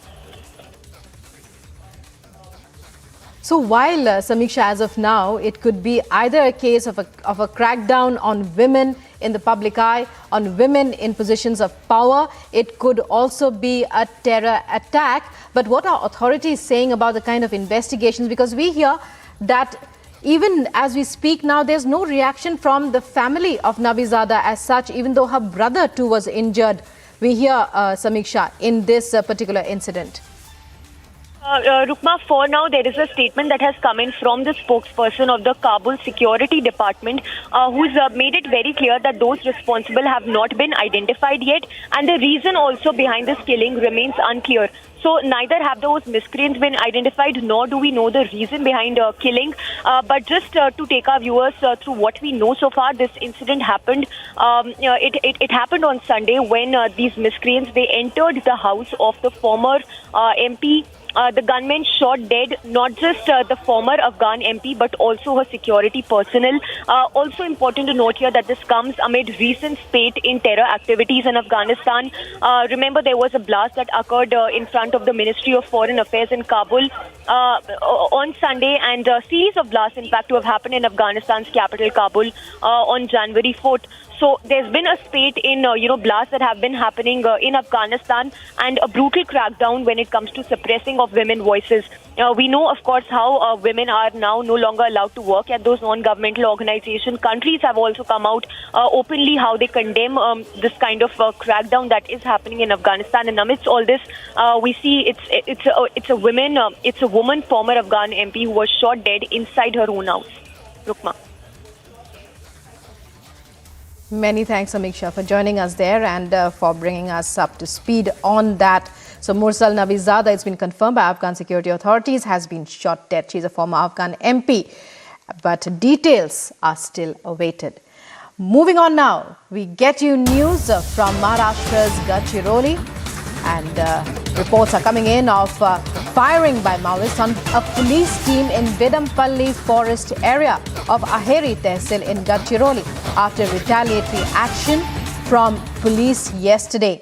So while, Samiksha, as of now, it could be either a case of a crackdown on women in the public eye, on women in positions of power, it could also be a terror attack. But what are authorities saying about the kind of investigations? Because we hear that even as we speak now, there's no reaction from the family of Nabizada as such, even though her brother too was injured. We hear, Samiksha, in this particular incident. Rukma, for now, there is a statement that has come in from the spokesperson of the Kabul Security Department, who's made it very clear that those responsible have not been identified yet, and the reason also behind this killing remains unclear. So neither have those miscreants been identified, nor do we know the reason behind killing. But just to take our viewers through what we know so far, this incident happened. It happened on Sunday when these miscreants, they entered the house of the former MP. The gunmen shot dead not just the former Afghan MP but also her security personnel. Also important to note here that this comes amid recent spate in terror activities in Afghanistan. Remember, there was a blast that occurred in front of the Ministry of Foreign Affairs in Kabul on Sunday, and a series of blasts, in fact, to have happened in Afghanistan's capital, Kabul, on January 4th. So there's been a spate in, blasts that have been happening in Afghanistan, and a brutal crackdown when it comes to suppressing of women voices. We know, of course, how women are now no longer allowed to work at those non-governmental organizations. Countries have also come out openly how they condemn this kind of crackdown that is happening in Afghanistan. And amidst all this, we see it's a woman, former Afghan MP, who was shot dead inside her own house. Rukma. Many thanks, Samiksha, for joining us there and for bringing us up to speed on that. So Mursal Nabizada, it's been confirmed by Afghan security authorities, has been shot dead. She's a former Afghan MP, but details are still awaited. Moving on now, we get you news from Maharashtra's Gadkari, and reports are coming in of firing by Maoists on a police team in Vedampalli forest area of Aheri Tehsil in Gadkari after retaliatory action from police yesterday.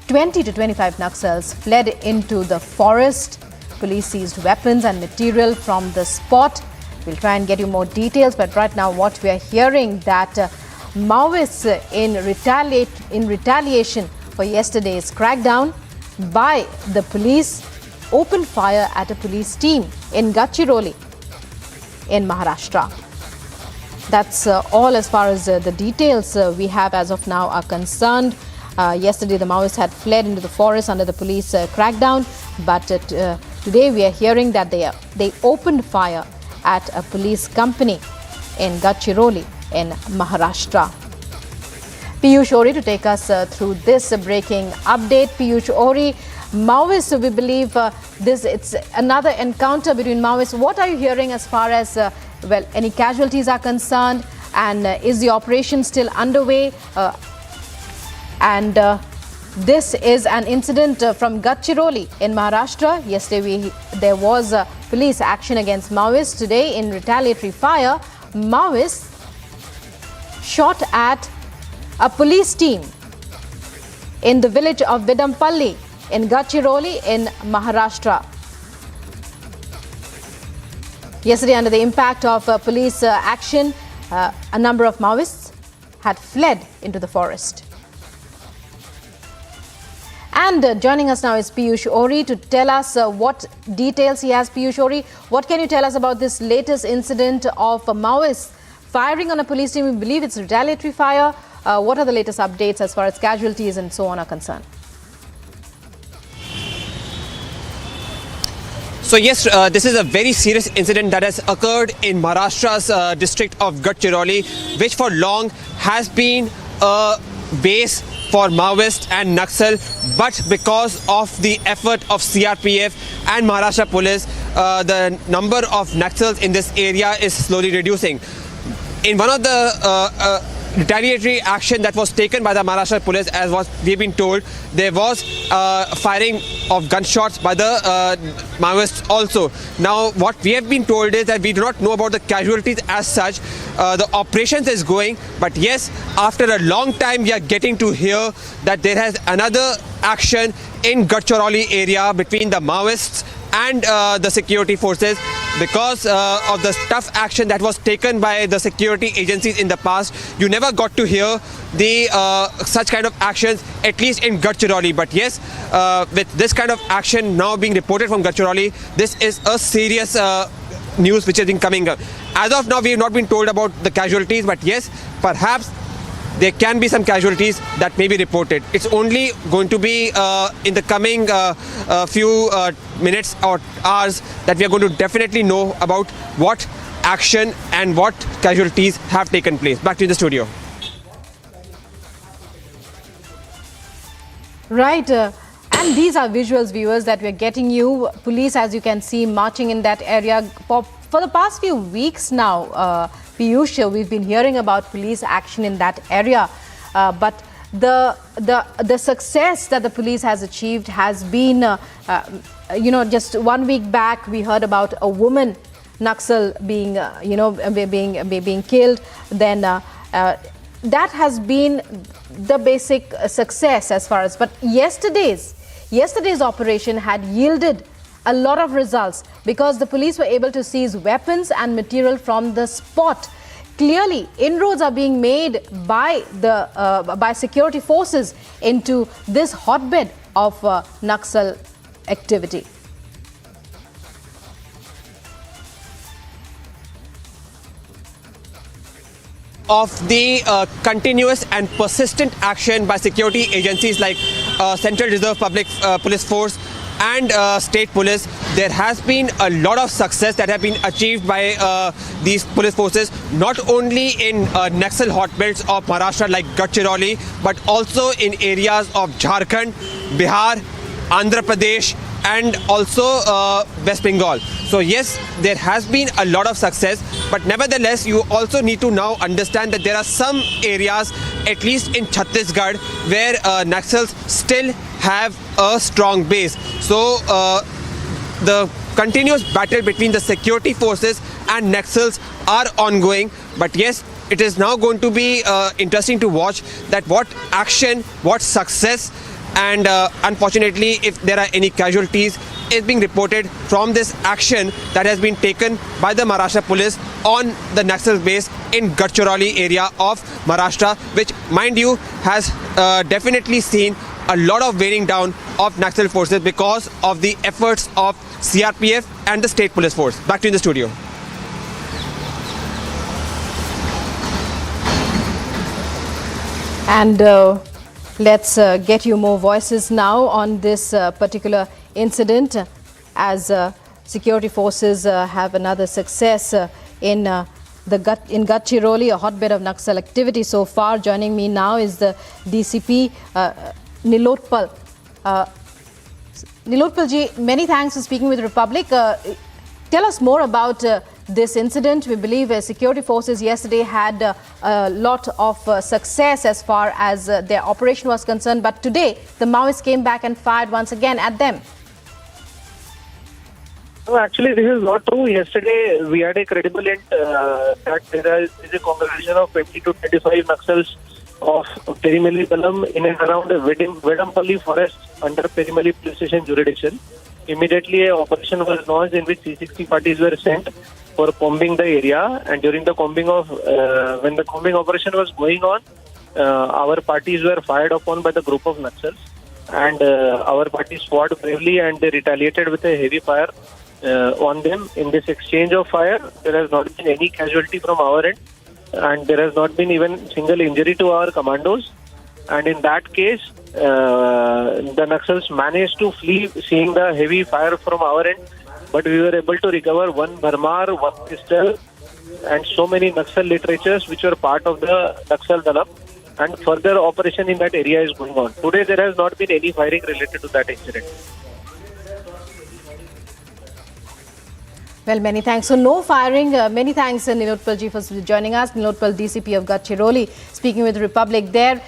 20 to 25 Naxals fled into the forest. Police seized weapons and material from the spot. We'll try and get you more details, but right now what we are hearing that Maoists in retaliation for yesterday's crackdown by the police opened fire at a police team in Gadkari in Maharashtra. That's all as far as the details we have as of now are concerned. Yesterday, the Maoists had fled into the forest under the police crackdown, but today we are hearing that they opened fire at a police company in Gadkari in Maharashtra. Piyush Ori to take us through this breaking update. Piyush Ori, Maoists, we believe it's another encounter between Maoists. What are you hearing as far as any casualties are concerned, and is the operation still underway? This is an incident from Gadkari in Maharashtra. Yesterday there was police action against Maoists. Today, in retaliatory fire, Maoists shot at a police team in the village of Vedampalli in Gadkari in Maharashtra. Yesterday, under the impact of police action, a number of Maoists had fled into the forest. And joining us now is Piyush Ori to tell us what details he has. Piyush Ori, what can you tell us about this latest incident of Maoists firing on a police team? We believe it's retaliatory fire. What are the latest updates as far as casualties and so on are concerned? So yes, this is a very serious incident that has occurred in Maharashtra's district of Gadkari, which for long has been a base for Maoist and Naxal, but because of the effort of CRPF and Maharashtra police, the number of Naxals in this area is slowly reducing. In one of the retaliatory action that was taken by the Maharashtra police, as was we've been told, there was firing of gunshots by the Maoists also. Now what we have been told is that we do not know about the casualties as such. The operations is going, but yes, after a long time we are getting to hear that there has another action in Gadkari area between the Maoists and the security forces because of the tough action that was taken by the security agencies in the past. You never got to hear the such kind of actions, at least in Gadkari. But yes, with this kind of action now being reported from Gadkari, this is a serious news which has been coming up. As of now, we have not been told about the casualties, but yes, perhaps there can be some casualties that may be reported. It's only going to be in the coming few minutes or hours that we are going to definitely know about what action and what casualties have taken place. Back to the studio. Right. And these are visuals, viewers, that we're getting you. Police, as you can see, marching in that area. For the past few weeks now, Piyush, we've been hearing about police action in that area. But the success that the police has achieved has been, just 1 week back, we heard about a woman Naxal being killed. Then that has been the basic success as far as. But yesterday's operation had yielded a lot of results because the police were able to seize weapons and material from the spot. Clearly, inroads are being made by by security forces into this hotbed of Naxal activity. Of the continuous and persistent action by security agencies like Central Reserve Public Police Force and state police, there has been a lot of success that have been achieved by these police forces, not only in Naxal hotbeds of Maharashtra like Gadkari, but also in areas of Jharkhand, Bihar, Andhra Pradesh, and also West Bengal. So yes, there has been a lot of success, but nevertheless, you also need to now understand that there are some areas, at least in Chhattisgarh, where Naxals still have a strong base. So the continuous battle between the security forces and Naxals are ongoing. But yes, it is now going to be interesting to watch that what action, what success, and unfortunately, if there are any casualties, is being reported from this action that has been taken by the Maharashtra police on the Naxal base in Gadkari area of Maharashtra, which, mind you, has definitely seen a lot of wearing down of Naxal forces because of the efforts of CRPF and the state police force. Back to you in the studio. And let's get you more voices now on this particular incident as security forces have another success in Gadkari, a hotbed of Naxal activity so far. Joining me now is the DCP Nilotpal. Nilotpal ji, many thanks for speaking with Republic. Tell us more about this incident. We believe security forces yesterday had a lot of success as far as their operation was concerned, but today the Maoists came back and fired once again at them. No, actually, this is not true. Yesterday, we had a credible hint that there is a congregation of 20 to 25 Naxals of Perimali Palam in and around Vedampalli forest under Perimali police station jurisdiction. Immediately, an operation was launched in which C60 parties were sent for combing the area. And during the combing when the combing operation was going on, our parties were fired upon by the group of Naxals. and our party fought bravely and they retaliated with a heavy fire on them. In this exchange of fire, there has not been any casualty from our end, and there has not been even single injury to our commandos. And in that case, the Naxals managed to flee, seeing the heavy fire from our end. But we were able to recover one Bharmar, one pistol, and so many Naxal literatures which were part of the Naxal Dalam. And further operation in that area is going on. Today, there has not been any firing related to that incident. Well, many thanks. So, no firing. Many thanks, Nilotpal ji, for joining us. Nilotpal, DCP of Gadkari, speaking with Republic there.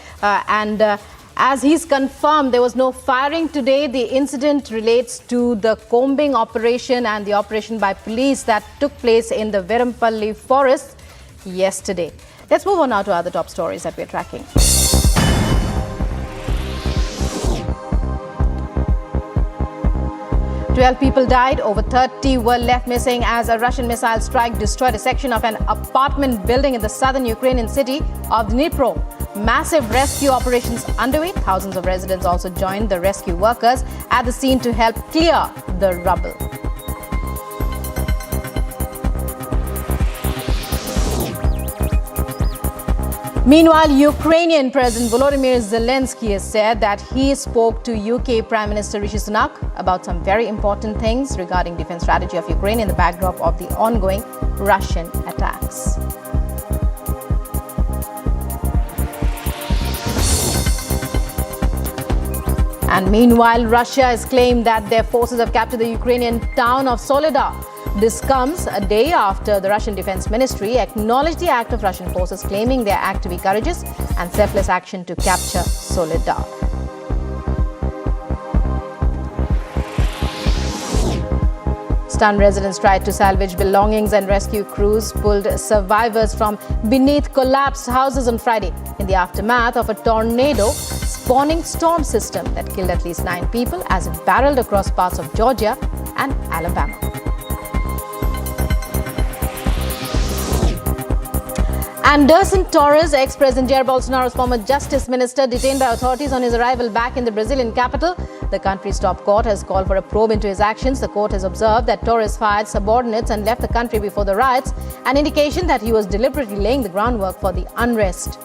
As he's confirmed, there was no firing today. The incident relates to the combing operation and the operation by police that took place in the Verampalli forest yesterday. Let's move on now to other top stories that we're tracking. 12 people died, over 30 were left missing as a Russian missile strike destroyed a section of an apartment building in the southern Ukrainian city of Dnipro. Massive rescue operations underway. Thousands of residents also joined the rescue workers at the scene to help clear the rubble. Meanwhile, Ukrainian President Volodymyr Zelensky has said that he spoke to UK Prime Minister Rishi Sunak about some very important things regarding defense strategy of Ukraine in the backdrop of the ongoing Russian attacks. And meanwhile, Russia has claimed that their forces have captured the Ukrainian town of Soledar. This comes a day after the Russian Defense Ministry acknowledged the act of Russian forces, claiming their act to be courageous and selfless action to capture Soledar. Stunned residents tried to salvage belongings and rescue crews pulled survivors from beneath collapsed houses on Friday in the aftermath of a tornado spawning storm system that killed at least 9 people as it barreled across parts of Georgia and Alabama. Anderson Torres, ex-President Jair Bolsonaro's former justice minister, detained by authorities on his arrival back in the Brazilian capital. The country's top court has called for a probe into his actions. The court has observed that Torres fired subordinates and left the country before the riots, an indication that he was deliberately laying the groundwork for the unrest.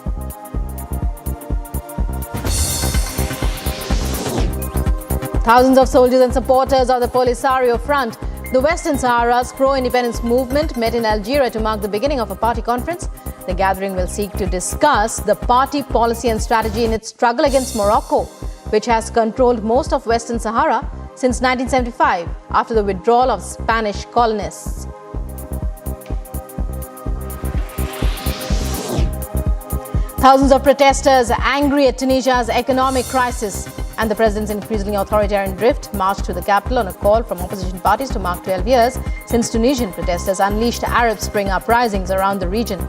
Thousands of soldiers and supporters of the Polisario Front, the Western Sahara's pro-independence movement, met in Algeria to mark the beginning of a party conference. The gathering will seek to discuss the party policy and strategy in its struggle against Morocco, which has controlled most of Western Sahara since 1975 after the withdrawal of Spanish colonists. Thousands of protesters angry at Tunisia's economic crisis and the president's increasingly authoritarian drift marched to the capital on a call from opposition parties to mark 12 years since Tunisian protesters unleashed Arab Spring uprisings around the region.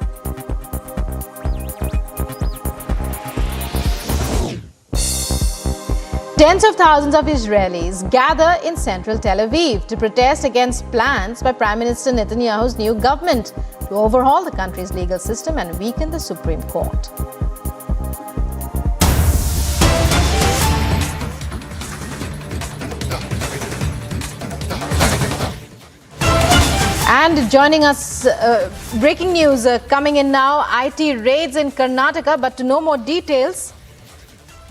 Tens of thousands of Israelis gather in central Tel Aviv to protest against plans by Prime Minister Netanyahu's new government to overhaul the country's legal system and weaken the Supreme Court. And joining us, breaking news coming in now, IT raids in Karnataka. But to know more details,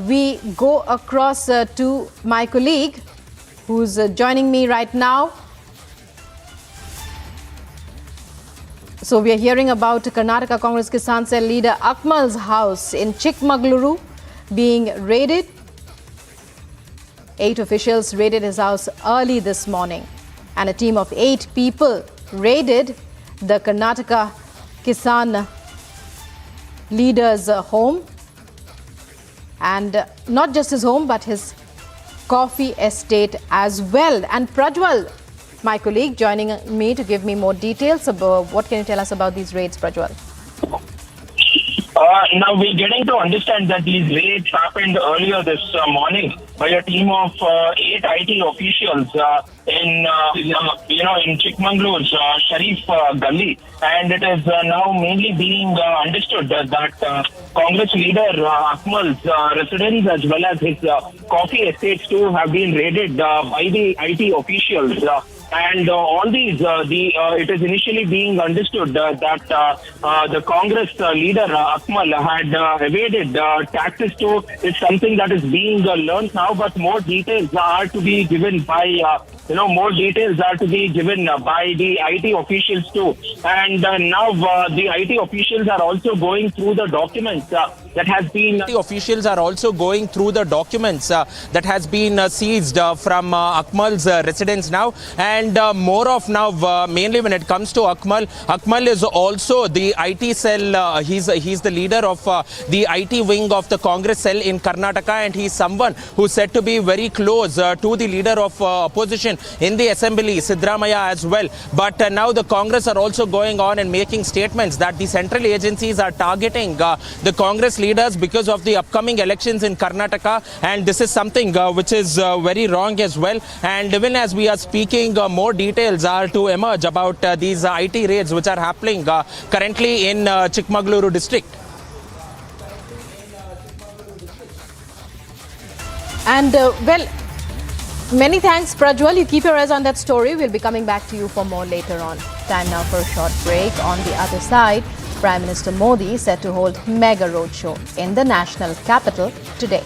we go across to my colleague who's joining me right now. So we are hearing about Karnataka Congress Kisan Cell leader Akmal's house in Chikmagaluru being raided. 8 officials raided his house early this morning, and a team of 8 people raided the Karnataka Kisan leader's home. And not just his home, but his coffee estate as well. And Prajwal, my colleague, joining me to give me more details about what can you tell us about these raids, Prajwal? Now we're getting to understand that these raids happened earlier this morning by a team of 8 IT officials in Chikmangalore's Sharif Gully, and it is now mainly being understood that Congress leader Akmal's residence as well as his coffee estates too have been raided by the IT officials. And all these, it is initially being understood that the Congress leader Akmal had evaded taxes too. It's something that is being learned now, but more details are to be given by more details are to be given by the IT officials too. And now the IT officials are also going through the documents that has been... The officials are also going through the documents that has been seized from Akmal's residence now. And more of now, mainly when it comes to Akmal, Akmal is also the IT cell. He's the leader of the IT wing of the Congress cell in Karnataka, and he's someone who's said to be very close to the leader of opposition in the assembly, Siddaramaiah, as well. But now the Congress are also going on and making statements that the central agencies are targeting the Congress leaders because of the upcoming elections in Karnataka, and this is something which is very wrong as well. And even as we are speaking, more details are to emerge about these IT raids which are happening currently in Chikmagaluru district. And many thanks, Prajwal. You keep your eyes on that story. We'll be coming back to you for more later on. Time now for a short break. On the other side, Prime Minister Modi set to hold mega roadshow in the national capital today.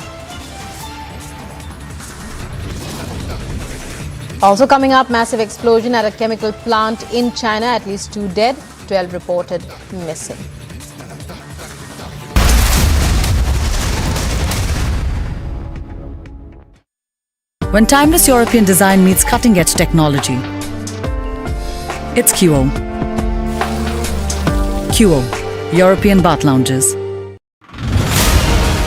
Also coming up, massive explosion at a chemical plant in China. At least 2 dead, 12 reported missing. When timeless European design meets cutting-edge technology, it's QO. QO, European bath lounges.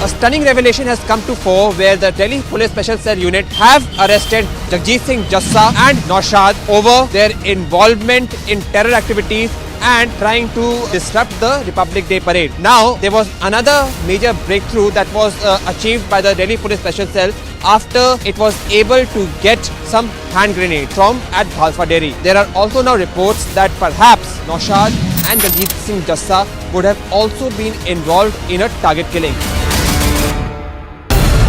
A stunning revelation has come to fore where the Delhi Police Special Cell Unit have arrested Jagjeet Jassa and Naushad over their involvement in terror activities and trying to disrupt the Republic Day parade. Now, there was another major breakthrough that was achieved by the Delhi Police Special Cell after it was able to get some hand grenades from at Bhalfa Dairy. There are also now reports that perhaps Naushad and Jagjeet Jassa would have also been involved in a target killing.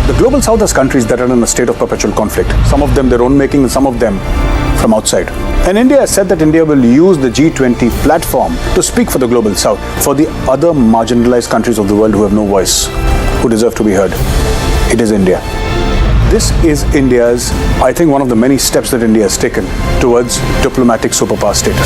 The global south has countries that are in a state of perpetual conflict. Some of them their own making and some of them from outside. And India has said that India will use the G20 platform to speak for the global south, for the other marginalized countries of the world who have no voice, who deserve to be heard. It is India. This is India's, I think, one of the many steps that India has taken towards diplomatic superpower status.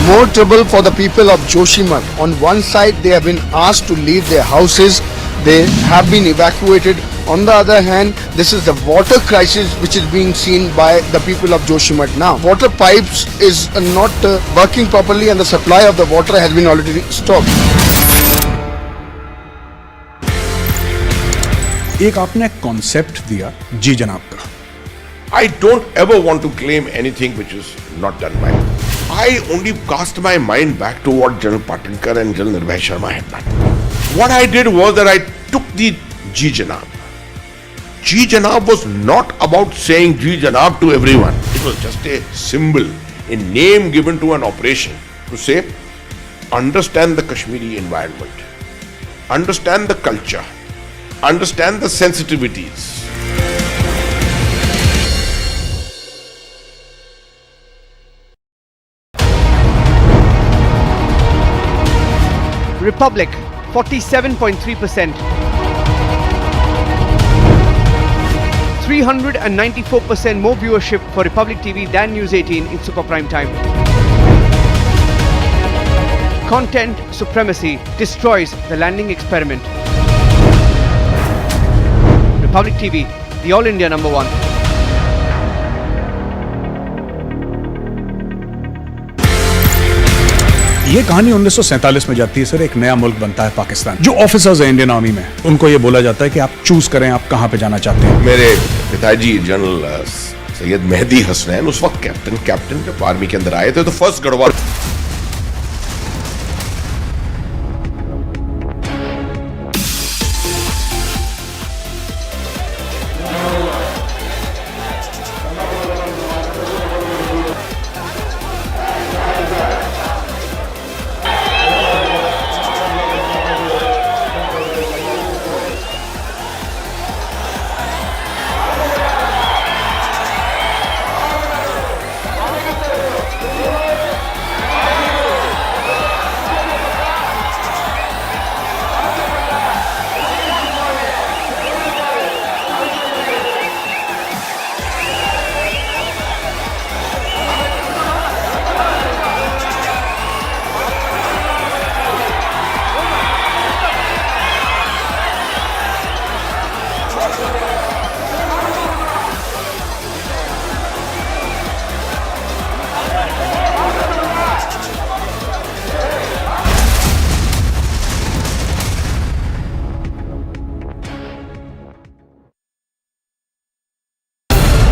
More trouble for the people of Joshimath. On one side, they have been asked to leave their houses. They have been evacuated. On the other hand, this is the water crisis which is being seen by the people of Joshimath now. Water pipes is not working properly and the supply of the water has been already stopped. एक आपने concept दिया जी जनाब का. I don't ever want to claim anything which is not done by me. I only cast my mind back to what General Patinkar and General Nirbhay Sharma had done. What I did was that I took the Ji Janab. Ji Janab was not about saying Ji Janab to everyone. It was just a symbol, a name given to an operation to say, understand the Kashmiri environment, understand the culture, understand the sensitivities. Republic, 47.3%. 394% more viewership for Republic TV than News 18 in super prime time. Content supremacy destroys the landing experiment. Republic TV, the All India #1. ये कहानी 1947 में जाती है sir. एक नया मुल्क बनता है पाकिस्तान. जो ऑफिसर्स हैं इंडियन आर्मी में, उनको ये बोला जाता है कि आप चूज करें आप कहां पे जाना चाहते हैं. मेरे पिताजी जनरल सैयद मेहदी हसनैन उस वक्त कैप्टन जब आर्मी के अंदर आए थे तो first Garhwal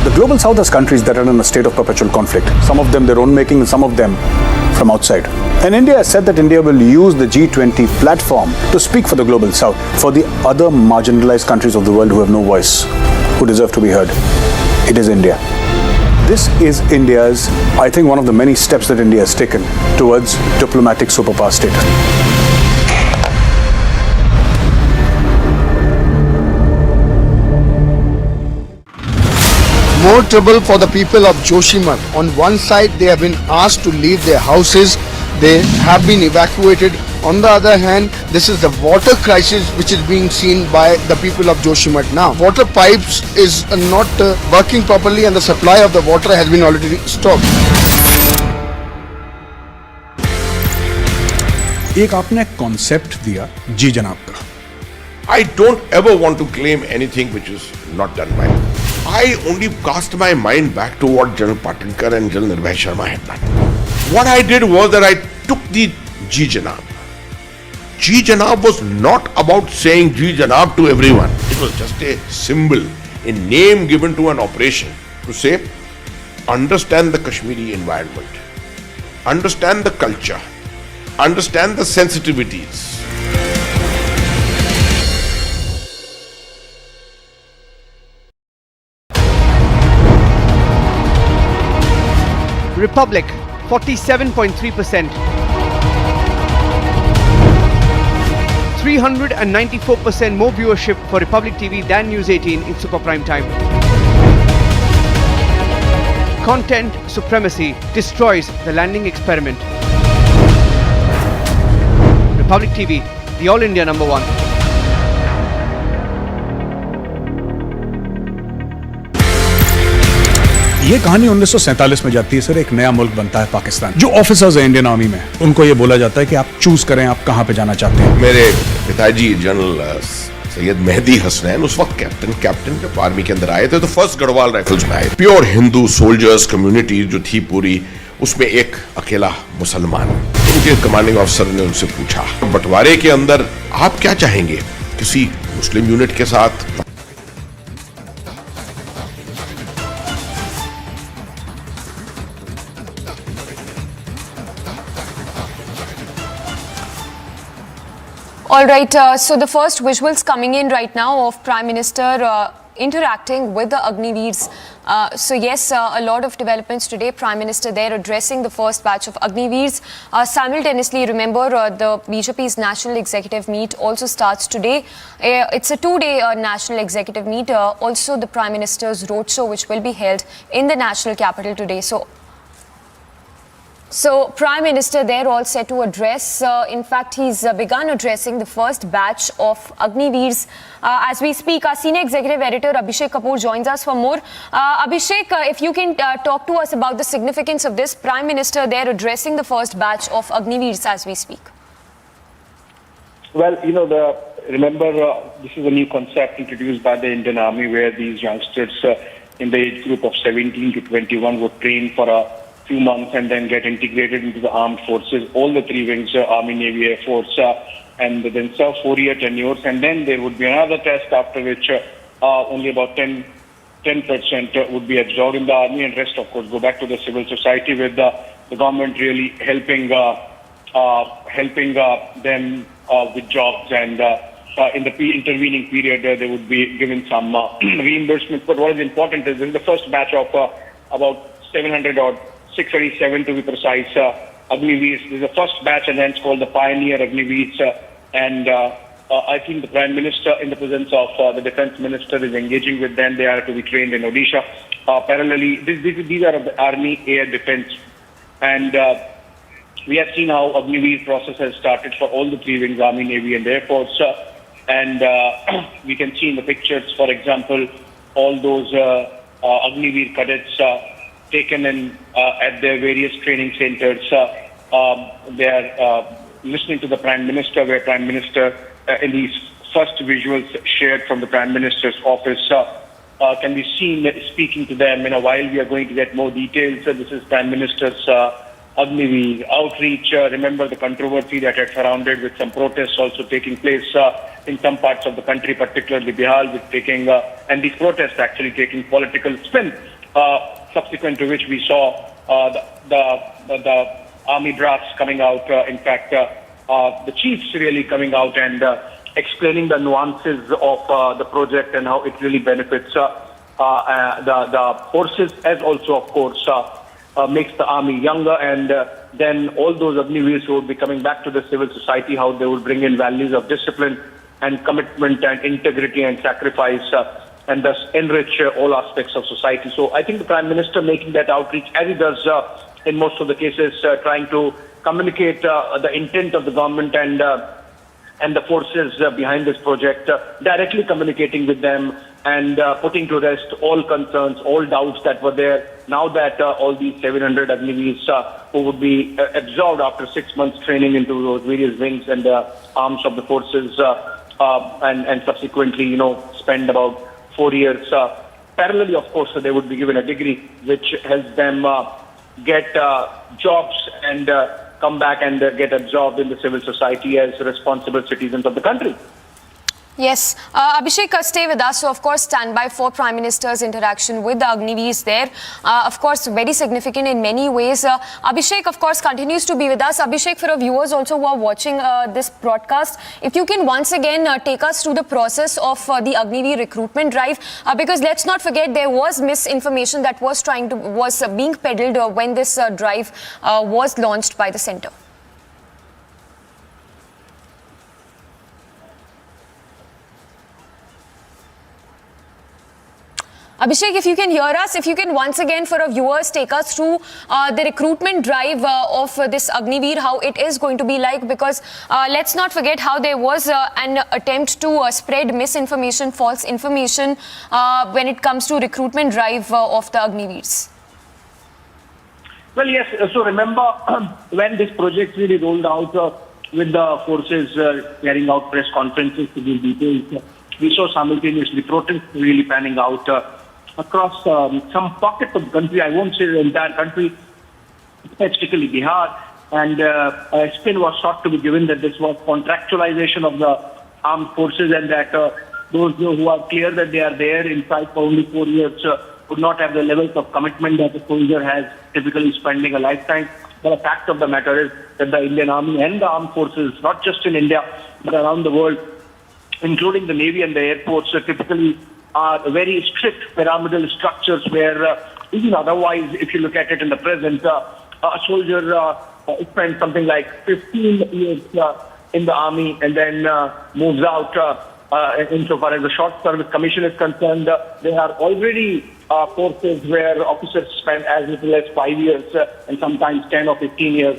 The global south has countries that are in a state of perpetual conflict. Some of them their own making and some of them from outside. And India has said that India will use the G20 platform to speak for the global south, for the other marginalized countries of the world who have no voice, who deserve to be heard. It is India. This is India's, I think, one of the many steps that India has taken towards diplomatic superpower status. More trouble for the people of Joshimath. On one side, they have been asked to leave their houses. They have been evacuated. On the other hand, this is the water crisis which is being seen by the people of Joshimath now. Water pipes is not working properly and the supply of the water has been already stopped. एक आपने concept दिया जी जनाब का. I don't ever want to claim anything which is not done by me. I only cast my mind back to what General Patinkar and General Nirbhay Sharma had done. What I did was that I took the Ji Janab. Ji Janab was not about saying Ji Janab to everyone. It was just a symbol, a name given to an operation to say, understand the Kashmiri environment, understand the culture, understand the sensitivities. Republic 47.3%, 394% more viewership for Republic TV than News 18 in super prime time. Content supremacy destroys the landing experiment. Republic TV, the All India #1. ये कहानी 1947 में जाती है sir. एक नया मुल्क बनता है पाकिस्तान. जो ऑफिसर्स हैं इंडियन आर्मी में, उनको ये बोला जाता है कि आप चूज करें आप कहां पे जाना चाहते हैं. मेरे पिताजी जनरल सैयद मेहदी हसनैन उस वक्त कैप्टन जब आर्मी के अंदर आए थे तो फर्स्ट गढ़वाल राइफल्स में आए. प्योर हिंदू सोल्जर्स कम्युनिटी जो थी पूरी, उसमें एक अकेला मुसलमान. उनके कमांडिंग ऑफिसर ने उनसे पूछा, बंटवारे के अंदर आप क्या चाहेंगे, किसी मुस्लिम यूनिट के साथ? All right, so the first visuals coming in right now of Prime Minister interacting with the Agniveers. So yes, a lot of developments today. Prime Minister there addressing the first batch of Agniveers. Simultaneously, remember the BJP's National Executive Meet also starts today. It's a two-day National Executive Meet. Also the Prime Minister's Roadshow which will be held in the national capital today. So Prime Minister there all set to address. In fact, he's begun addressing the first batch of Agniveers. As we speak, our Senior Executive Editor Abhishek Kapoor joins us for more. Abhishek, if you can talk to us about the significance of this Prime Minister there addressing the first batch of Agniveers as we speak. Well, remember, this is a new concept introduced by the Indian Army where these youngsters in the age group of 17 to 21 would train for a few months and then get integrated into the armed forces, all the three wings, Army, Navy, Air Force, and then serve 4-year tenures. And then there would be another test after which only about 10 10% would be absorbed in the army, and rest, of course, go back to the civil society, with the government really helping them with jobs, and in the intervening period they would be given some reimbursements. But what is important is in the first batch of about 700 or 637 to be precise, Agniveers. This is the first batch, and hence called the Pioneer Agniveers, and I think the Prime Minister, in the presence of the Defence Minister, is engaging with them. They are to be trained in Odisha. Parallelly, these are of the Army Air Defence, and we have seen how Agniveer process has started for all the three wings, Army, Navy and Air Force, and we can see in the pictures, for example, all those Agniveer cadets taken in at their various training centers. They are listening to the Prime Minister, where Prime Minister, in these first visuals shared from the Prime Minister's office, can be seen speaking to them. In a while, we are going to get more details. This is Prime Minister's Agniveer outreach. Remember the controversy that had surrounded, with some protests also taking place in some parts of the country, particularly Bihar, with taking and these protests actually taking political spin. Subsequent to which we saw the army drafts coming out. In fact, the chiefs really coming out and explaining the nuances of the project and how it really benefits the forces, as also, of course, makes the army younger, and then all those Agniveers who would be coming back to the civil society, how they would bring in values of discipline and commitment and integrity and sacrifice, and thus enrich all aspects of society. So I think the Prime Minister making that outreach, as he does in most of the cases, trying to communicate the intent of the government and the forces behind this project, directly communicating with them and putting to rest all concerns, all doubts that were there. Now that all these 700 Agniveers who would be absorbed after 6 months training into those various wings and arms of the forces, and subsequently, spend about 4 years. Parallelly, of course, they would be given a degree which helps them get jobs and come back and get absorbed in the civil society as responsible citizens of the country. Yes. Abhishek, stay with us. So, of course, stand by for Prime Minister's interaction with the Agniveers there. Of course, very significant in many ways. Abhishek, of course, continues to be with us. Abhishek, for our viewers also who are watching this broadcast, if you can once again take us through the process of the Agniveer recruitment drive, because let's not forget there was misinformation that was being peddled when this drive was launched by the centre. Abhishek, if you can hear us, if you can once again for our viewers take us through the recruitment drive of this Agniveer, how it is going to be like, because let's not forget how there was an attempt to spread misinformation, false information when it comes to recruitment drive of the Agniveers. Well, yes. So remember when this project really rolled out with the forces carrying out press conferences to give details, we saw simultaneously protests really panning out across some pockets of the country. I won't say the entire country, specifically Bihar. And a spin was sought to be given that this was contractualization of the armed forces, and that those who are clear that they are there inside for only 4 years would not have the levels of commitment that a soldier has, typically spending a lifetime. But the fact of the matter is that the Indian Army and the armed forces, not just in India, but around the world, including the Navy and the Air Force, typically are very strict pyramidal structures where even otherwise, if you look at it in the present, a soldier spends something like 15 years in the army and then moves out. Insofar as the short service commission is concerned, there are already forces where officers spend as little as 5 years and sometimes 10 or 15 years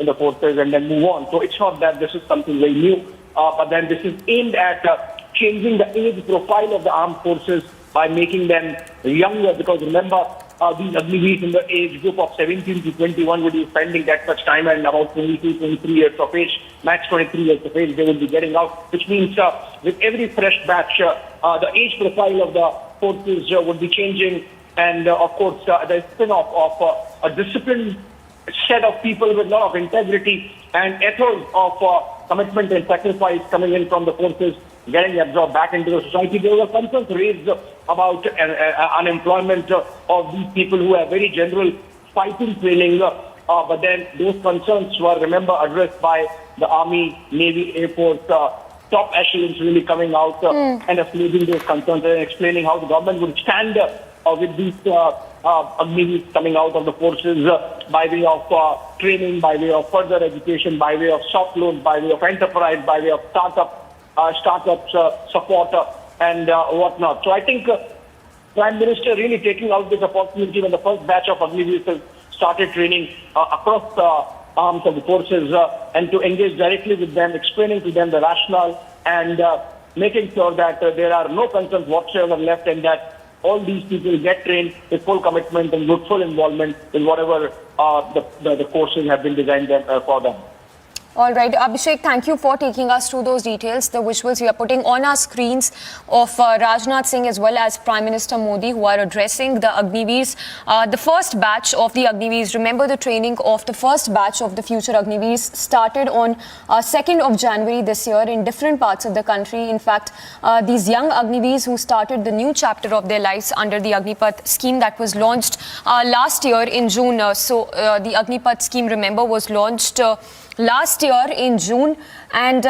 in the forces and then move on. So it's not that this is something very new. But then this is aimed at changing the age profile of the armed forces by making them younger, because remember, these Agniveers in the age group of 17 to 21 would be spending that much time, and about 22, 23 years of age, max 23 years of age, they will be getting out, which means with every fresh batch, the age profile of the forces would be changing, and of course, the spin-off of a disciplined set of people with a lot of integrity and ethos of commitment and sacrifice coming in from the forces getting absorbed back into the society. There were concerns raised about unemployment of these people who have very general fighting training. But then those concerns were, remember, addressed by the Army, Navy, Air Force, top echelons really coming out and assuaging those concerns and explaining how the government would stand with these Agniveers coming out of the forces by way of training, by way of further education, by way of soft loans, by way of enterprise, by way of startups support and whatnot. So I think Prime Minister really taking out this opportunity when the first batch of Agniveers started training across the arms of the forces and to engage directly with them, explaining to them the rationale and making sure that there are no concerns whatsoever left and that all these people get trained with full commitment and with full involvement in whatever the courses have been designed for them. All right, Abhishek, thank you for taking us through those details. The visuals we are putting on our screens of Rajnath Singh as well as Prime Minister Modi, who are addressing the Agniveers. The first batch of the Agniveers, remember the training of the first batch of the future Agniveers started on 2nd of January this year in different parts of the country. In fact, these young Agniveers who started the new chapter of their lives under the Agnipath scheme that was launched last year in June. The Agnipath scheme, remember, was launched last year in June, and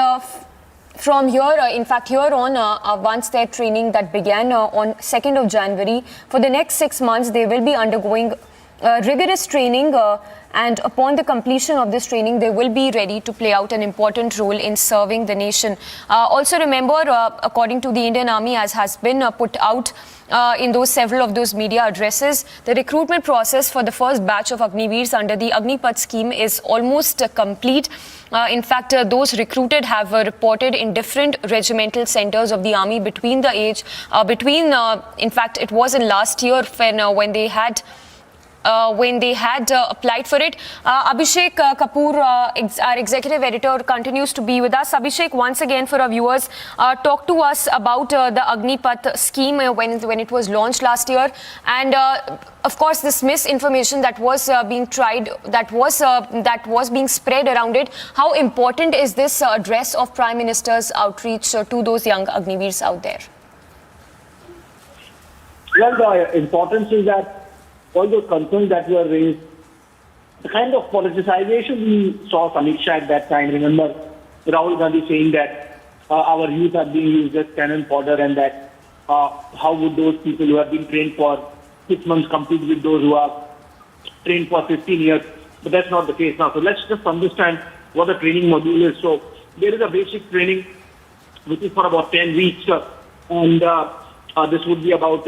from here, in fact, here on, once their training that began on 2nd of January, for the next 6 months, they will be undergoing rigorous training, and upon the completion of this training, they will be ready to play out an important role in serving the nation. Also remember, according to the Indian Army, as has been put out in several of those media addresses, the recruitment process for the first batch of Agniveers under the Agnipath scheme is almost complete. In fact, those recruited have reported in different regimental centers of the army between the age, in fact, it was in last year when they had applied for it. Abhishek Kapoor, our executive editor, continues to be with us. Abhishek, once again for our viewers, talk to us about the Agnipath scheme when it was launched last year, and of course this misinformation that was being tried, that was being spread around it. How important is this address of Prime Minister's outreach to those young Agniveers out there? Well, the importance is that all those concerns that were raised, the kind of politicization we saw Amit Shah at that time. Remember Rahul Gandhi saying that our youth are being used as cannon fodder, and that how would those people who have been trained for 6 months compete with those who are trained for 15 years? But that's not the case now. So let's just understand what the training module is. So there is a basic training which is for about 10 weeks, and this would be about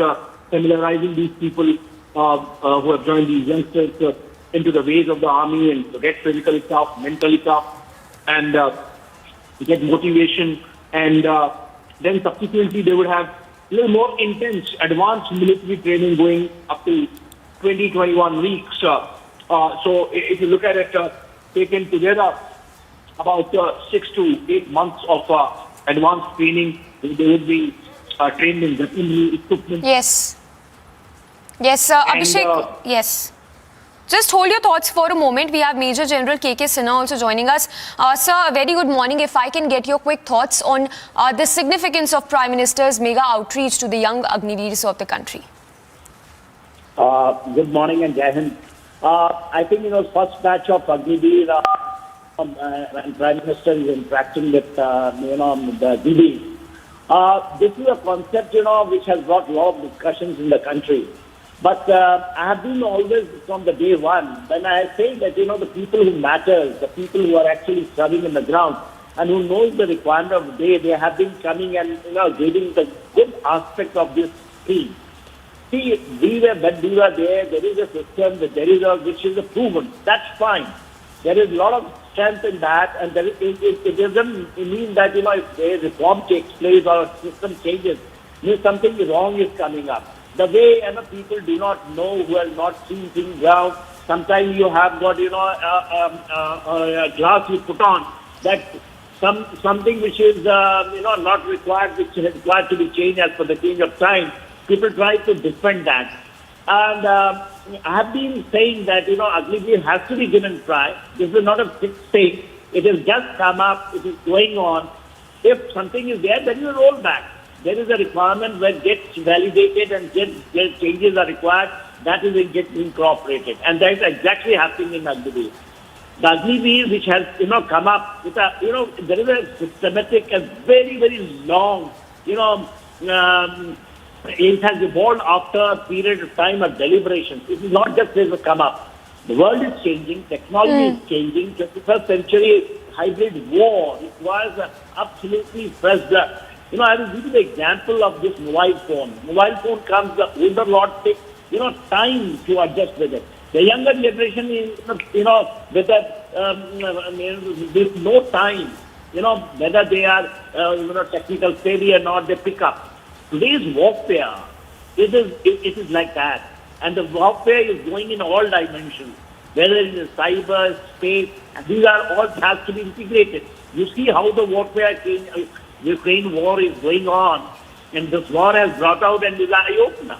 familiarizing these people who have joined these youngsters into the ways of the army and to get physically tough, mentally tough, and get motivation. And then subsequently they would have a little more intense, advanced military training going up to 20-21 weeks. So if you look at it, taken together, about 6 to 8 months of advanced training, they would be trained in weaponry, equipment. Yes. Yes, Abhishek, yes. Just hold your thoughts for a moment. We have Major General K.K. Sinha also joining us. Sir, a very good morning. If I can get your quick thoughts on the significance of Prime Minister's mega outreach to the young Agniveers of the country. Good morning and Jai Hind. I think, first batch of Agniveer and Prime Minister is interacting with, the DD. This is a concept, which has brought a lot of discussions in the country. But I have been always from the day one, when I say that, the people who matter, the people who are actually serving in the ground and who knows the requirement of the day, they have been coming and, giving the good aspect of this scheme. See, when we were there is a system, which is a proven. That's fine. There is a lot of strength in that, and it doesn't mean that, if a reform takes place or a system changes, something wrong is coming up. The way people do not know, who have not seen things ground, sometimes you have got, a glass you put on, that something which is, not required, which is required to be changed as per the change of time, people try to defend that. And I have been saying that, Agniveer has to be given try. This is not a fixed thing. It has just come up. It is going on. If something is there, then you roll back. There is a requirement where gets validated and changes are required, that is gets incorporated. And that is exactly happening in Agniveer. The Agniveer, which has, come up with a, there is a systematic and very, very long, it has evolved after a period of time of deliberations. It is not just there's a come up. The world is changing, technology is changing, 21st century hybrid war requires absolutely fresh blood. I will give you the example of this mobile phone. Mobile phone comes, the older lot takes, time to adjust with it. The younger generation is, with no time, whether they are, technical savvy or not, they pick up. Today's warfare, it is like that. And the warfare is going in all dimensions, whether it is cyber, space, and these are all has to be integrated. You see how the warfare Ukraine war is going on, and this war has brought out and is an eye-opener.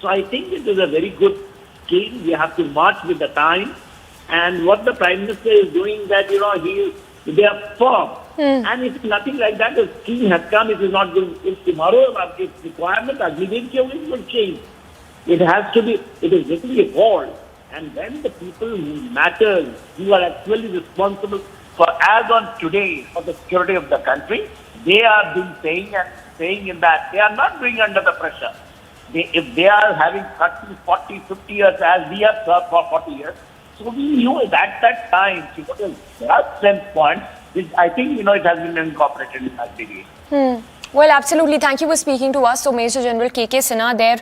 So I think it is a very good scheme. We have to march with the time. And what the Prime Minister is doing, that, they are firm. And if nothing like that, the scheme has come, it is not going, if tomorrow its requirement, Agniveer will change. It has to be, it is literally evolved. And then the people who matter, who are actually responsible for, as on today, for the security of the country, they are been saying in that they are not doing under the pressure. If they are having 30, 40, 50 years, as we have served for 40 years, so we knew at that time, there are strength points, which I think, it has been incorporated in that series. Well, absolutely. Thank you for speaking to us. So, Major General K.K. Sinha there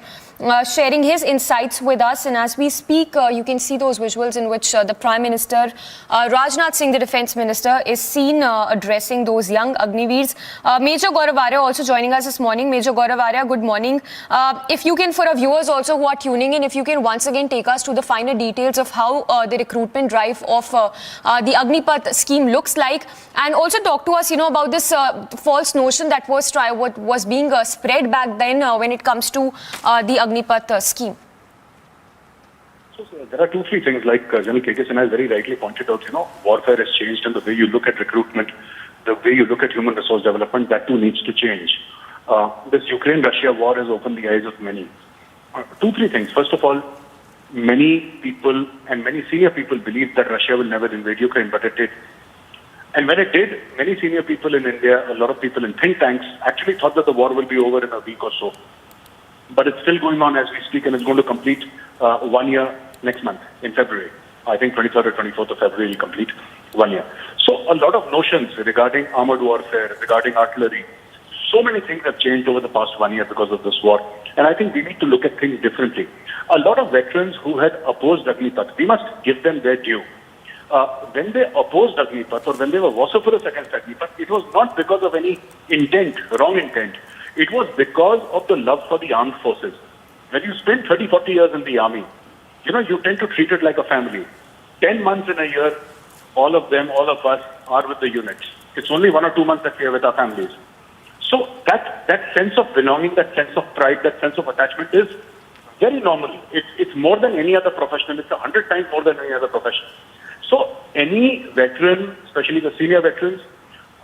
sharing his insights with us. And as we speak, you can see those visuals in which the Prime Minister, Rajnath Singh, the Defence Minister, is seen addressing those young Agniveers. Major Gaurav Arya also joining us this morning. Major Gaurav Arya, good morning. If you can, for our viewers also who are tuning in, if you can once again take us to the finer details of how the recruitment drive of the Agnipath scheme looks like, and also talk to us, about this false notion that was being spread back then when it comes to the Agnipath scheme. So, there are 2-3 things, like General K.K. Sinha has very rightly pointed out, warfare has changed, and the way you look at recruitment, the way you look at human resource development, that too needs to change. This Ukraine-Russia war has opened the eyes of many. 2-3 things. First of all, many people and many senior people believed that Russia will never invade Ukraine, but it did. And when it did, many senior people in India, a lot of people in think tanks, actually thought that the war will be over in a week or so. But it's still going on as we speak, and it's going to complete 1 year next month, in February. I think 23rd or 24th of February will complete 1 year. So a lot of notions regarding armored warfare, regarding artillery, so many things have changed over the past 1 year because of this war. And I think we need to look at things differently. A lot of veterans who had opposed Agnipath, we must give them their due. When they opposed Agnipath, or when they were vociferous against Agnipath, it was not because of any intent, wrong intent. It was because of the love for the armed forces. When you spend 30, 40 years in the army, you tend to treat it like a family. 10 months in a year, all of us are with the units. It's only 1 or 2 months that we are with our families. So that sense of belonging, that sense of pride, that sense of attachment is very normal. It's more than any other profession. It's 100 times more than any other profession. So any veteran, especially the senior veterans,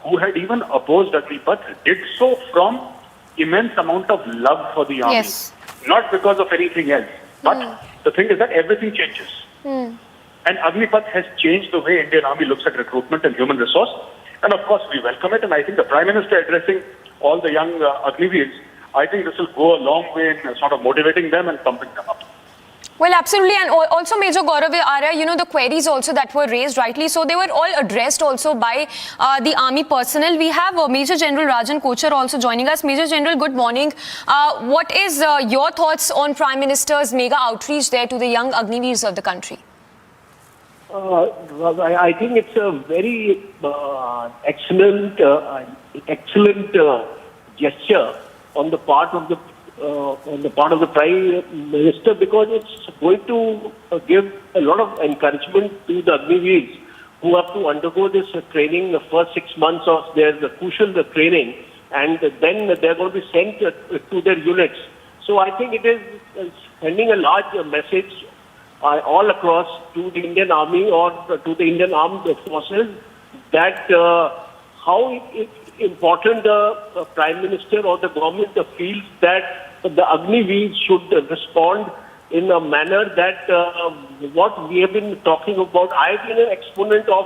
who had even opposed Agnipath, did so from immense amount of love for the army. Yes. Not because of anything else. But the thing is that everything changes. And Agnipath has changed the way Indian Army looks at recruitment and human resource. And of course, we welcome it. And I think the Prime Minister addressing all the young Agniveers, I think this will go a long way in sort of motivating them and pumping them up. Well, absolutely. And also, Major Gaurav Arya, the queries also that were raised rightly, so they were all addressed also by the army personnel. We have Major General Rajan Kochar also joining us. Major General, good morning. What is your thoughts on Prime Minister's mega outreach there to the young Agniveers of the country? I think it's a very excellent gesture on the part of the Prime Minister, because it's going to give a lot of encouragement to the Agniveers who have to undergo this training, the first 6 months of their crucial training, and then they're going to be sent to their units. So I think it is sending a large message all across to the Indian Army or to the Indian Armed Forces that how important the Prime Minister or the government feels that the Agniveer should respond in a manner that what we have been talking about. I have been an exponent of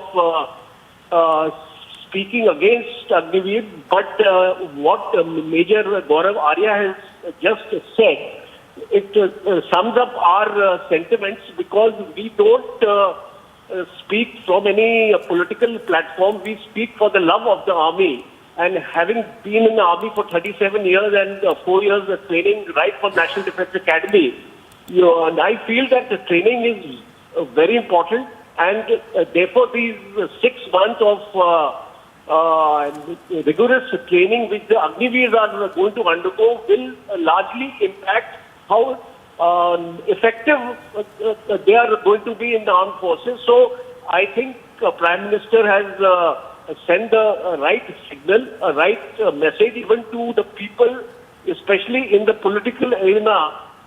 speaking against Agniveer, but what Major Gaurav Arya has just said, it sums up our sentiments, because we don't speak from any political platform. We speak for the love of the army. And having been in the army for 37 years and 4 years of training right from National Defence Academy, and I feel that the training is very important, and therefore these 6 months of rigorous training which the Agniveers are going to undergo will largely impact how effective they are going to be in the armed forces. So I think Prime Minister has sent a right signal, a right message even to the people, especially in the political arena,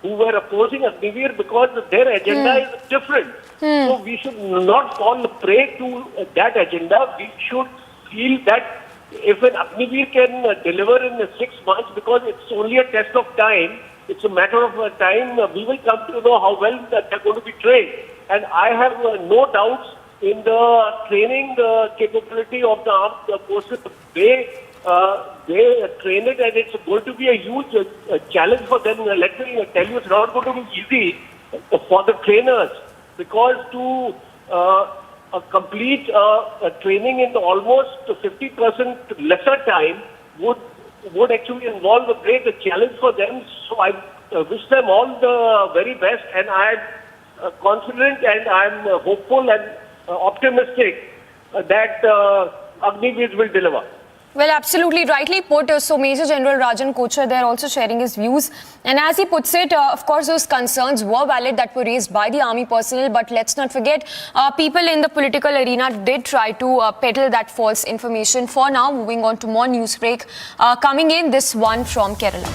who were opposing Agniveer, because their agenda is different. So we should not fall prey to that agenda. We should feel that if an Agniveer can deliver in 6 months, because it's only a test of time, it's a matter of time, we will come to know how well they're going to be trained. And I have no doubts in the training capability of the armed forces. They train it, and it's going to be a huge challenge for them. Let me tell you, it's not going to be easy for the trainers, because to complete a training in almost 50% lesser time would actually involve a great challenge for them. So I wish them all the very best, and I am confident and I am hopeful and optimistic that Agniveer will deliver. Well, absolutely rightly put. So Major General Rajan Kochhar there also sharing his views. And as he puts it, of course, those concerns were valid that were raised by the army personnel. But let's not forget, people in the political arena did try to peddle that false information. For now, moving on to more news break. Coming in, this one from Kerala.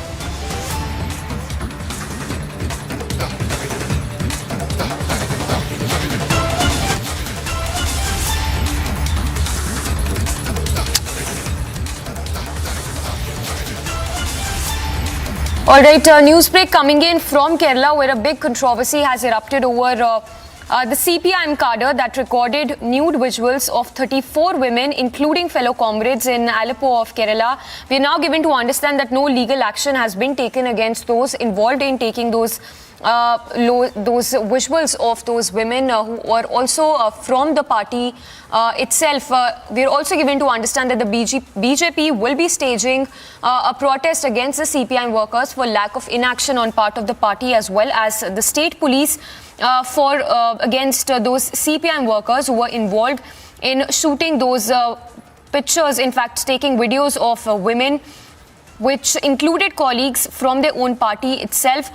All right, news break coming in from Kerala, where a big controversy has erupted over the CPIM cadre that recorded nude visuals of 34 women, including fellow comrades in Aleppo of Kerala. We are now given to understand that no legal action has been taken against those involved in taking those visuals of those women who are also from the party itself. We are also given to understand that the BJP will be staging a protest against the CPIM workers for lack of inaction on part of the party, as well as the state police against those CPIM workers who were involved in shooting those pictures, in fact taking videos of women, which included colleagues from their own party itself.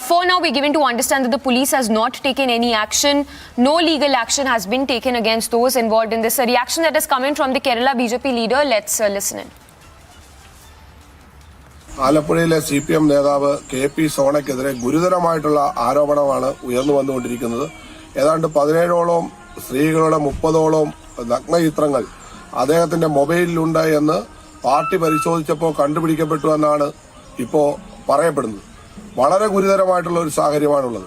For now, we're given to understand that the police has not taken any action. No legal action has been taken against those involved in this. A reaction that has come in from the Kerala BJP leader. Let's listen in. ആലപ്പുഴയിലെ CPM നേതാവ് KP സോണയ്ക്കെതിരെ ഗുരുതരമായിട്ടുള്ള ആരോപണമാണ് ഉയർന്നു വന്നുകൊണ്ടിരിക്കുന്നത്. ഏതാണ്ട് 17ഓളം സ്ത്രീകളുടെ 30ഓളം നഗ്നചിത്രങ്ങൾ അദ്ദേഹത്തിന്റെ മൊബൈലിലുണ്ട് എന്ന് പാർട്ടി പരിശോധിച്ചപ്പോൾ കണ്ടുപിടിക്കപ്പെട്ടു എന്നാണ് ഇപ്പോൾ പറയപ്പെടുന്നത്. വളരെ ഗുരുതരമായിട്ടുള്ള ഒരു സാഹചര്യമാണുള്ളത്.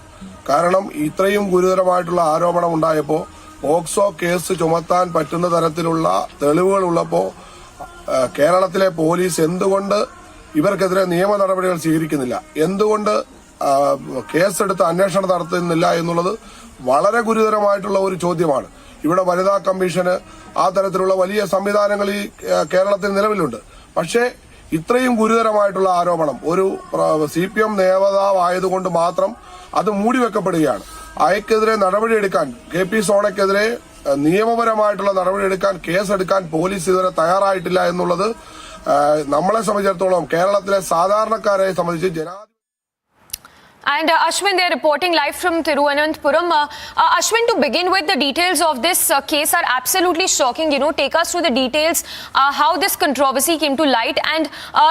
കാരണം ഇത്രയും ഗുരുതരമായിട്ടുള്ള ആരോപണം ഉണ്ടായപ്പോൾ പോക്സോ കേസ് ചുമത്താൻ പറ്റുന്ന തരത്തിലുള്ള തെളിവുകൾ ഉള്ളപ്പോൾ കേരളത്തിലെ പോലീസ് എന്തുകൊണ്ട് ഇവർക്കെതിരെ നിയമ നടപടികൾ സ്വീകരിക്കുന്നില്ല, എന്തുകൊണ്ട് കേസെടുത്ത് അന്വേഷണം നടത്തുന്നില്ല എന്നുള്ളത് വളരെ ഗുരുതരമായിട്ടുള്ള ഒരു ചോദ്യമാണ്. ഇവിടെ വനിതാ കമ്മീഷന് ആ തരത്തിലുള്ള വലിയ സംവിധാനങ്ങൾ ഈ കേരളത്തിൽ നിലവിലുണ്ട്. പക്ഷേ ഇത്രയും ഗുരുതരമായിട്ടുള്ള ആരോപണം ഒരു CPM നേതാവായതുകൊണ്ട് മാത്രം അത് മൂടിവെക്കപ്പെടുകയാണ്. അയക്കെതിരെ നടപടിയെടുക്കാൻ, KP സോണയ്ക്കെതിരെ നിയമപരമായിട്ടുള്ള നടപടിയെടുക്കാൻ, കേസെടുക്കാൻ പോലീസ് ഇതുവരെ തയ്യാറായിട്ടില്ല എന്നുള്ളത് നമ്മളെ സംബന്ധിച്ചിടത്തോളം, കേരളത്തിലെ സാധാരണക്കാരെ സംബന്ധിച്ച് And Ashwin, they're reporting live from Thiruvananthapuram. Ashwin, to begin with, the details of this case are absolutely shocking. Take us through the details, how this controversy came to light. And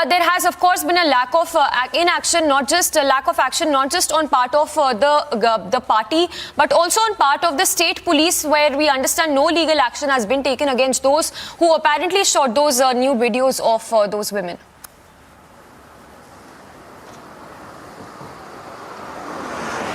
there has, of course, been a lack of inaction, not just a lack of action, not just on part of the party, but also on part of the state police, where we understand no legal action has been taken against those who apparently shot those nude videos of those women.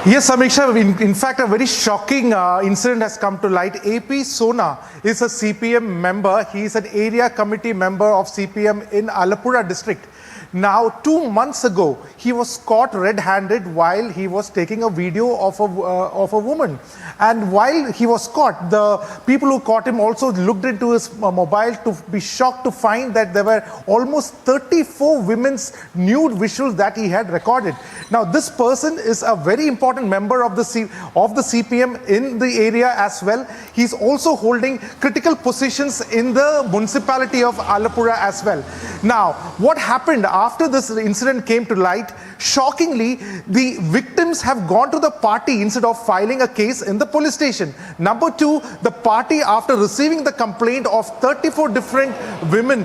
Yes, Samiksha, in fact, a very shocking incident has come to light. AP Sona is a CPM member. He is an area committee member of CPM in Alapura district. Now, 2 months ago, he was caught red-handed while he was taking a video of a woman. And while he was caught, the people who caught him also looked into his mobile to be shocked to find that there were almost 34 women's nude visuals that he had recorded. Now, this person is a very important member of the CPM in the area as well. He's also holding critical positions in the municipality of Alapura as well. Now, what happened after this incident came to light, shockingly, the victims have gone to the party instead of filing a case in the police station. Number two, the party, after receiving the complaint of 34 different women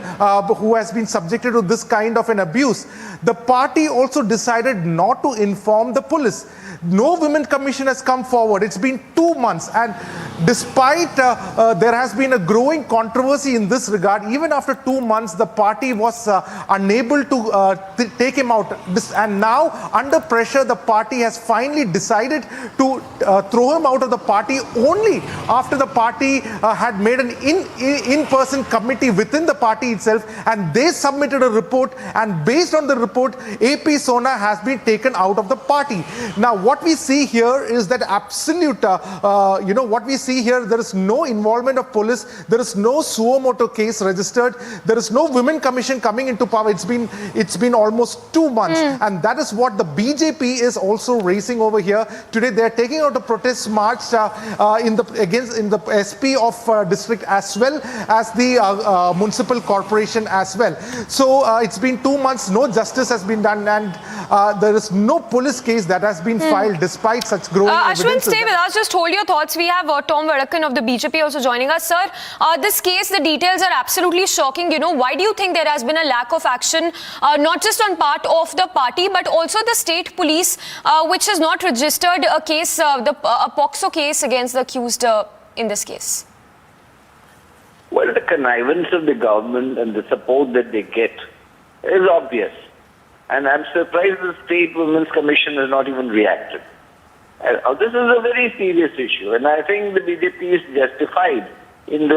who has been subjected to this kind of an abuse, the party also decided not to inform the police. No women commission has come forward. It's been 2 months, and despite there has been a growing controversy in this regard, even after 2 months, the party was unable to take him out. And now, under pressure, the party has finally decided to throw him out of the party only after the party had made an in-person committee within the party itself, and they submitted a report, and based on the report, AP Sona has been taken out of the party. Now, what we see here is that absolute, what we see here, there is no involvement of police, there is no suo motu case registered, there is no women commission coming into power. It's been almost 2 months, and that is what the BJP is also raising over here. Today, they are taking out a protest march in the SP of district as well as the municipal corporation as well. So it's been 2 months, no justice has been done, and there is no police case that has been filed despite such growing evidence. Ashwin, stay with us. Just hold your thoughts. We have Tom Vadakan of the BJP also joining us. Sir, this case, the details are absolutely shocking. Why do you think there has been a lack of action, not just on part of the party, but also the state police, which has not registered a case, a POXO case against the accused in this case? Well, the connivance of the government and the support that they get is obvious. And I'm surprised the State Women's Commission has not even reacted. This is a very serious issue, and I think the BJP is justified in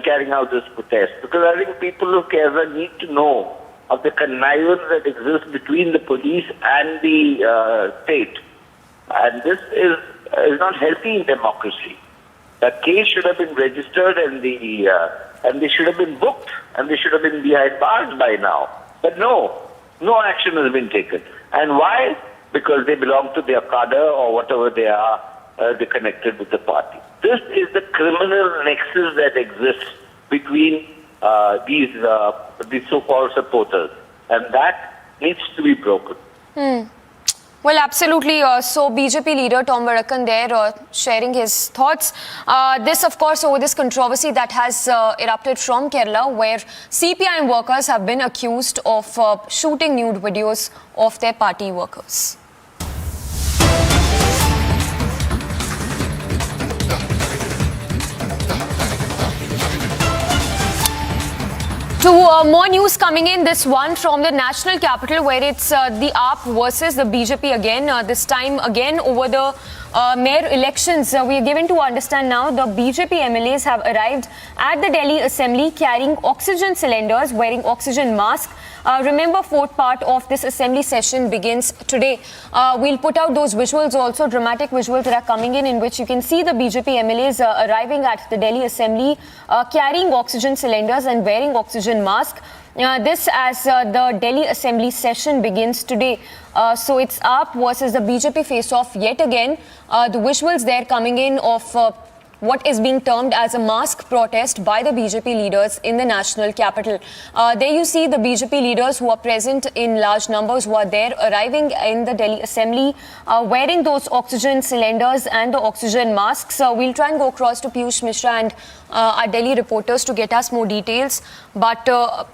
carrying out this protest, because I think people of Kerala need to know of the connivance that exists between the police and the state. And this is not healthy in democracy. That case should have been registered, and they should have been booked, and they should have been behind bars by now. But no action has been taken. And why? Because they belong to their cadre or whatever they are, they're connected with the party. This is the criminal nexus that exists between these so-called supporters, and that needs to be broken. Well, absolutely. So BJP leader Tom Vadakan there sharing his thoughts. This, of course, over this controversy that has erupted from Kerala, where CPIM workers have been accused of shooting nude videos of their party workers. More news coming in, this one from the national capital, where it's the AAP versus the BJP again, this time again over the mayor elections. We are given to understand now the BJP MLAs have arrived at the Delhi Assembly carrying oxygen cylinders, wearing oxygen masks. Remember, fourth part of this assembly session begins today. We'll put out those visuals also, dramatic visuals that are coming in which you can see the BJP MLAs arriving at the Delhi Assembly, carrying oxygen cylinders and wearing oxygen masks. This as the Delhi Assembly session begins today. So it's AAP versus the BJP face-off yet again. The visuals there coming in of what is being termed as a mask protest by the BJP leaders in the national capital. There you see the BJP leaders who are present in large numbers, who are there arriving in the Delhi Assembly, wearing those oxygen cylinders and the oxygen masks. We'll try and go across to Piyush Mishra and our Delhi reporters to get us more details. But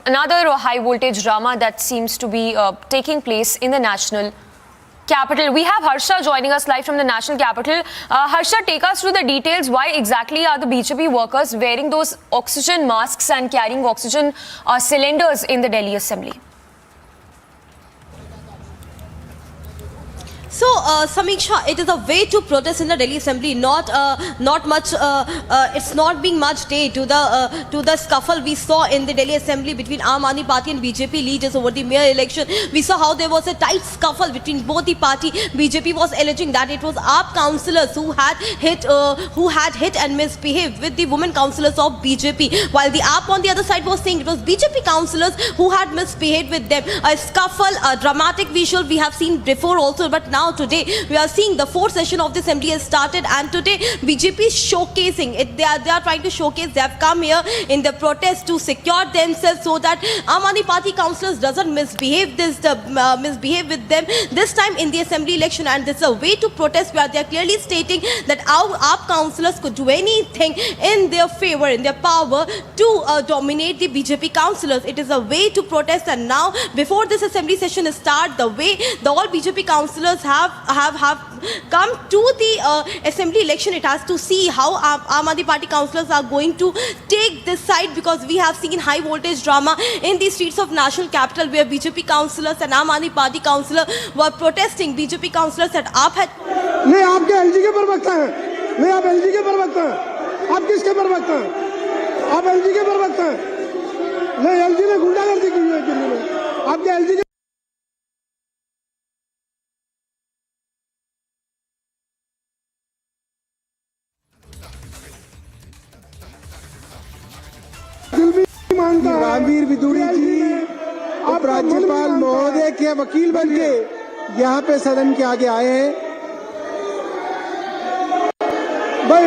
another high voltage drama that seems to be taking place in the national capital. We have Harsha joining us live from the national capital. Harsha, take us through the details. Why exactly are the BJP workers wearing those oxygen masks and carrying oxygen cylinders in the Delhi Assembly? So, Samiksha, it is a way to protest in the Delhi Assembly. Not much. It's not being much day to the scuffle we saw in the Delhi Assembly between Aam Aadmi Party and BJP leaders over the mayor election. We saw how there was a tight scuffle between both the party. BJP was alleging that it was AAP councillors who had hit and misbehaved with the women councillors of BJP, while the AAP on the other side was saying it was BJP councillors who had misbehaved with them. A scuffle, a dramatic visual we have seen before also, but now today we are seeing the fourth session of the assembly has started, and today BJP is showcasing it. They are trying to showcase. They have come here in the protest to secure themselves so that Aam Aadmi Party councillors doesn't misbehave with them this time in the assembly election. And this is a way to protest where they are clearly stating that our AAP councillors could do anything in their favor, in their power to dominate the BJP councillors. It is a way to protest, and now before this assembly session starts, the way the all BJP councillors have come to the assembly election, it has to see how Aam Aadmi Party councillors are going to take this side, because we have seen high voltage drama in the streets of national capital where BJP councillors and Aam Aadmi Party councillors were protesting. BJP councillors said AAP had नहीं आपके LG के प्रवक्ता हैं, नहीं आप LG के प्रवक्ता हैं, आप किसके प्रवक्ता हैं? आप एलजी के प्रवक्ता हैं, नहीं एलजी ने गुंडागर्दी की है दिल्ली में, आपके एलजी के रामवीर विदुरी जी उपराज्यपाल महोदय के वकील बनके यहाँ पे सदन के आगे आए हैं। भाई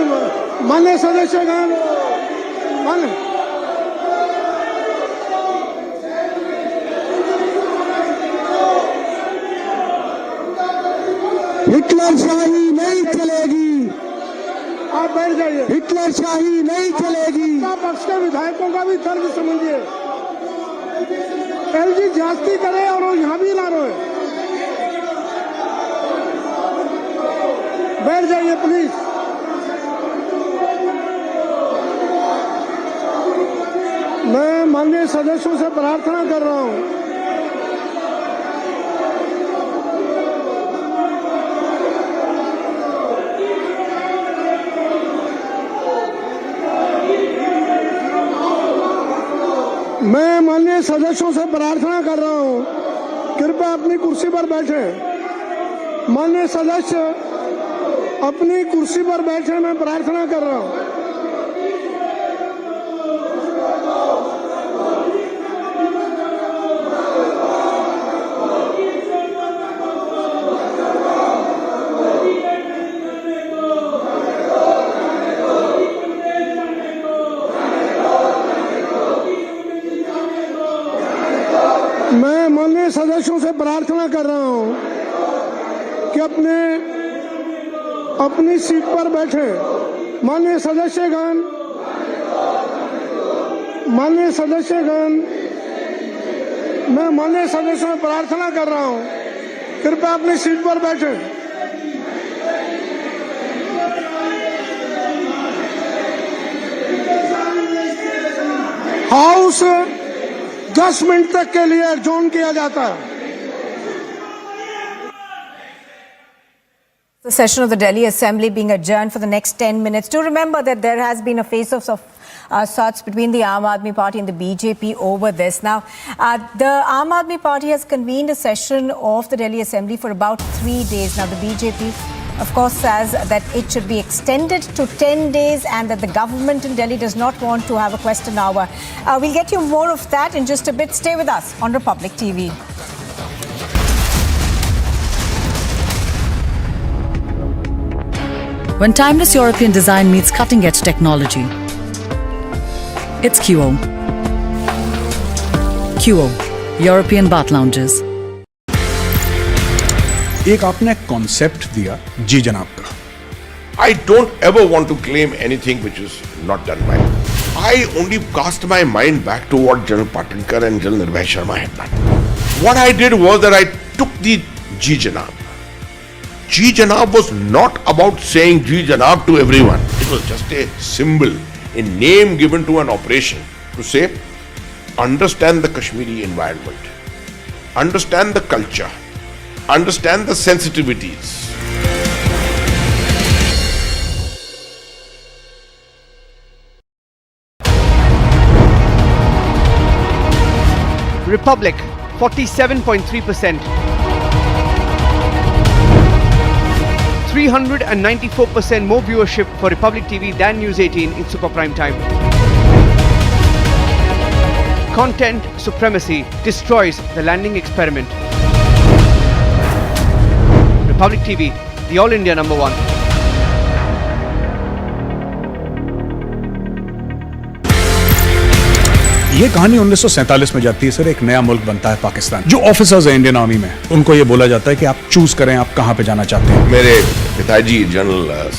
माननीय सदस्यगण, हिटलर शाही नहीं चलेगी, आप बैठ जाइए। हिटलर शाही नहीं चलेगी। पक्ष के विधायकों का भी तर्क समझिए। एलजी जास्ती करे और वो यहाँ भी ना रोए। बैठ जाइए प्लीज। मैं माननीय सदस्यों से प्रार्थना कर रहा हूँ, मैं माननीय सदस्यों से प्रार्थना कर रहा हूं, कृपया अपनी कुर्सी पर बैठे। माननीय सदस्य अपनी कुर्सी पर बैठे, मैं प्रार्थना कर रहा हूं। मैं माननीय सदस्यों से प्रार्थना कर रहा हूं कि अपनी सीट पर बैठे। माननीय सदस्यगण, मैं माननीय सदस्यों से प्रार्थना कर रहा हूं, कृपया अपनी सीट पर बैठे। हाउस 10 मिनट तक के लिए एडजॉर्न किया जाता है। The session of the Delhi Assembly being adjourned for the next 10 minutes. Do remember that there has been a face-off of sorts between the Aam Aadmi Party and the BJP over this. Now, the Aam Aadmi Party has convened a session of the Delhi Assembly for about 3 days. Now, the BJP, of course, says that it should be extended to 10 days and that the government in Delhi does not want to have a question hour. We'll get you more of that in just a bit. Stay with us on Republic TV. When timeless European design meets cutting-edge technology, it's QO. QO, European bath lounges. एक आपने concept दिया जी जनाब का. I don't ever want to claim anything which is not done by me. I only cast my mind back to what General Patinkar and General Nirbhay Sharma had done. What I did was that I took the Ji Janab. Ji Janab was not about saying Ji Janab to everyone. It was just a symbol, a name given to an operation to say, understand the Kashmiri environment, understand the culture, understand the sensitivities. Republic, 47.3%. 394% more viewership for Republic TV than News 18 in super prime time. Content supremacy destroys the landing experiment. Republic TV, the All India number one. ये कहानी 1947 में जाती है sir. एक नया मुल्क बनता है पाकिस्तान. जो ऑफिसर्स हैं इंडियन आर्मी में, उनको ये बोला जाता है कि आप चूज करें आप कहां पे जाना चाहते हैं. मेरे पिताजी जनरल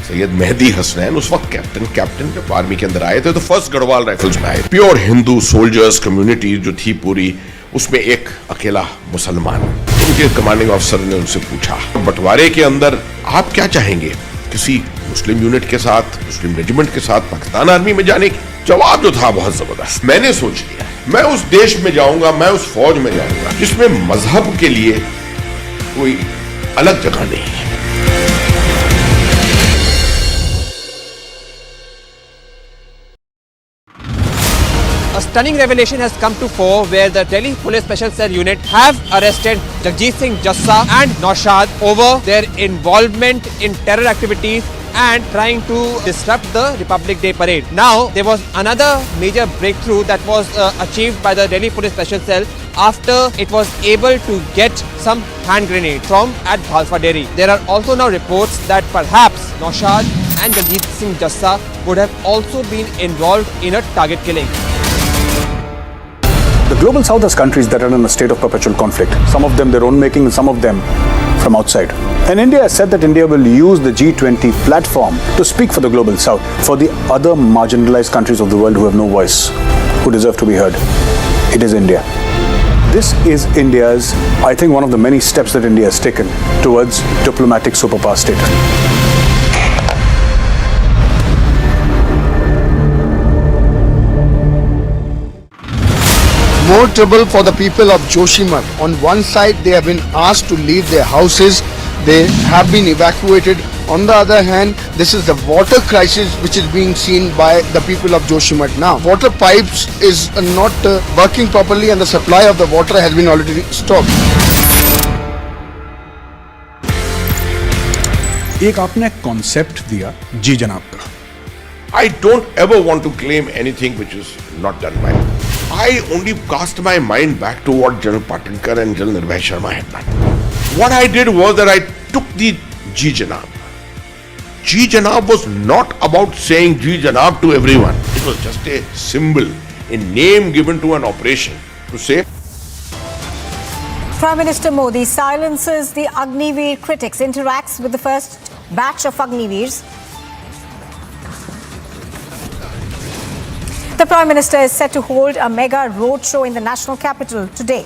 सैयद मेहदी हसनैन उस वक्त कैप्टन जब आर्मी के अंदर आए थे तो फर्स्ट गढ़वाल राइफल्स में आए. प्योर हिंदू सोल्जर्स कम्युनिटी जो थी पूरी, उसमें एक अकेला मुसलमान. उनके कमांडिंग ऑफिसर ने उनसे पूछा, बंटवारे के अंदर आप क्या चाहेंगे, किसी मुस्लिम यूनिट के साथ, मुस्लिम रेजिमेंट के साथ पाकिस्तान आर्मी में जाने की? जवाब जो था बहुत जबरदस्त. मैंने सोच लिया मैं उस देश में जाऊंगा, मैं उस फौज में जाऊंगा जिसमें मजहब के लिए कोई अलग जगह नहीं है. A stunning revelation has come to fore where the Delhi Police Special Cell Unit have arrested Jagjeet Singh Jassa and Naushad over their involvement in terror activities and trying to disrupt the Republic Day parade. Now, there was another major breakthrough that was achieved by the Delhi Police Special Cell after it was able to get some hand grenade from at Bhalfa Dairy. There are also now reports that perhaps Naushad and Jagjeet Singh Jassa would have also been involved in a target killing. The global south has countries that are in a state of perpetual conflict. Some of them their own making and some of them from outside. And India has said that India will use the G20 platform to speak for the global south, for the other marginalized countries of the world who have no voice, who deserve to be heard. It is India. This is India's, I think, one of the many steps that India has taken towards diplomatic superpower state. More trouble for the people of Joshimath. On one side, they have been asked to leave their houses. They have been evacuated. On the other hand, this is the water crisis which is being seen by the people of Joshimath now. Water pipes is not working properly and the supply of the water has been already stopped. एक आपने concept दिया जी जनाब का. I don't ever want to claim anything which is not done by me. I only cast my mind back to what General Patinkar and General Nirbhay Sharma had done. What I did was that I took the Ji Janab. Ji Janab was not about saying Ji Janab to everyone. It was just a symbol, a name given to an operation to say. Prime Minister Modi silences the Agniveer critics, interacts with the first batch of Agniveers. The Prime Minister is set to hold a mega roadshow in the national capital today.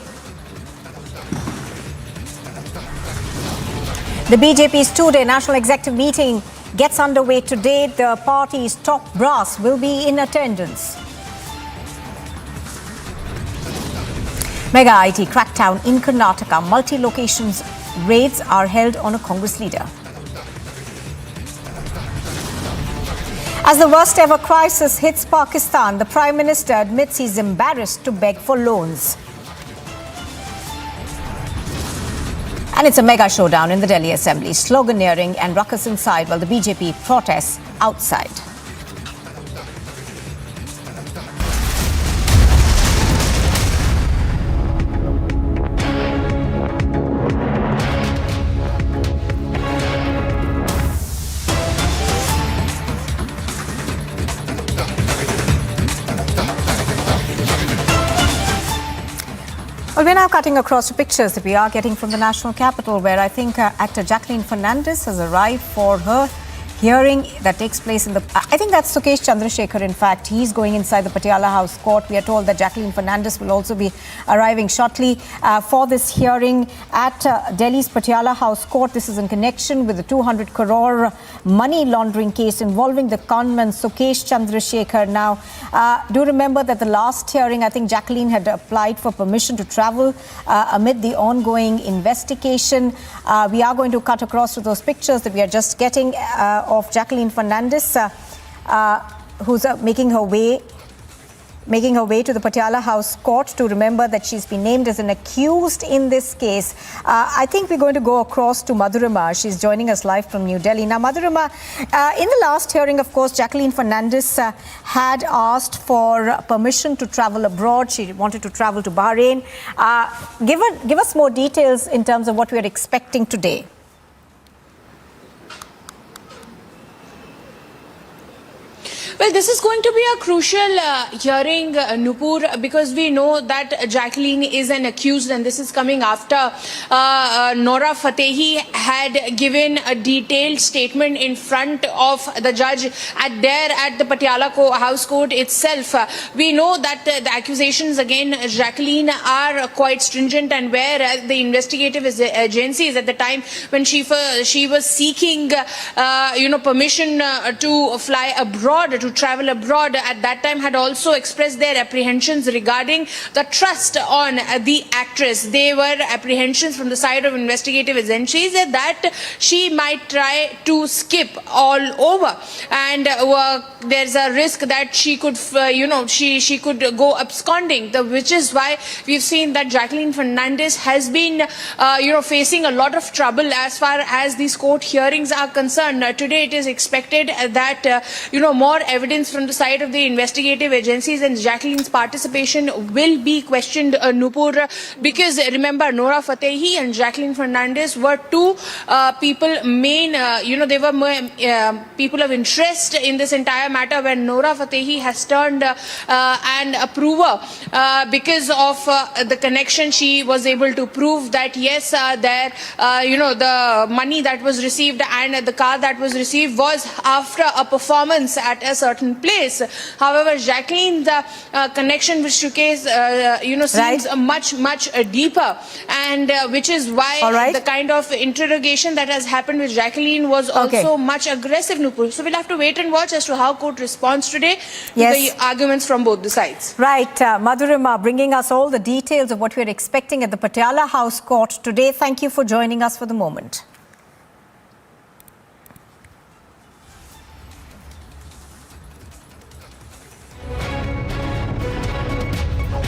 The BJP's two-day national executive meeting gets underway today. The party's top brass will be in attendance. Mega IT crackdown in Karnataka. Multi-locations raids are held on a Congress leader. As the worst ever crisis hits Pakistan, the Prime Minister admits he's embarrassed to beg for loans. And it's a mega showdown in the Delhi Assembly. Sloganeering and ruckus inside while the BJP protests outside. Well, we're now cutting across to pictures that we are getting from the national capital, where I think actor Jacqueline Fernandez has arrived for her hearing that takes place in the... I think that's Sukesh Chandrasekhar, in fact. He's going inside the Patiala House Court. We are told that Jacqueline Fernandez will also be arriving shortly for this hearing at Delhi's Patiala House Court. This is in connection with the 200 crore money laundering case involving the conman Sukesh Chandrasekhar. Now, do remember that the last hearing, I think Jacqueline had applied for permission to travel amid the ongoing investigation. We are going to cut across to those pictures that we are just getting of Jacqueline Fernandez, who's making her way to the Patiala House Court to remember that she's been named as an accused in this case. I think we're going to go across to Madhurima. She's joining us live from New Delhi. Now, Madhurima, in the last hearing, of course, Jacqueline Fernandez had asked for permission to travel abroad. She wanted to travel to Bahrain. Give us more details in terms of what we're expecting today. Well, this is going to be a crucial hearing, Nupur, because we know that Jacqueline is an accused, and this is coming after Noura Fatehi had given a detailed statement in front of the judge at the Patiala House Court itself. We know that the accusations against Jacqueline are quite stringent, and where the investigative agencies at the time when she was seeking permission to fly abroad, to travel abroad, at that time had also expressed their apprehensions regarding the trust on the actress. They were apprehensions from the side of investigative agencies that she might try to skip all over, and there's a risk that she could she could go absconding, which is why we've seen that Jacqueline Fernandez has been facing a lot of trouble as far as these court hearings are concerned. Today it is expected that more evidence from the side of the investigative agencies and Jacqueline's participation will be questioned, Nupur, because remember, Noura Fatehi and Jacqueline Fernandez were two people they were people of interest in this entire matter, where Noura Fatehi has turned an approver because of the connection. She was able to prove that yes, the money that was received and the car that was received was after a performance at a certain place. However, Jacqueline's connection with Sukesh seems much deeper, and which is why the kind of interrogation that has happened with Jacqueline was also much aggressive, Nupur. So we'll have to wait and watch as to how court responds today to the arguments from both the sides. Right, Madhurima, bringing us all the details of what we're expecting at the Patiala House Court today. Thank you for joining us for the moment.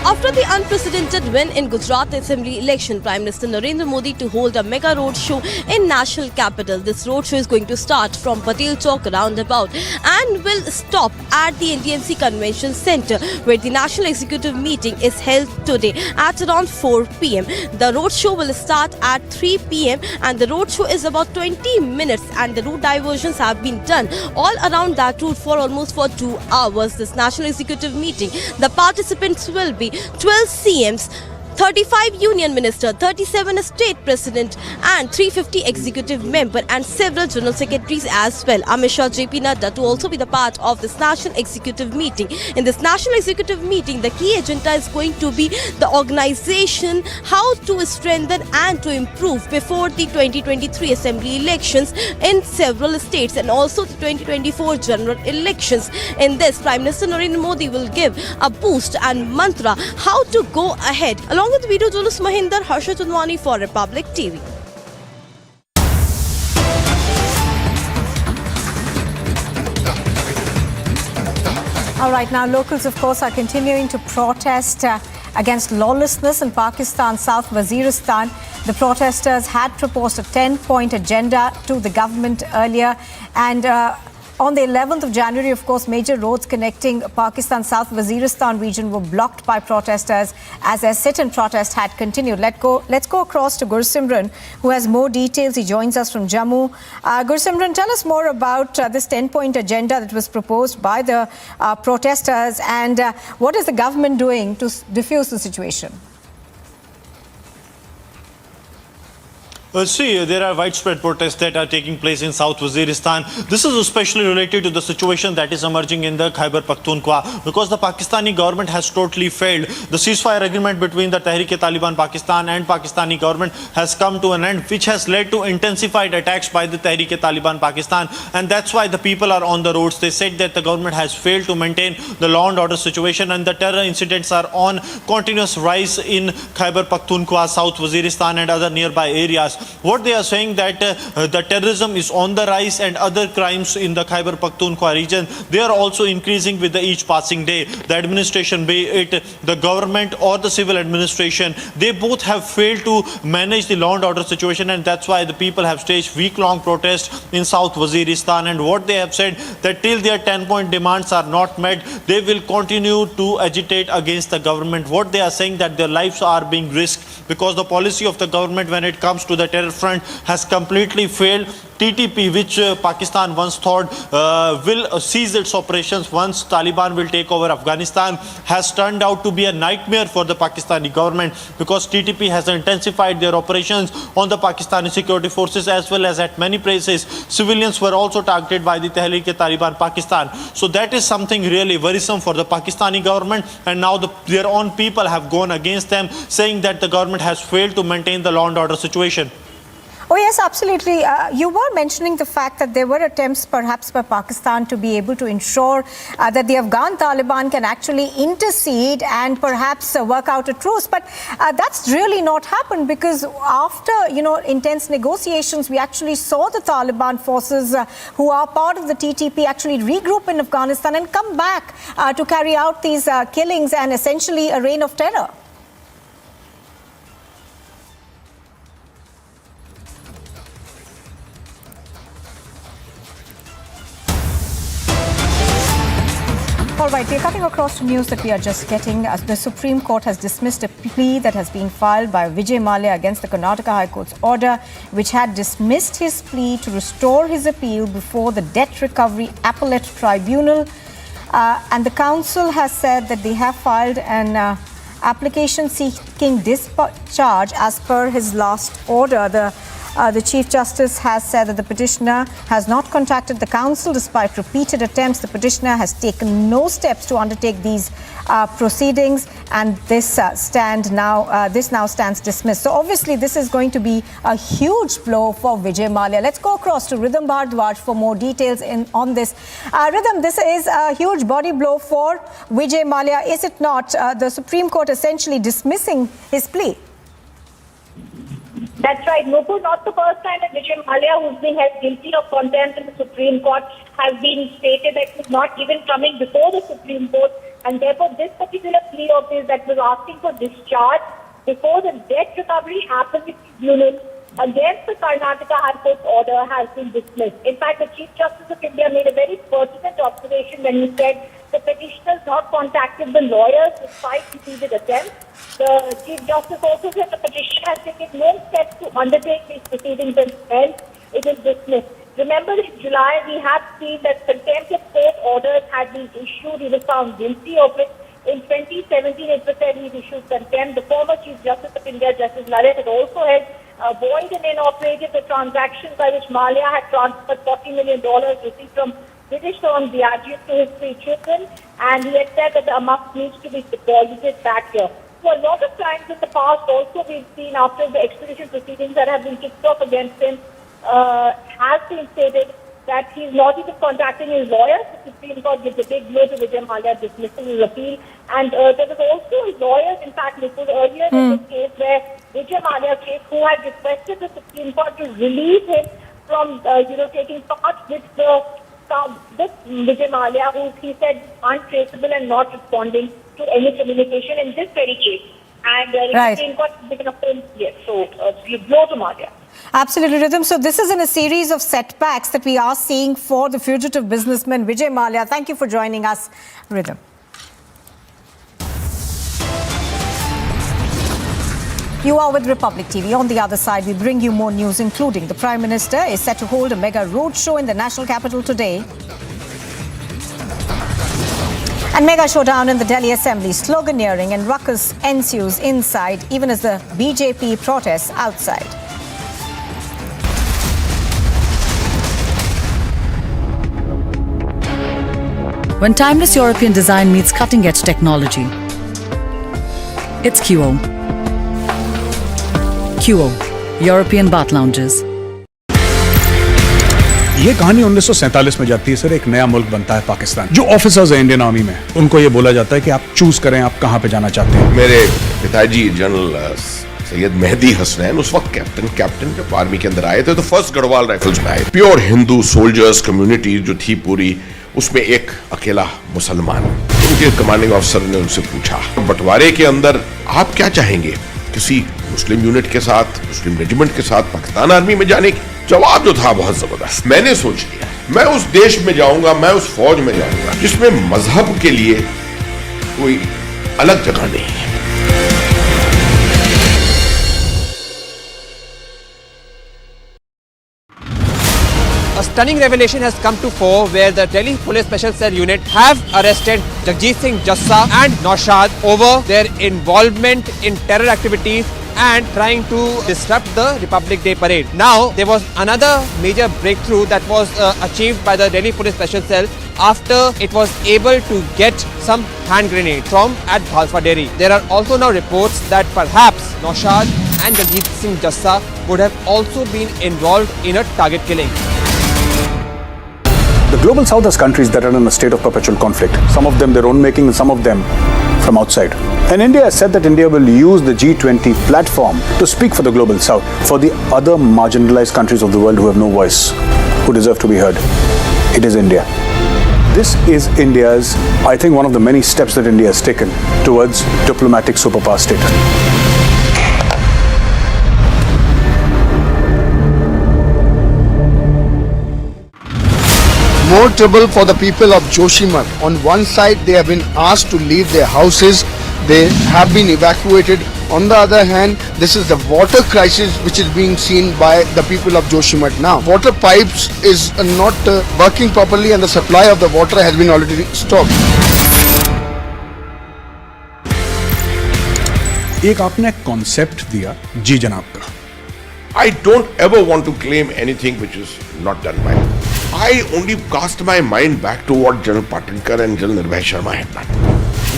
After the unprecedented win in Gujarat Assembly election, Prime Minister Narendra Modi to hold a mega roadshow in national capital. This roadshow is going to start from Patel Chowk roundabout and will stop at the NDMC Convention Centre, where the National Executive meeting is held today at around 4 p.m. The roadshow will start at 3 p.m. and the roadshow is about 20 minutes, and the route diversions have been done all around that route for almost 2 hours. This National Executive meeting, the participants will be 12 CMs, 35 Union Minister, 37 State President and 350 Executive Member and several General Secretaries as well. Amit Shah, JP Nadda to also be the part of this National Executive meeting. In this National Executive meeting, the key agenda is going to be the organization, how to strengthen and to improve before the 2023 Assembly elections in several states and also the 2024 general elections. In this, Prime Minister Narendra Modi will give a boost and mantra how to go ahead. Along with video journalist Mahinder, Harsha Chundwani for Republic TV. All right, now locals, of course, are continuing to protest against lawlessness in Pakistan's South Waziristan. The protesters had proposed a 10-point agenda to the government earlier, and on the 11th of January, of course, major roads connecting Pakistan's South Waziristan region were blocked by protesters as their sit-in protest had continued. Let's go across to Gursimran, who has more details. He joins us from Jammu. Gursimran, tell us more about this 10-point agenda that was proposed by the protesters, and what is the government doing to diffuse the situation? See, there are widespread protests that are taking place in South Waziristan. This is especially related to the situation that is emerging in the Khyber Pakhtunkhwa, because the Pakistani government has totally failed. The ceasefire agreement between the Tehreek-e-Taliban Pakistan and Pakistani government has come to an end, which has led to intensified attacks by the Tehreek-e-Taliban Pakistan, and that's why the people are on the roads. They said that the government has failed to maintain the law and order situation, and the terror incidents are on continuous rise in Khyber Pakhtunkhwa, South Waziristan and other nearby areas. What they are saying that the terrorism is on the rise, and other crimes in the Khyber Pakhtunkhwa region, they are also increasing with each passing day. The administration, be it the government or the civil administration, they both have failed to manage the law and order situation, and that's why the people have staged week-long protests in South Waziristan. And what they have said that till their 10-point demands are not met, they will continue to agitate against the government. What they are saying that their lives are being risked because the policy of the government when it comes to the terror front has completely failed. TTP, which Pakistan once thought will cease its operations once Taliban will take over Afghanistan, has turned out to be a nightmare for the Pakistani government, because TTP has intensified their operations on the Pakistani security forces, as well as at many places civilians were also targeted by the Tehreek-e-Taliban Pakistan. So that is something really worrisome for the Pakistani government, and now their own people have gone against them, saying that the government has failed to maintain the law and order situation. Oh yes, absolutely. You were mentioning the fact that there were attempts perhaps by Pakistan to be able to ensure that the Afghan Taliban can actually intercede and perhaps work out a truce. But that's really not happened, because after, intense negotiations, we actually saw the Taliban forces who are part of the TTP actually regroup in Afghanistan and come back to carry out these killings and essentially a reign of terror. All right, we're cutting across to news that we are just getting. The Supreme Court has dismissed a plea that has been filed by Vijay Mallya against the Karnataka High Court's order, which had dismissed his plea to restore his appeal before the Debt Recovery Appellate Tribunal. And the council has said that they have filed an application seeking discharge as per his last order. The Chief Justice has said that the petitioner has not contacted the council despite repeated attempts. The petitioner has taken no steps to undertake these proceedings, and this now stands dismissed. So obviously this is going to be a huge blow for Vijay Mallya. Let's go across to Rhythm Bhardwaj for more details on this. Rhythm, this is a huge body blow for Vijay Mallya, is it not? The Supreme Court essentially dismissing his plea. That's right, Nupur. Not the first time that Vijay Mallya, who's being held guilty of contempt in the Supreme Court, has been stated that he's not even coming before the Supreme Court, and therefore this particular plea of his that was asking for discharge before the Debt Recovery Appellate Tribunal against the Karnataka High Court's order has been dismissed. In fact, the Chief Justice of India made a very pertinent observation when he said the petitioners not contacted the lawyers despite repeated attempts. The Chief Justice also said the petitioner has taken no steps to undertake these proceedings, and hence it is dismissed. Remember, in July we had seen that contempt of court orders had been issued. He was found guilty of it. In 2017, it was said he issued contempt. The former Chief Justice of India, Justice Lalit, had also held void and inoperative the transaction by which Mallya had transferred $40 million received from British firm Diageo to his three children, and he had said that the amount needs to be deposited back here. So a lot of times in the past also we've seen after the extradition proceedings that have been kicked off against him has been stated that he's not even contacting his lawyers. The Supreme Court gives a big blow to Vijay Mallya, dismissing his appeal. And there was also his lawyers, in fact, earlier in this case where Vijay Mallya's case, who had requested the Supreme Court to release him from, taking part with this Vijay Mallya, who he said untraceable and not responding to any communication in this very case. And the Supreme Court has given a film, yes. So you blow to Madhya. Absolutely, Rhythm. So this is in a series of setbacks that we are seeing for the fugitive businessman Vijay Mallya. Thank you for joining us, Rhythm. You are with Republic TV. On the other side, we bring you more news, including the Prime Minister is set to hold a mega roadshow in the national capital today. And mega showdown in the Delhi Assembly, sloganeering and ruckus ensues inside, even as the BJP protests outside. When timeless European design meets cutting-edge technology, it's QO. QO, European bath lounges. ये कहानी 1947 में जाती है sir. एक नया मुल्क बनता है पाकिस्तान। जो ऑफिसर्स हैं इंडियन आर्मी में, उनको ये बोला जाता है कि आप चूज करें आप कहां पे जाना चाहते हैं। मेरे पिताजी जनरल सैयद मेहदी हसनैन उस वक्त कैप्टन जब आर्मी के अंदर आए थे तो फर्स्ट गढ़वाल राइफल्स में आए। प्योर हिंदू सोल्जर्स कम्युनिटी जो थी पूरी, उसमें एक अकेला मुसलमान। उनके कमांडिंग ऑफिसर ने उनसे पूछा, बंटवारे के अंदर आप क्या चाहेंगे, किसी मुस्लिम यूनिट के साथ, मुस्लिम रेजिमेंट के साथ पाकिस्तान आर्मी में जाने की? जवाब जो था बहुत जबरदस्त। मैंने सोच लिया मैं उस देश में जाऊंगा, मैं उस फौज में जाऊंगा जिसमें मजहब के लिए कोई अलग जगह नहीं है। A stunning revelation has come to fore where the Delhi Police Special Cell Unit have arrested Jacqueline Fernandez and Naushad over their involvement in terror activities and trying to disrupt the Republic Day parade. Now, there was another major breakthrough that was achieved by the Delhi Police Special Cell after it was able to get some hand grenades from at Bhalfa Dairy. There are also now reports that perhaps Naushad and Jacqueline Fernandez would have also been involved in a target killing. The global south has countries that are in a state of perpetual conflict. Some of them their own making and some of them from outside. And India has said that India will use the G20 platform to speak for the global south, for the other marginalized countries of the world who have no voice, who deserve to be heard. It is India. This is India's, I think, one of the many steps that India has taken towards diplomatic superpower status. More trouble for the people of Joshimath. On one side, they have been asked to leave their houses. They have been evacuated. On the other hand, this is the water crisis which is being seen by the people of Joshimath now. Water pipes is not working properly and the supply of the water has been already stopped. एक आपने concept दिया जी जनाब का। I don't ever want to claim anything which is not done by me. I only cast my mind back to what General Patinkar and General Nirbhay Sharma had done.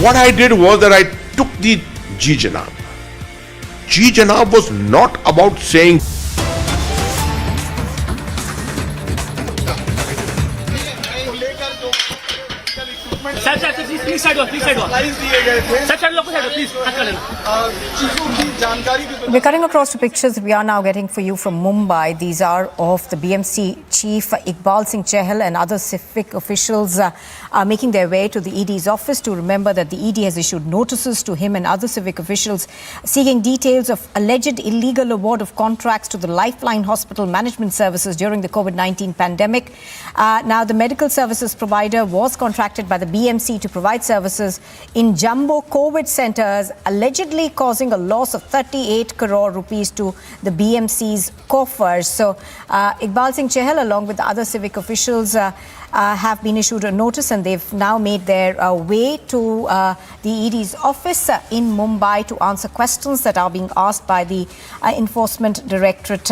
What I did was that I took the Ji Janab. Ji Janab was not about saying We're cutting across to pictures we are now getting for you from Mumbai. These are of the BMC chief Iqbal Singh Chahal and other civic officials are making their way to the ED's office to remember that the ED has issued notices to him and other civic officials seeking details of alleged illegal award of contracts to the Lifeline Hospital Management Services during the COVID-19 pandemic. Now, the medical services provider was contracted by the BMC to provide services in jumbo COVID centers, allegedly causing a loss of 38 crore rupees to the BMC's coffers. So, Iqbal Singh Chahal, along with the other civic officials, have been issued a notice and they've now made their way to the ED's office in Mumbai to answer questions that are being asked by the Enforcement Directorate.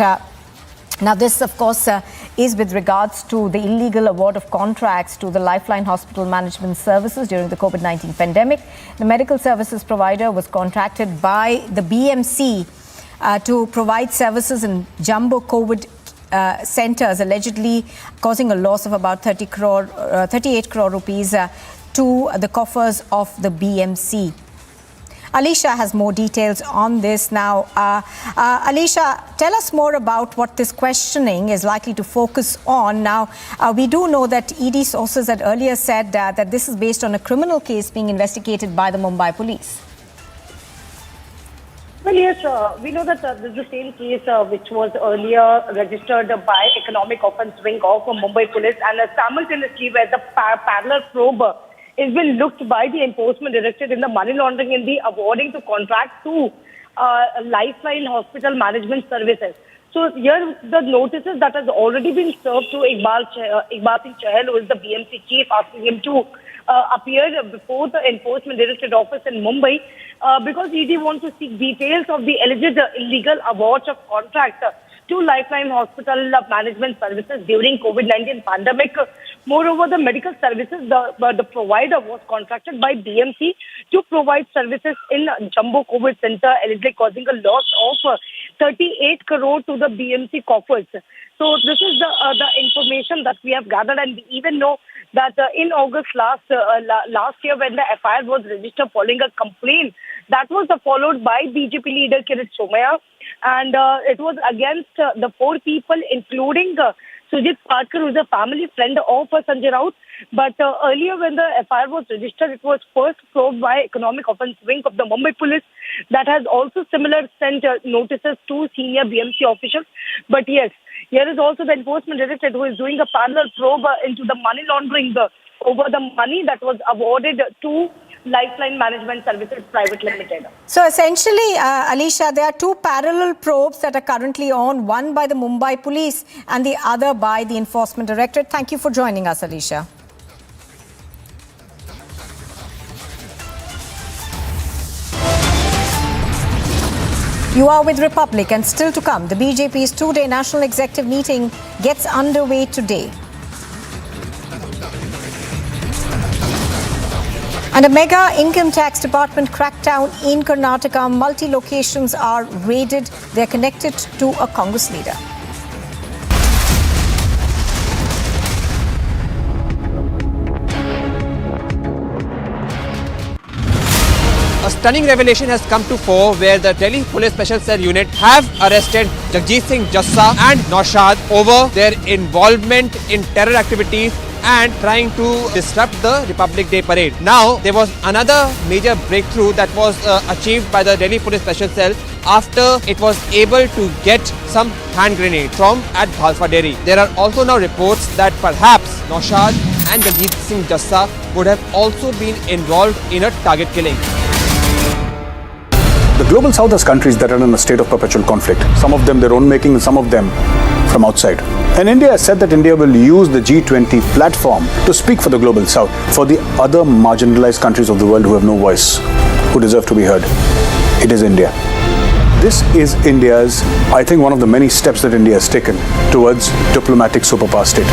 Now, this, of course, is with regards to the illegal award of contracts to the Lifeline Hospital Management Services during the COVID-19 pandemic. The medical services provider was contracted by the BMC to provide services in jumbo COVID centers, allegedly causing a loss of about 38 crore rupees to the coffers of the BMC. Alisha has more details on this now. Alisha, tell us more about what this questioning is likely to focus on. Now, we do know that ED sources had earlier said that this is based on a criminal case being investigated by the Mumbai police. Well, yes, we know that this is the same case which was earlier registered by Economic Offence Wing of Mumbai Police, and simultaneously where the parallel probe is being looked by the Enforcement Directorate in the money laundering and the awarding to contract to Lifeline Hospital Management Services. So here the notices that has already been served to Iqbal Singh Chahal, who is the BMC chief, asking him to appear before the Enforcement Directorate office in Mumbai because ED wants to seek details of the alleged illegal awards of contracts to Lifeline Hospital Management Services during COVID-19 pandemic Moreover, the medical services, the provider was contracted by BMC to provide services in Jumbo COVID Center, allegedly causing a loss of 38 crore to the BMC coffers. So this is the information that we have gathered, and we even know that in August last year, when the FIR was registered following a complaint that was followed by BJP leader Kirit Somaya, and it was against the 4 people, including Sujit Parkar, who is a family friend of Sanjay Raut. But earlier, when the FIR was registered, it was first probed by Economic Offence Wing of the Mumbai Police. That has also similar sent notices to senior BMC officials. But yes, here is also the Enforcement Directorate who is doing a parallel probe into the money laundering over the money that was awarded to Lifeline Management Services Private Limited. So essentially, Alisha, there are 2 parallel probes that are currently on, one by the Mumbai Police and the other by the Enforcement Directorate. Thank you for joining us, Alisha. You are with Republic, and still to come, the BJP's 2-day National Executive meeting gets underway today. And a mega income tax department crackdown in Karnataka. Multi-locations are raided. They're connected to a Congress leader. A stunning revelation has come to fore where the Delhi Police Special Cell Unit have arrested Jagjeet Jassa and Naushad over their involvement in terror activities and trying to disrupt the Republic Day parade. Now, there was another major breakthrough that was achieved by the Delhi Police Special Cell after it was able to get some hand grenade from at Bhalfa Dairy. There are also now reports that perhaps Naushad and Jagjeet Jassa would have also been involved in a target killing. The global south has countries that are in a state of perpetual conflict. Some of them their own making, and some of them from outside. And India has said that India will use the G20 platform to speak for the global south, for the other marginalized countries of the world who have no voice, who deserve to be heard. It is India. This is India's, I think, one of the many steps that India has taken towards diplomatic superpower status.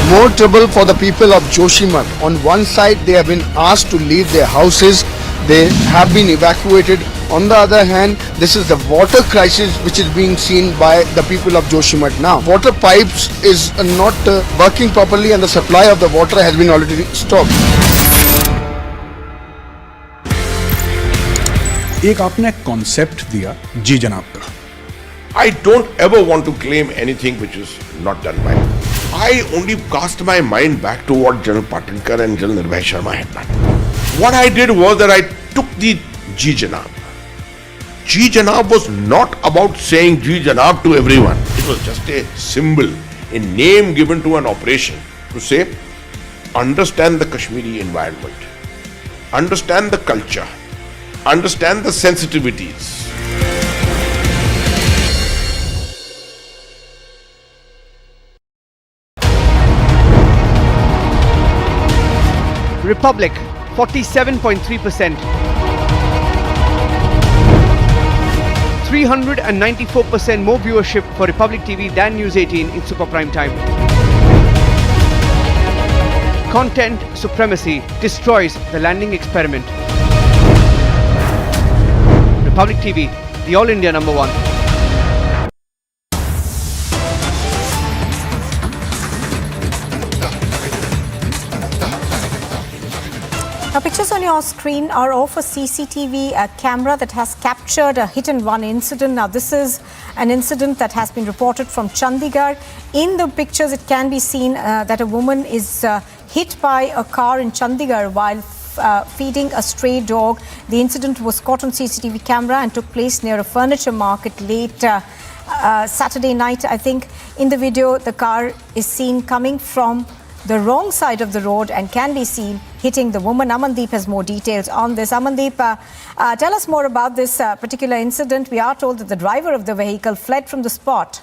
More trouble for the people of Joshimath. On one side, they have been asked to leave their houses. They have been evacuated. On the other hand, this is the water crisis which is being seen by the people of Joshimath now. Water pipes is not working properly, and the supply of the water has been already stopped. एक आपने concept दिया जी जनाब का. I don't ever want to claim anything which is not done by me. I only cast my mind back to what General Patinkar and General Nirbhay Sharma had done. What I did was that I took the Ji Janab. Ji Janab was not about saying Ji Janab to everyone. It was just a symbol, a name given to an operation to say, understand the Kashmiri environment, understand the culture, understand the sensitivities. Republic, 47.3%. 394% more viewership for Republic TV than News 18 in super prime time. Content supremacy destroys the landing experiment. Republic TV, the All India #1. Now, pictures on your screen are of a CCTV camera that has captured a hit-and-run incident. Now, this is an incident that has been reported from Chandigarh. In the pictures, it can be seen that a woman is hit by a car in Chandigarh while feeding a stray dog. The incident was caught on CCTV camera and took place near a furniture market late Saturday night, I think. In the video, the car is seen coming from the wrong side of the road and can be seen hitting the woman. Amandeep has more details on this. Amandeep, tell us more about this particular incident. We are told that the driver of the vehicle fled from the spot.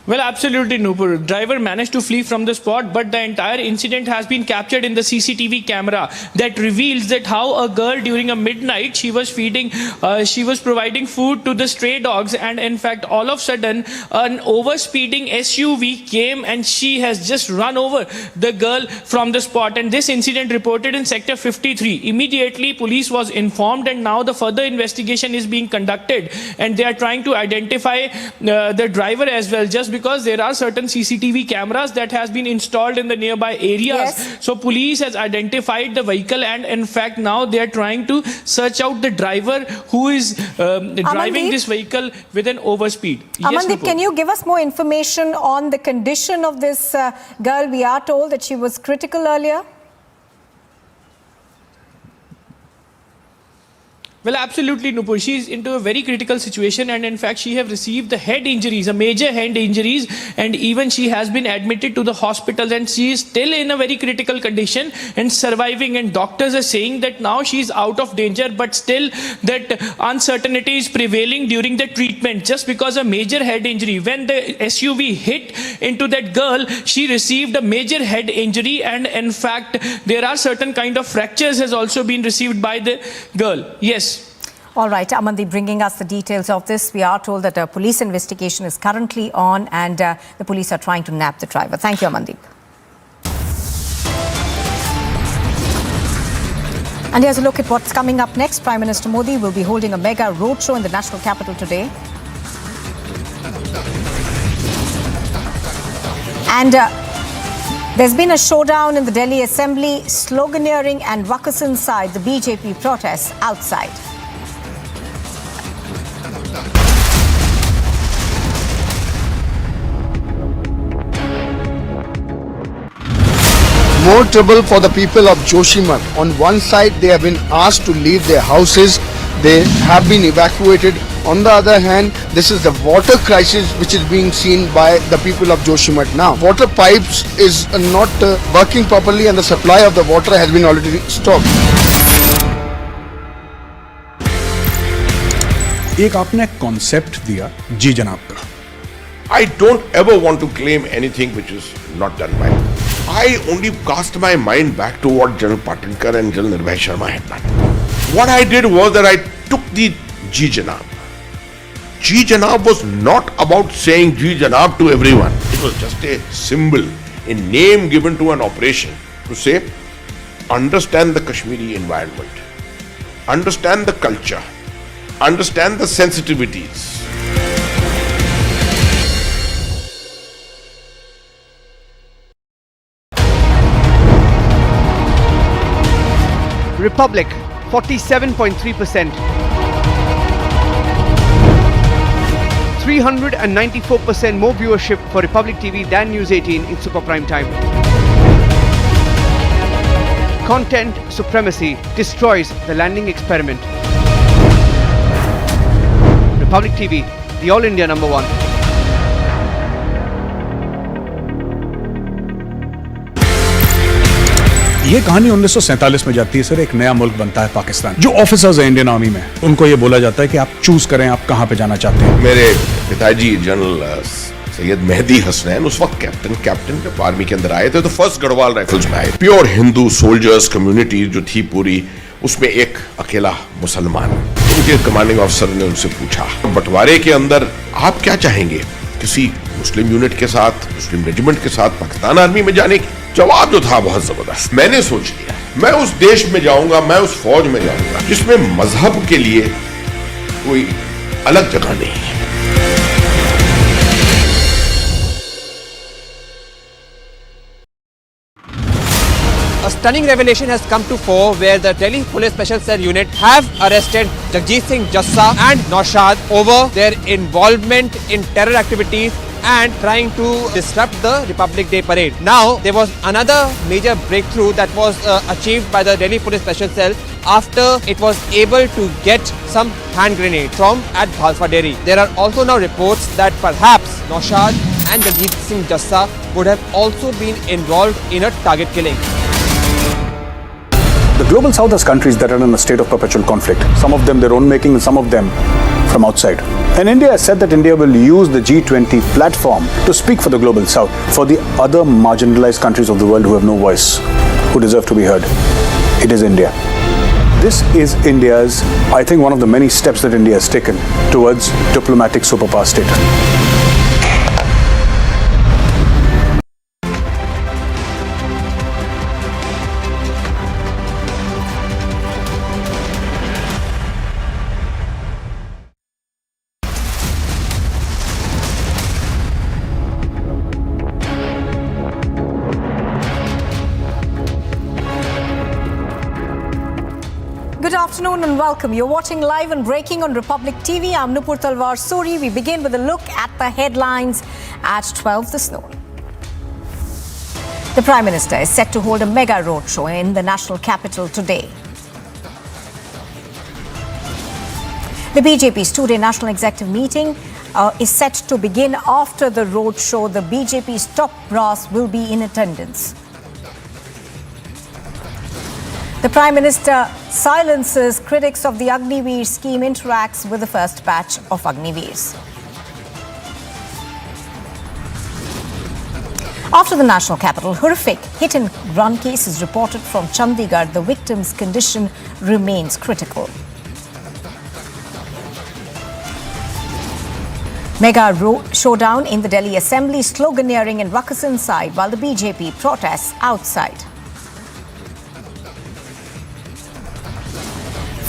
Well, absolutely, Nupur. Driver managed to flee from the spot, but the entire incident has been captured in the CCTV camera that reveals that how a girl during a midnight, she was providing food to the stray dogs, and in fact, all of a sudden, an overspeeding SUV came and she has just run over the girl from the spot. And this incident reported in Sector 53. Immediately, police was informed, and now the further investigation is being conducted, and they are trying to identify the driver as well, just because there are certain CCTV cameras that has been installed in the nearby areas. Yes. So police has identified the vehicle, and in fact now they are trying to search out the driver who is driving this vehicle with an overspeed. Yes, Amandeep, can you give us more information on the condition of this girl? We are told that she was critical earlier. Well, absolutely, Nupur. She is into a very critical situation, and in fact, she have received the head injuries, a major head injuries, and even she has been admitted to the hospital, and she is still in a very critical condition and surviving. And doctors are saying that now she is out of danger, but still that uncertainty is prevailing during the treatment, just because a major head injury. When the SUV hit into that girl, she received a major head injury, and in fact, there are certain kind of fractures has also been received by the girl. Yes. All right, Amandeep bringing us the details of this. We are told that a police investigation is currently on, and the police are trying to nab the driver. Thank you, Amandeep. And here's a look at what's coming up next. Prime Minister Modi will be holding a mega roadshow in the national capital today. And there's been a showdown in the Delhi Assembly, sloganeering and ruckus inside, the BJP protests outside. More trouble for the people of Joshimath. On one side, they have been asked to leave their houses. They have been evacuated. On the other hand, this is the water crisis which is being seen by the people of Joshimath now. Water pipes is not working properly, and the supply of the water has been already stopped. एक आपने concept दिया जी जनाब का. I don't ever want to claim anything which is not done by me. I only cast my mind back to what General Patinkar and General Nirbhay Sharma had done. What I did was that I took the Ji Janab. Ji Janab was not about saying Ji Janab to everyone. It was just a symbol, a name given to an operation to say, understand the Kashmiri environment, understand the culture, understand the sensitivities. Republic 47.3%. 394% more viewership for Republic TV than News 18 in super prime time. Content supremacy destroys the landing experiment. Republic TV, the All India #1. ये कहानी 1947 में जाती है sir. एक नया मुल्क बनता है पाकिस्तान. जो ऑफिसर्स हैं इंडियन आर्मी में, उनको ये बोला जाता है कि आप चूज करें आप कहां पे जाना चाहते हैं. मेरे पिताजी जनरल सैयद मेहदी हसनैन उस वक्त कैप्टन जब आर्मी के अंदर आए थे, तो फर्स्ट गढ़वाल राइफल्स में आए. प्योर हिंदू सोल्जर्स कम्युनिटी जो थी पूरी, उसमें एक अकेला मुसलमान. उनके कमांडिंग ऑफिसर ने उनसे पूछा, बंटवारे के अंदर आप क्या चाहेंगे, किसी मुस्लिम यूनिट के साथ, मुस्लिम रेजिमेंट के साथ पाकिस्तान आर्मी में जाने की? जवाब जो था बहुत जबरदस्त. मैंने सोच लिया मैं उस देश में जाऊंगा, मैं उस फौज में जाऊंगा जिसमें मजहब के लिए कोई अलग जगह नहीं है. A stunning revelation has come to fore where the Delhi Police Special Cell Unit have arrested Jagjeet Jassa and Naushad over their involvement in terror activities and trying to disrupt the Republic Day parade. Now, there was another major breakthrough that was achieved by the Delhi Police Special Cell after it was able to get some hand grenades from at Bhalfa Dairy. There are also now reports that perhaps Naushad and Jagjeet Singh Jassa would have also been involved in a target killing. The global south has countries that are in a state of perpetual conflict. Some of them their own making, and some of them from outside. And India has said that India will use the G20 platform to speak for the global south, for the other marginalized countries of the world who have no voice, who deserve to be heard. It is India. This is India's, I think, one of the many steps that India has taken towards diplomatic superpower status. Good afternoon and welcome. You're watching Live and Breaking on Republic TV. I'm Nupur Talwar Suri. We begin with a look at the headlines at 12 this noon. The Prime Minister is set to hold a mega roadshow in the national capital today. The BJP's two-day national executive meeting is set to begin after the roadshow. The BJP's top brass will be in attendance. The Prime Minister silences critics of the Agniveer scheme, interacts with the first batch of Agniveers. After the national capital, horrific hit-and-run cases reported from Chandigarh. The victim's condition remains critical. Mega showdown in the Delhi Assembly, sloganeering and ruckus inside while the BJP protests outside.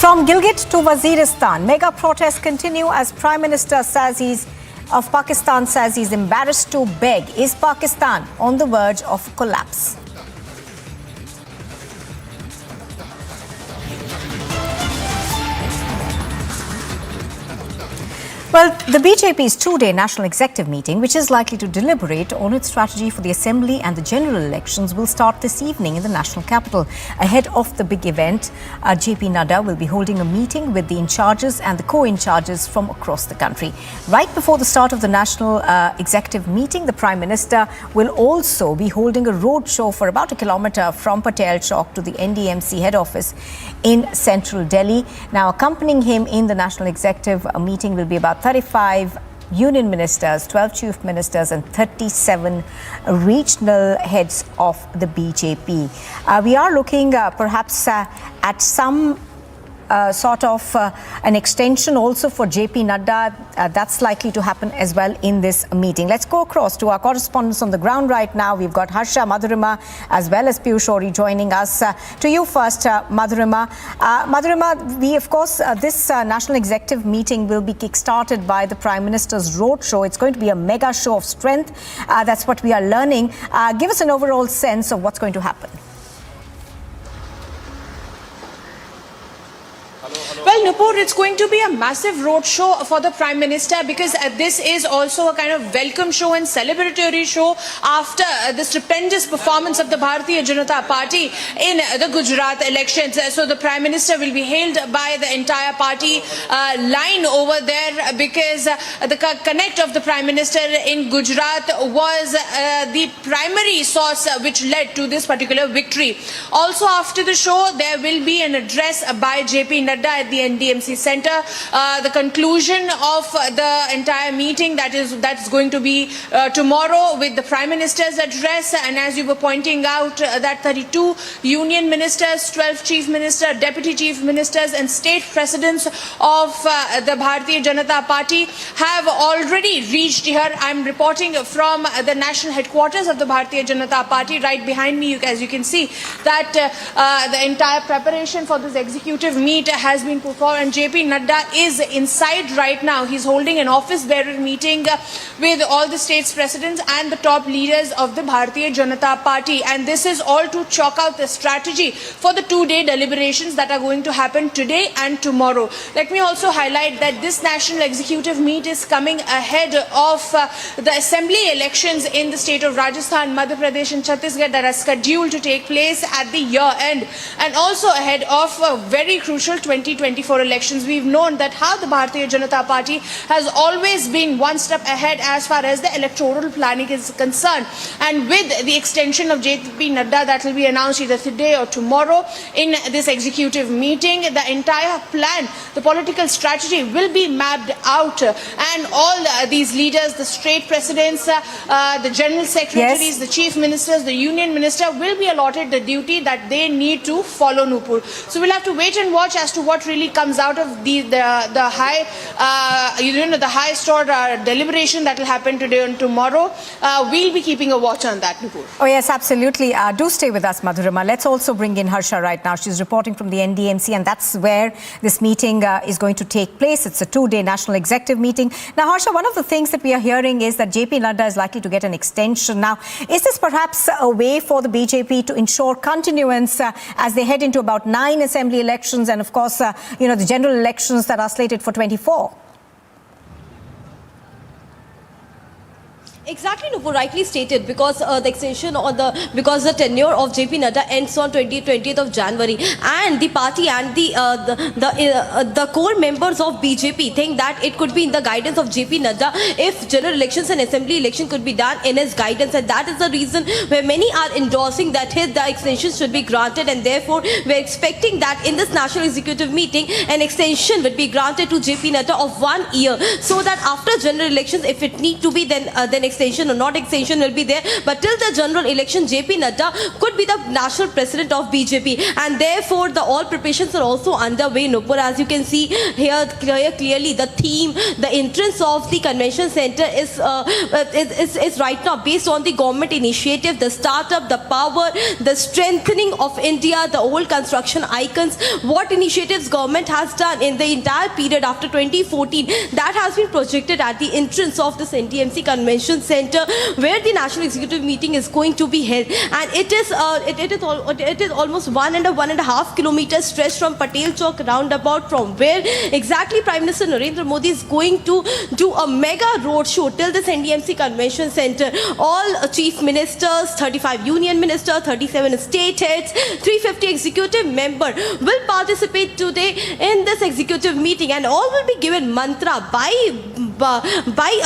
From Gilgit to Waziristan, mega protests continue as Prime Minister of Pakistan says he's embarrassed to beg. Is Pakistan on the verge of collapse? Well, the BJP's two-day national executive meeting, which is likely to deliberate on its strategy for the assembly and the general elections, will start this evening in the national capital. Ahead of the big event, JP Nadda will be holding a meeting with the in-charges and the co-in-charges from across the country. Right before the start of the national executive meeting, the Prime Minister will also be holding a roadshow for about a kilometre from Patel Chowk to the NDMC head office in central Delhi. Now, accompanying him in the national executive meeting will be about 35 union ministers, 12 chief ministers and 37 regional heads of the BJP. We are looking perhaps at some sort of an extension also for JP Nadda. That's likely to happen as well in this meeting. Let's go across to our correspondents on the ground right now. We've got Harsha, Madhurima as well as Piyush Ori joining us. To you first, Madhurima. Madhurima, this national executive meeting will be kick-started by the Prime Minister's roadshow. It's going to be a mega show of strength. That's what we are learning. Give us an overall sense of what's going to happen. Well, Nupur, it's going to be a massive roadshow for the Prime Minister because this is also a kind of welcome show and celebratory show after the stupendous performance of the Bharatiya Janata Party in the Gujarat elections. So the Prime Minister will be hailed by the entire party line over there because the connect of the Prime Minister in Gujarat was the primary source which led to this particular victory. Also after the show, there will be an address by JP Nadda at the NDMC Centre. The conclusion of the entire meeting that's going to be tomorrow with the Prime Minister's address, and as you were pointing out that 32 union ministers, 12 chief ministers, deputy chief ministers and state presidents of the Bharatiya Janata Party have already reached here. I'm reporting from the national headquarters of the Bharatiya Janata Party. Right behind me, as you can see, that the entire preparation for this executive meet has been put forward, and JP Nadda is inside right now. He's holding an office bearer meeting with all the states presidents and the top leaders of the Bharatiya Janata Party, and this is all to chalk out the strategy for the two-day deliberations that are going to happen today and tomorrow. Let me also highlight that this national executive meet is coming ahead of the assembly elections in the state of Rajasthan, Madhya Pradesh and Chhattisgarh that are scheduled to take place at the year end, and also ahead of a very crucial 2024 2024 elections. We've known that how the Bharatiya Janata Party has always been one step ahead as far as the electoral planning is concerned. And with the extension of JP Nadda that will be announced either today or tomorrow in this executive meeting, the entire plan, the political strategy will be mapped out, and all these leaders, the state presidents, the general secretaries, the chief ministers, the union minister will be allotted the duty that they need to follow, Nupur. So we'll have to wait and watch as to what really comes out of the high, the highest order deliberation that will happen today and tomorrow. We'll be keeping a watch on that, Nupur. Oh yes, absolutely. Do stay with us, Madhurima. Let's also bring in Harsha right now. She's reporting from the NDMC, and that's where this meeting is going to take place. It's a two-day national executive meeting. Now, Harsha, one of the things that we are hearing is that JP Nadda is likely to get an extension. Now, is this perhaps a way for the BJP to ensure continuance as they head into about 9 assembly elections and, of course, the general elections that are slated for 24? Exactly, Nupur, rightly stated, because the extension or the tenure of JP Nadda ends on 20th of January, and the party and the core members of BJP think that it could be in the guidance of JP Nadda if general elections and assembly election could be done in his guidance, and that is the reason where many are endorsing that the extension should be granted, and therefore we're expecting that in this national executive meeting an extension would be granted to JP Nadda of 1 year, so that after general elections, if it need to be, then extension or not extension will be there. But till the general election, JP Nadda could be the national president of BJP, and therefore the all preparations are also underway, Nupur. As you can see here clearly, the theme, the entrance of the convention center is right now based on the government initiative, the startup, the power, the strengthening of India, the old construction icons, what initiatives government has done in the entire period after 2014, that has been projected at the entrance of this NDMC convention center, where the national executive meeting is going to be held, and it is almost 1.5 kilometers stretch from Patel Chowk roundabout, from where exactly Prime Minister Narendra Modi is going to do a mega road show till this NDMC convention center. All chief ministers, 35 union ministers, 37 state heads, 350 executive member will participate today in this executive meeting, and all will be given mantra by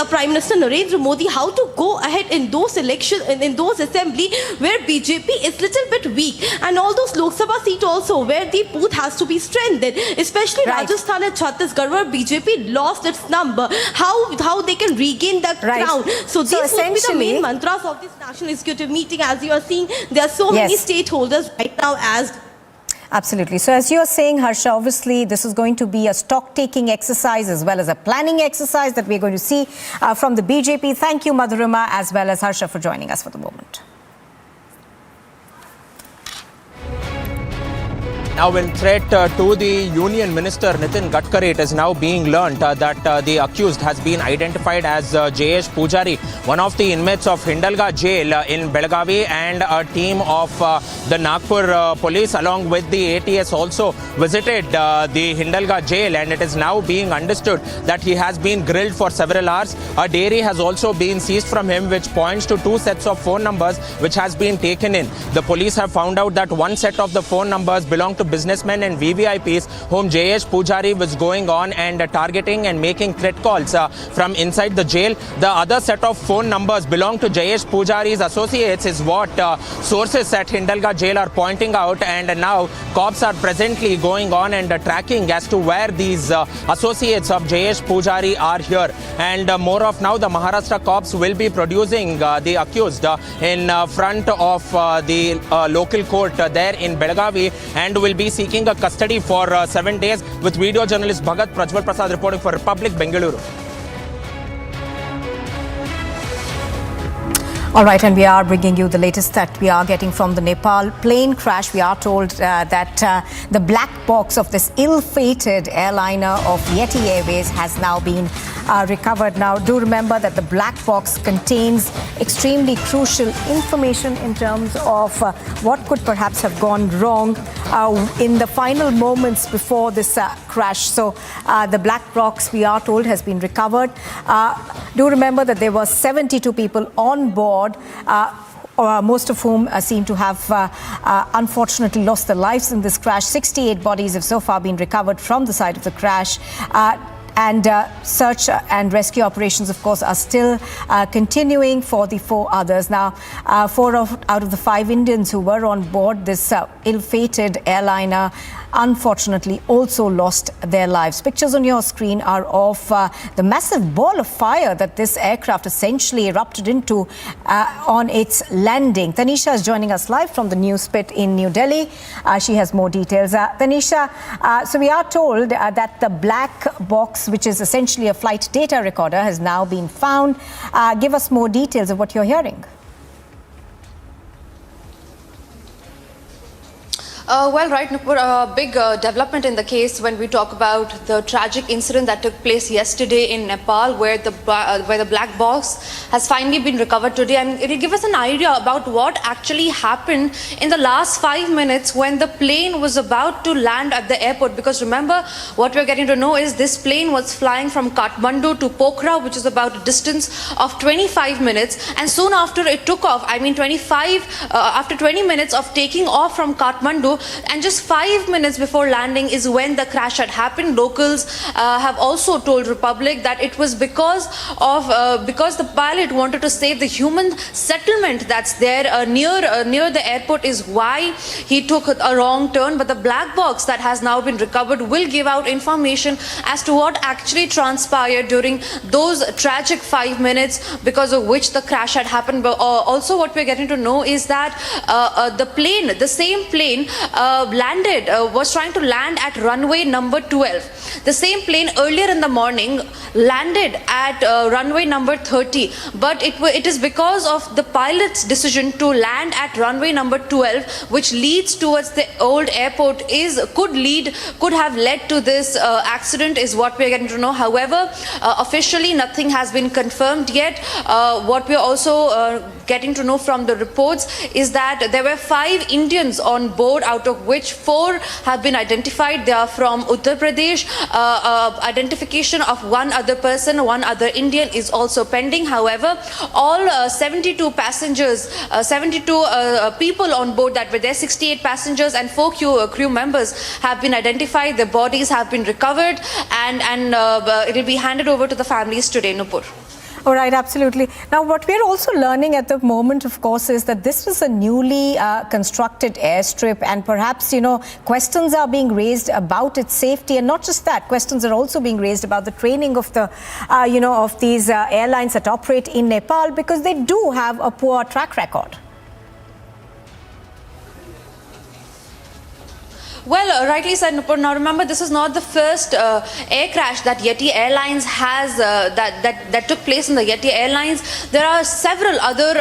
Prime Minister Narendra Modi how to go ahead in those elections, in those assembly where BJP is little bit weak, and all those Lok Sabha seat also where the booth has to be strengthened, especially Rajasthan and Chhattisgarh where BJP lost its number. How they can regain the crown. So these would be the main mantras of this national executive meeting. As you are seeing, there are so many stakeholders right now as. Absolutely. So as you're saying, Harsha, obviously this is going to be a stock-taking exercise as well as a planning exercise that we're going to see from the BJP. Thank you, Madhurima, as well as Harsha, for joining us for the moment. Now, in threat to the Union Minister Nitin Gadkari, it is now being learnt that the accused has been identified as Jayesh Pujari, one of the inmates of Hindalga jail in Belagavi, and a team of the Nagpur police along with the ATS also visited the Hindalga jail, and it is now being understood that he has been grilled for several hours. A diary has also been seized from him, which points to 2 sets of phone numbers which has been taken in. The police have found out that one set of the phone numbers belong to businessmen and VVIPs whom Jayesh Pujari was going on and targeting and making threat calls from inside the jail. The other set of phone numbers belong to Jayesh Pujari's associates is what sources at Hindalga jail are pointing out, and now cops are presently going on and tracking as to where these associates of Jayesh Pujari are here. And more of now, the Maharashtra cops will be producing the accused in front of the local court there in Belagavi, and will be seeking a custody for 7 days. With video journalist Bhagat Prajwal Prasad reporting for Republic, Bengaluru. All right, and we are bringing you the latest that we are getting from the Nepal plane crash. We are told that the black box of this ill-fated airliner of Yeti Airways has now been recovered. Now, do remember that the black box contains extremely crucial information in terms of what could perhaps have gone wrong in the final moments before this crash. So the black box, we are told, has been recovered. Do remember that there were 72 people on board most of whom seem to have unfortunately lost their lives in this crash. 68 bodies have so far been recovered from the site of the crash. And search and rescue operations, of course, are still continuing for the 4 others. Now, 4 out of the 5 Indians who were on board this ill-fated airliner unfortunately also lost their lives. Pictures on your screen are of the massive ball of fire that this aircraft essentially erupted into on its landing. Tanisha is joining us live from the news pit in New Delhi. She has more details. Tanisha, so we are told that the black box, which is essentially a flight data recorder, has now been found. Give us more details of what you're hearing. Well, right, Nupur, a big development in the case when we talk about the tragic incident that took place yesterday in Nepal, where the black box has finally been recovered today, and it will give us an idea about what actually happened in the last 5 minutes when the plane was about to land at the airport. Because remember, what we're getting to know is this plane was flying from Kathmandu to Pokhara, which is about a distance of 25 minutes, and soon after it took off, after 20 minutes of taking off from Kathmandu, and just 5 minutes before landing is when the crash had happened. Locals have also told Republic that it was because the pilot wanted to save the human settlement that's there near the airport is why he took a wrong turn. But the black box that has now been recovered will give out information as to what actually transpired during those tragic 5 minutes because of which the crash had happened. But also what we're getting to know is that the same plane was trying to land at runway number 12. The same plane earlier in the morning landed at runway number 30, but it is because of the pilot's decision to land at runway number 12, which leads towards the old airport, could have led to this accident, is what we are getting to know. However, officially nothing has been confirmed yet. What we are also getting to know from the reports is that there were 5 Indians on board, out of which 4 have been identified. They are from Uttar Pradesh. Identification of one other person, one other Indian, is also pending. However, all 72 passengers, 72 people on board that were there, 68 passengers and 4 crew members have been identified. Their bodies have been recovered, and it will be handed over to the families today, Nupur. All right, absolutely. Now, what we're also learning at the moment, of course, is that this was a newly constructed airstrip, and perhaps, questions are being raised about its safety. And not just that, questions are also being raised about the training of the, of these airlines that operate in Nepal, because they do have a poor track record. Well, rightly said, Nupur. Now remember, this is not the first air crash that Yeti Airlines has that took place in the Yeti Airlines. There are several other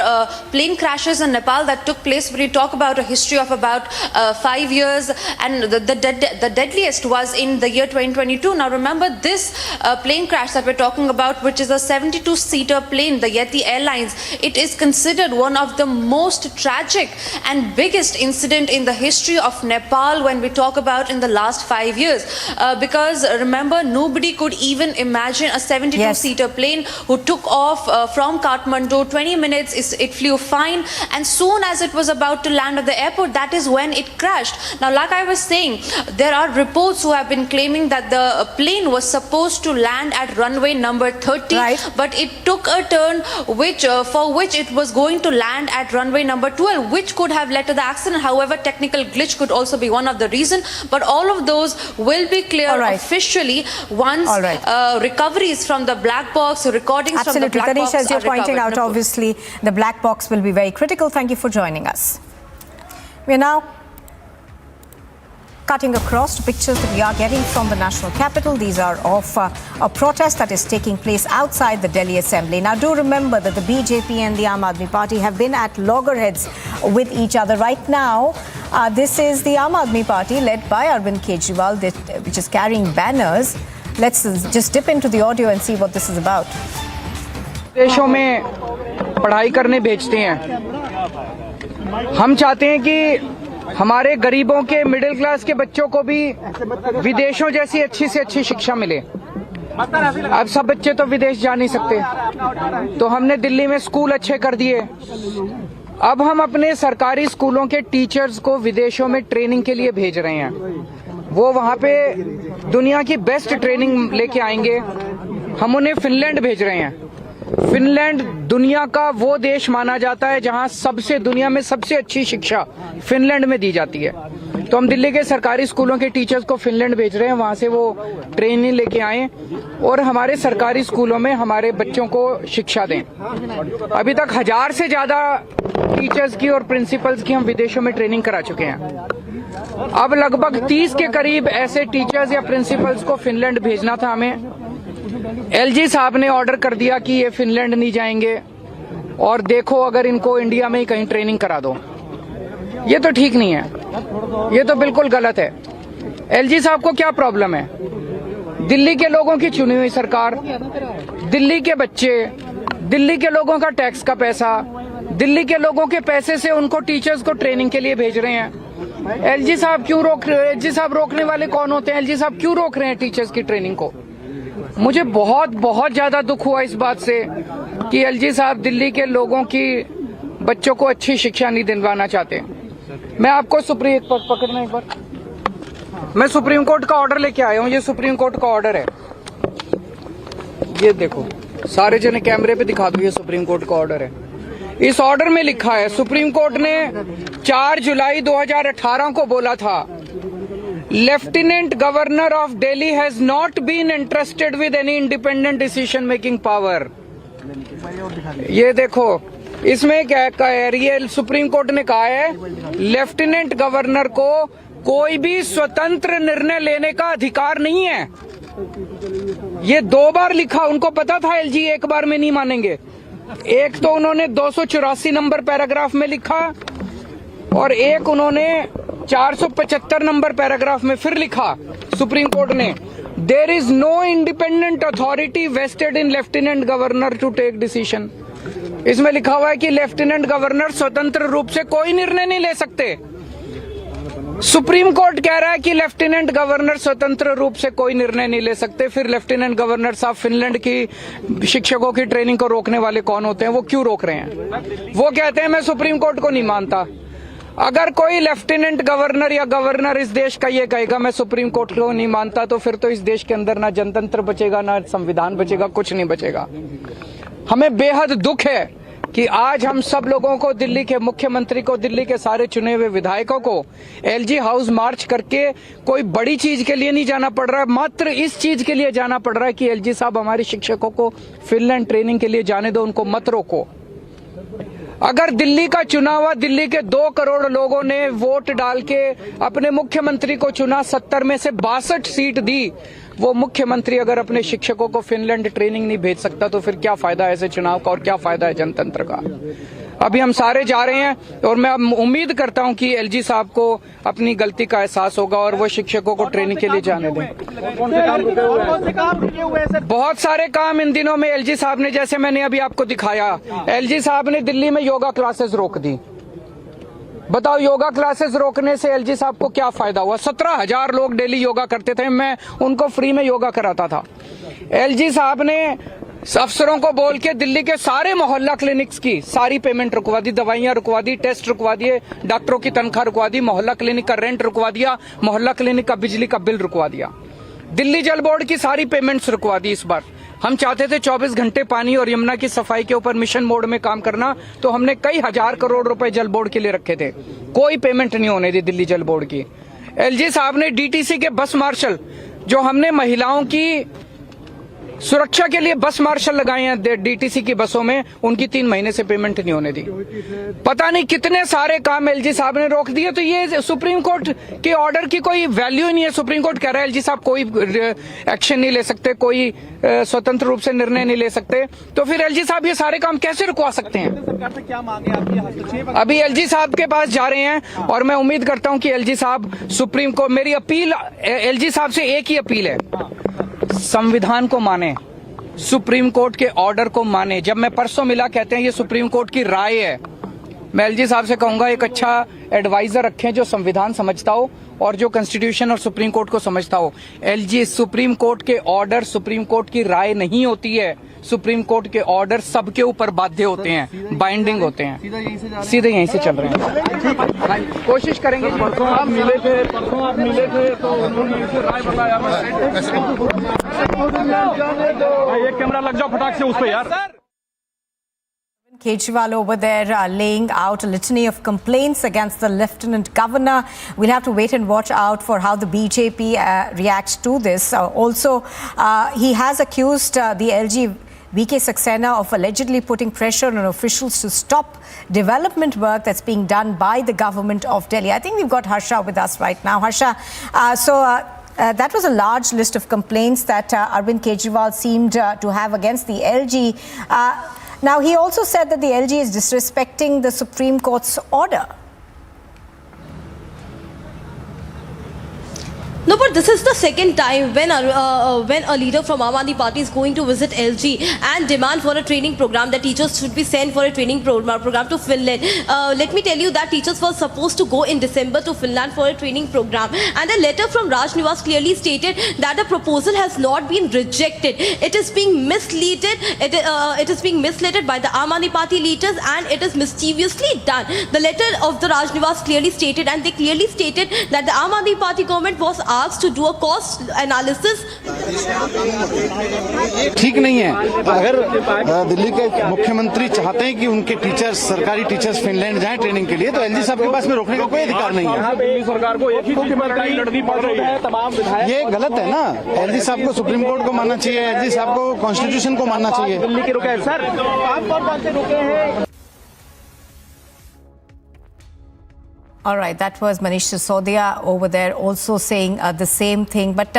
plane crashes in Nepal that took place. When you talk about a history of about 5 years, and the deadliest was in the year 2022. Now remember, this plane crash that we're talking about, which is a 72-seater plane, the Yeti Airlines, it is considered one of the most tragic and biggest incident in the history of Nepal when we talk about in the last 5 years, because remember, nobody could even imagine a 72-seater plane who took off from Kathmandu. 20 minutes it flew fine, and soon as it was about to land at the airport, that is when it crashed. Now, like I was saying, there are reports who have been claiming that the plane was supposed to land at runway number 30, but it took a turn for which it was going to land at runway number 12, which could have led to the accident. However, technical glitch could also be one of the reasons. But all of those will be clear officially once recoveries from the black box, recordings from the black box Tanisha, as you're pointing recovered. out, obviously the black box will be very critical. Thank you for joining us. We are now cutting across to pictures that we are getting from the national capital. These are of a protest that is taking place outside the Delhi Assembly. Now, do remember that the BJP and the Aam Aadmi Party have been at loggerheads with each other. Right now, this is the Aam Aadmi Party led by Arvind Kejriwal, which is carrying banners. Let's just dip into the audio and see what this is about. देशों में पढ़ाई करने भेजते हैं। हम चाहते हैं कि हमारे गरीबों के, मिडिल क्लास के बच्चों को भी विदेशों जैसी अच्छी से अच्छी शिक्षा मिले। अब सब बच्चे तो विदेश जा नहीं सकते, तो हमने दिल्ली में स्कूल अच्छे कर दिए, अब हम अपने सरकारी स्कूलों के टीचर्स को विदेशों में ट्रेनिंग के लिए भेज रहे हैं। वो वहाँ पे दुनिया की बेस्ट ट्रेनिंग लेके आएंगे। हम उन्हें फिनलैंड भेज रहे हैं। फिनलैंड दुनिया का वो देश माना जाता है जहाँ दुनिया में सबसे अच्छी शिक्षा फिनलैंड में दी जाती है। तो हम दिल्ली के सरकारी स्कूलों के टीचर्स को फिनलैंड भेज रहे हैं, वहाँ से वो ट्रेनिंग लेके आए और हमारे सरकारी स्कूलों में हमारे बच्चों को शिक्षा दें। अभी तक 1000 से ज्यादा टीचर्स की और प्रिंसिपल्स की हम विदेशों में ट्रेनिंग करा चुके हैं। अब लगभग 30 के करीब ऐसे टीचर्स या प्रिंसिपल्स को फिनलैंड भेजना था हमें। एलजी साहब ने ऑर्डर कर दिया कि ये फिनलैंड नहीं जाएंगे और देखो अगर इनको इंडिया में ही कहीं ट्रेनिंग करा दो। ये तो ठीक नहीं है, ये तो बिल्कुल गलत है। एलजी साहब को क्या प्रॉब्लम है? दिल्ली के लोगों की चुनी हुई सरकार, दिल्ली के बच्चे, दिल्ली के लोगों का टैक्स का पैसा, दिल्ली के लोगों के पैसे से उनको टीचर्स को ट्रेनिंग के लिए भेज रहे हैं। एलजी साहब क्यों रोक रहे हैं? एलजी साहब रोकने वाले कौन होते हैं? एलजी साहब क्यों रोक रहे हैं टीचर्स की ट्रेनिंग को? मुझे बहुत ज्यादा दुख हुआ इस बात से कि एलजी साहब दिल्ली के लोगों की बच्चों को अच्छी शिक्षा नहीं दिलवाना चाहते। मैं आपको पकड़ना एक बार, मैं सुप्रीम कोर्ट का ऑर्डर लेके आया हूँ। ये सुप्रीम कोर्ट का ऑर्डर है, ये देखो, सारे जने कैमरे पे दिखा दो, ये सुप्रीम कोर्ट का ऑर्डर है। इस ऑर्डर में लिखा है, सुप्रीम कोर्ट ने 4 जुलाई 2018 को बोला था, lieutenant governor of Delhi has not been interested with any independent decision making power. ये देखो, इसमें क्या कह रही है? सुप्रीम कोर्ट ने कहा है लेफ्टिनेंट गवर्नर को कोई भी स्वतंत्र निर्णय लेने का अधिकार नहीं है। ये 2 बार लिखा, उनको पता था एलजी एक बार में नहीं मानेंगे। एक तो उन्होंने 284 नंबर पैराग्राफ में लिखा और एक उन्होंने 475 नंबर पैराग्राफ में फिर लिखा सुप्रीम कोर्ट ने, there is no independent authority vested in lieutenant governor to take decision. इसमें लिखा हुआ है कि लेफ्टिनेंट गवर्नर स्वतंत्र रूप से कोई निर्णय नहीं ले सकते। सुप्रीम कोर्ट कह रहा है कि लेफ्टिनेंट गवर्नर स्वतंत्र रूप से कोई निर्णय नहीं ले सकते। फिर लेफ्टिनेंट गवर्नर साहब फिनलैंड की शिक्षकों की ट्रेनिंग को रोकने वाले कौन होते हैं? वो क्यों रोक रहे हैं? वो कहते हैं मैं सुप्रीम कोर्ट को नहीं मानता। अगर कोई लेफ्टिनेंट गवर्नर या गवर्नर इस देश का ये कहेगा मैं सुप्रीम कोर्ट को नहीं मानता, तो फिर तो इस देश के अंदर ना जनतंत्र बचेगा, ना संविधान बचेगा, कुछ नहीं बचेगा। हमें बेहद दुख है कि आज हम सब लोगों को, दिल्ली के मुख्यमंत्री को, दिल्ली के सारे चुने हुए विधायकों को एलजी हाउस मार्च करके कोई बड़ी चीज के लिए नहीं जाना पड़ रहा है, मात्र इस चीज के लिए जाना पड़ रहा है कि एलजी साहब हमारे शिक्षकों को फिनलैंड ट्रेनिंग के लिए जाने दो, उनको मत रोको। अगर दिल्ली का चुना हुआ, दिल्ली के 2 करोड़ लोगों ने वोट डाल के अपने मुख्यमंत्री को चुना, 70 में से 62 सीट दी, वो मुख्यमंत्री अगर अपने शिक्षकों को फिनलैंड ट्रेनिंग नहीं भेज सकता तो फिर क्या फायदा है ऐसे चुनाव का और क्या फायदा है जनतंत्र का? अभी हम सारे जा रहे हैं और मैं उम्मीद करता हूं कि एलजी साहब को अपनी गलती का एहसास होगा और वो शिक्षकों को ट्रेनिंग के लिए जाने दें। बहुत सारे काम इन दिनों में एलजी साहब ने, जैसे मैंने अभी आपको दिखाया, एलजी साहब ने दिल्ली में योगा क्लासेस रोक दी। बताओ, योगा क्लासेस रोकने से एलजी साहब को क्या फायदा हुआ? 17,000 लोग डेली योगा करते थे, मैं उनको फ्री में योगा कराता था। एलजी साहब ने अफसरों को बोल के दिल्ली के सारे मोहल्ला क्लिनिक्स की सारी पेमेंट रुकवा दी, दवाइयां रुकवा दी, टेस्ट रुकवा दिए, डॉक्टरों की तनख्वाह रुकवा दी, मोहल्ला क्लिनिक का रेंट रुकवा दिया, मोहल्ला क्लिनिक का बिजली का बिल रुकवा दिया, दिल्ली जल बोर्ड की सारी पेमेंट्स रुकवा दी। इस बार हम चाहते थे 24 घंटे पानी और यमुना की सफाई के ऊपर मिशन मोड में काम करना, तो हमने कई हजार करोड़ रुपए जल बोर्ड के लिए रखे थे, कोई पेमेंट नहीं होने दी दिल्ली जल बोर्ड की। एलजी साहब ने डीटीसी के बस मार्शल, जो हमने महिलाओं की सुरक्षा के लिए बस मार्शल लगाए हैं डीटीसी की बसों में, उनकी 3 महीने से पेमेंट नहीं होने दी। पता नहीं कितने सारे काम एलजी साहब ने रोक दिए। तो ये सुप्रीम कोर्ट के ऑर्डर की कोई वैल्यू ही नहीं है। सुप्रीम कोर्ट कह रहा है एलजी साहब कोई एक्शन नहीं ले सकते, कोई स्वतंत्र रूप से निर्णय नहीं ले सकते, तो फिर एलजी साहब ये सारे काम कैसे रुकवा सकते हैं? क्या मांगे आपकी? अभी एलजी साहब के पास जा रहे हैं और मैं उम्मीद करता हूं कि एलजी साहब सुप्रीम कोर्ट, मेरी अपील एलजी साहब से एक ही अपील है, संविधान को माने, सुप्रीम कोर्ट के ऑर्डर को माने। जब मैं परसों मिला, कहते हैं ये सुप्रीम कोर्ट की राय है। मैं एलजी साहब से कहूंगा एक अच्छा एडवाइजर रखें जो संविधान समझता हो और जो कॉन्स्टिट्यूशन और सुप्रीम कोर्ट को समझता हो। एलजी, सुप्रीम कोर्ट के ऑर्डर सुप्रीम कोर्ट की राय नहीं होती है। सुप्रीम कोर्ट के ऑर्डर सबके ऊपर बाध्य होते हैं, बाइंडिंग होते हैं। सीधे यहीं से चल रहे हैं, कोशिश करेंगे। परसों आप मिले थे तो उन्होंने इसे राय बताया। एक कैमरा लग जाओ फटाक से उस पे यार। Kejriwal over there laying out a litany of complaints against the Lieutenant Governor. We'll have to wait and watch out for how the BJP reacts to this. Also, he has accused the LG VK Saxena of allegedly putting pressure on officials to stop development work that's being done by the government of Delhi. I think we've got Harsha with us right now. Harsha, that was a large list of complaints that Arvind Kejriwal seemed to have against the LG. Now, he also said that the LG is disrespecting the Supreme Court's order. No, but this is the second time when a leader from Aam Aadmi Party is going to visit LG and demand for a training program that teachers should be sent for a training program to Finland. Let me tell you that teachers were supposed to go in December to Finland for a training program, and the letter from Raj Niwas clearly stated that the proposal has not been rejected. It is being misled. It is being misled by the Aam Aadmi Party leaders, and it is mischievously done. The letter of the Raj Niwas clearly stated, and they clearly stated that the Aam Aadmi Party government was asked to do a cost analysis. ठीक नहीं है। अगर दिल्ली के मुख्यमंत्री चाहते हैं कि उनके टीचर्स, सरकारी टीचर्स फिनलैंड जाएं ट्रेनिंग के लिए, तो एलजी साहब के पास में रोकने का कोई अधिकार नहीं है। दिल्ली सरकार को एक ही लड़ाई लड़नी पड़ रही है, तमाम विधायक। ये गलत है ना। एलजी साहब को सुप्रीम कोर्ट को मानना चाहिए, एलजी साहब को कॉन्स्टिट्यूशन को मानना चाहिए। दिल्ली के रुके सर, आप कौन कौन से रुके हैं? All right, that was Manish Sisodia over there also saying the same thing. But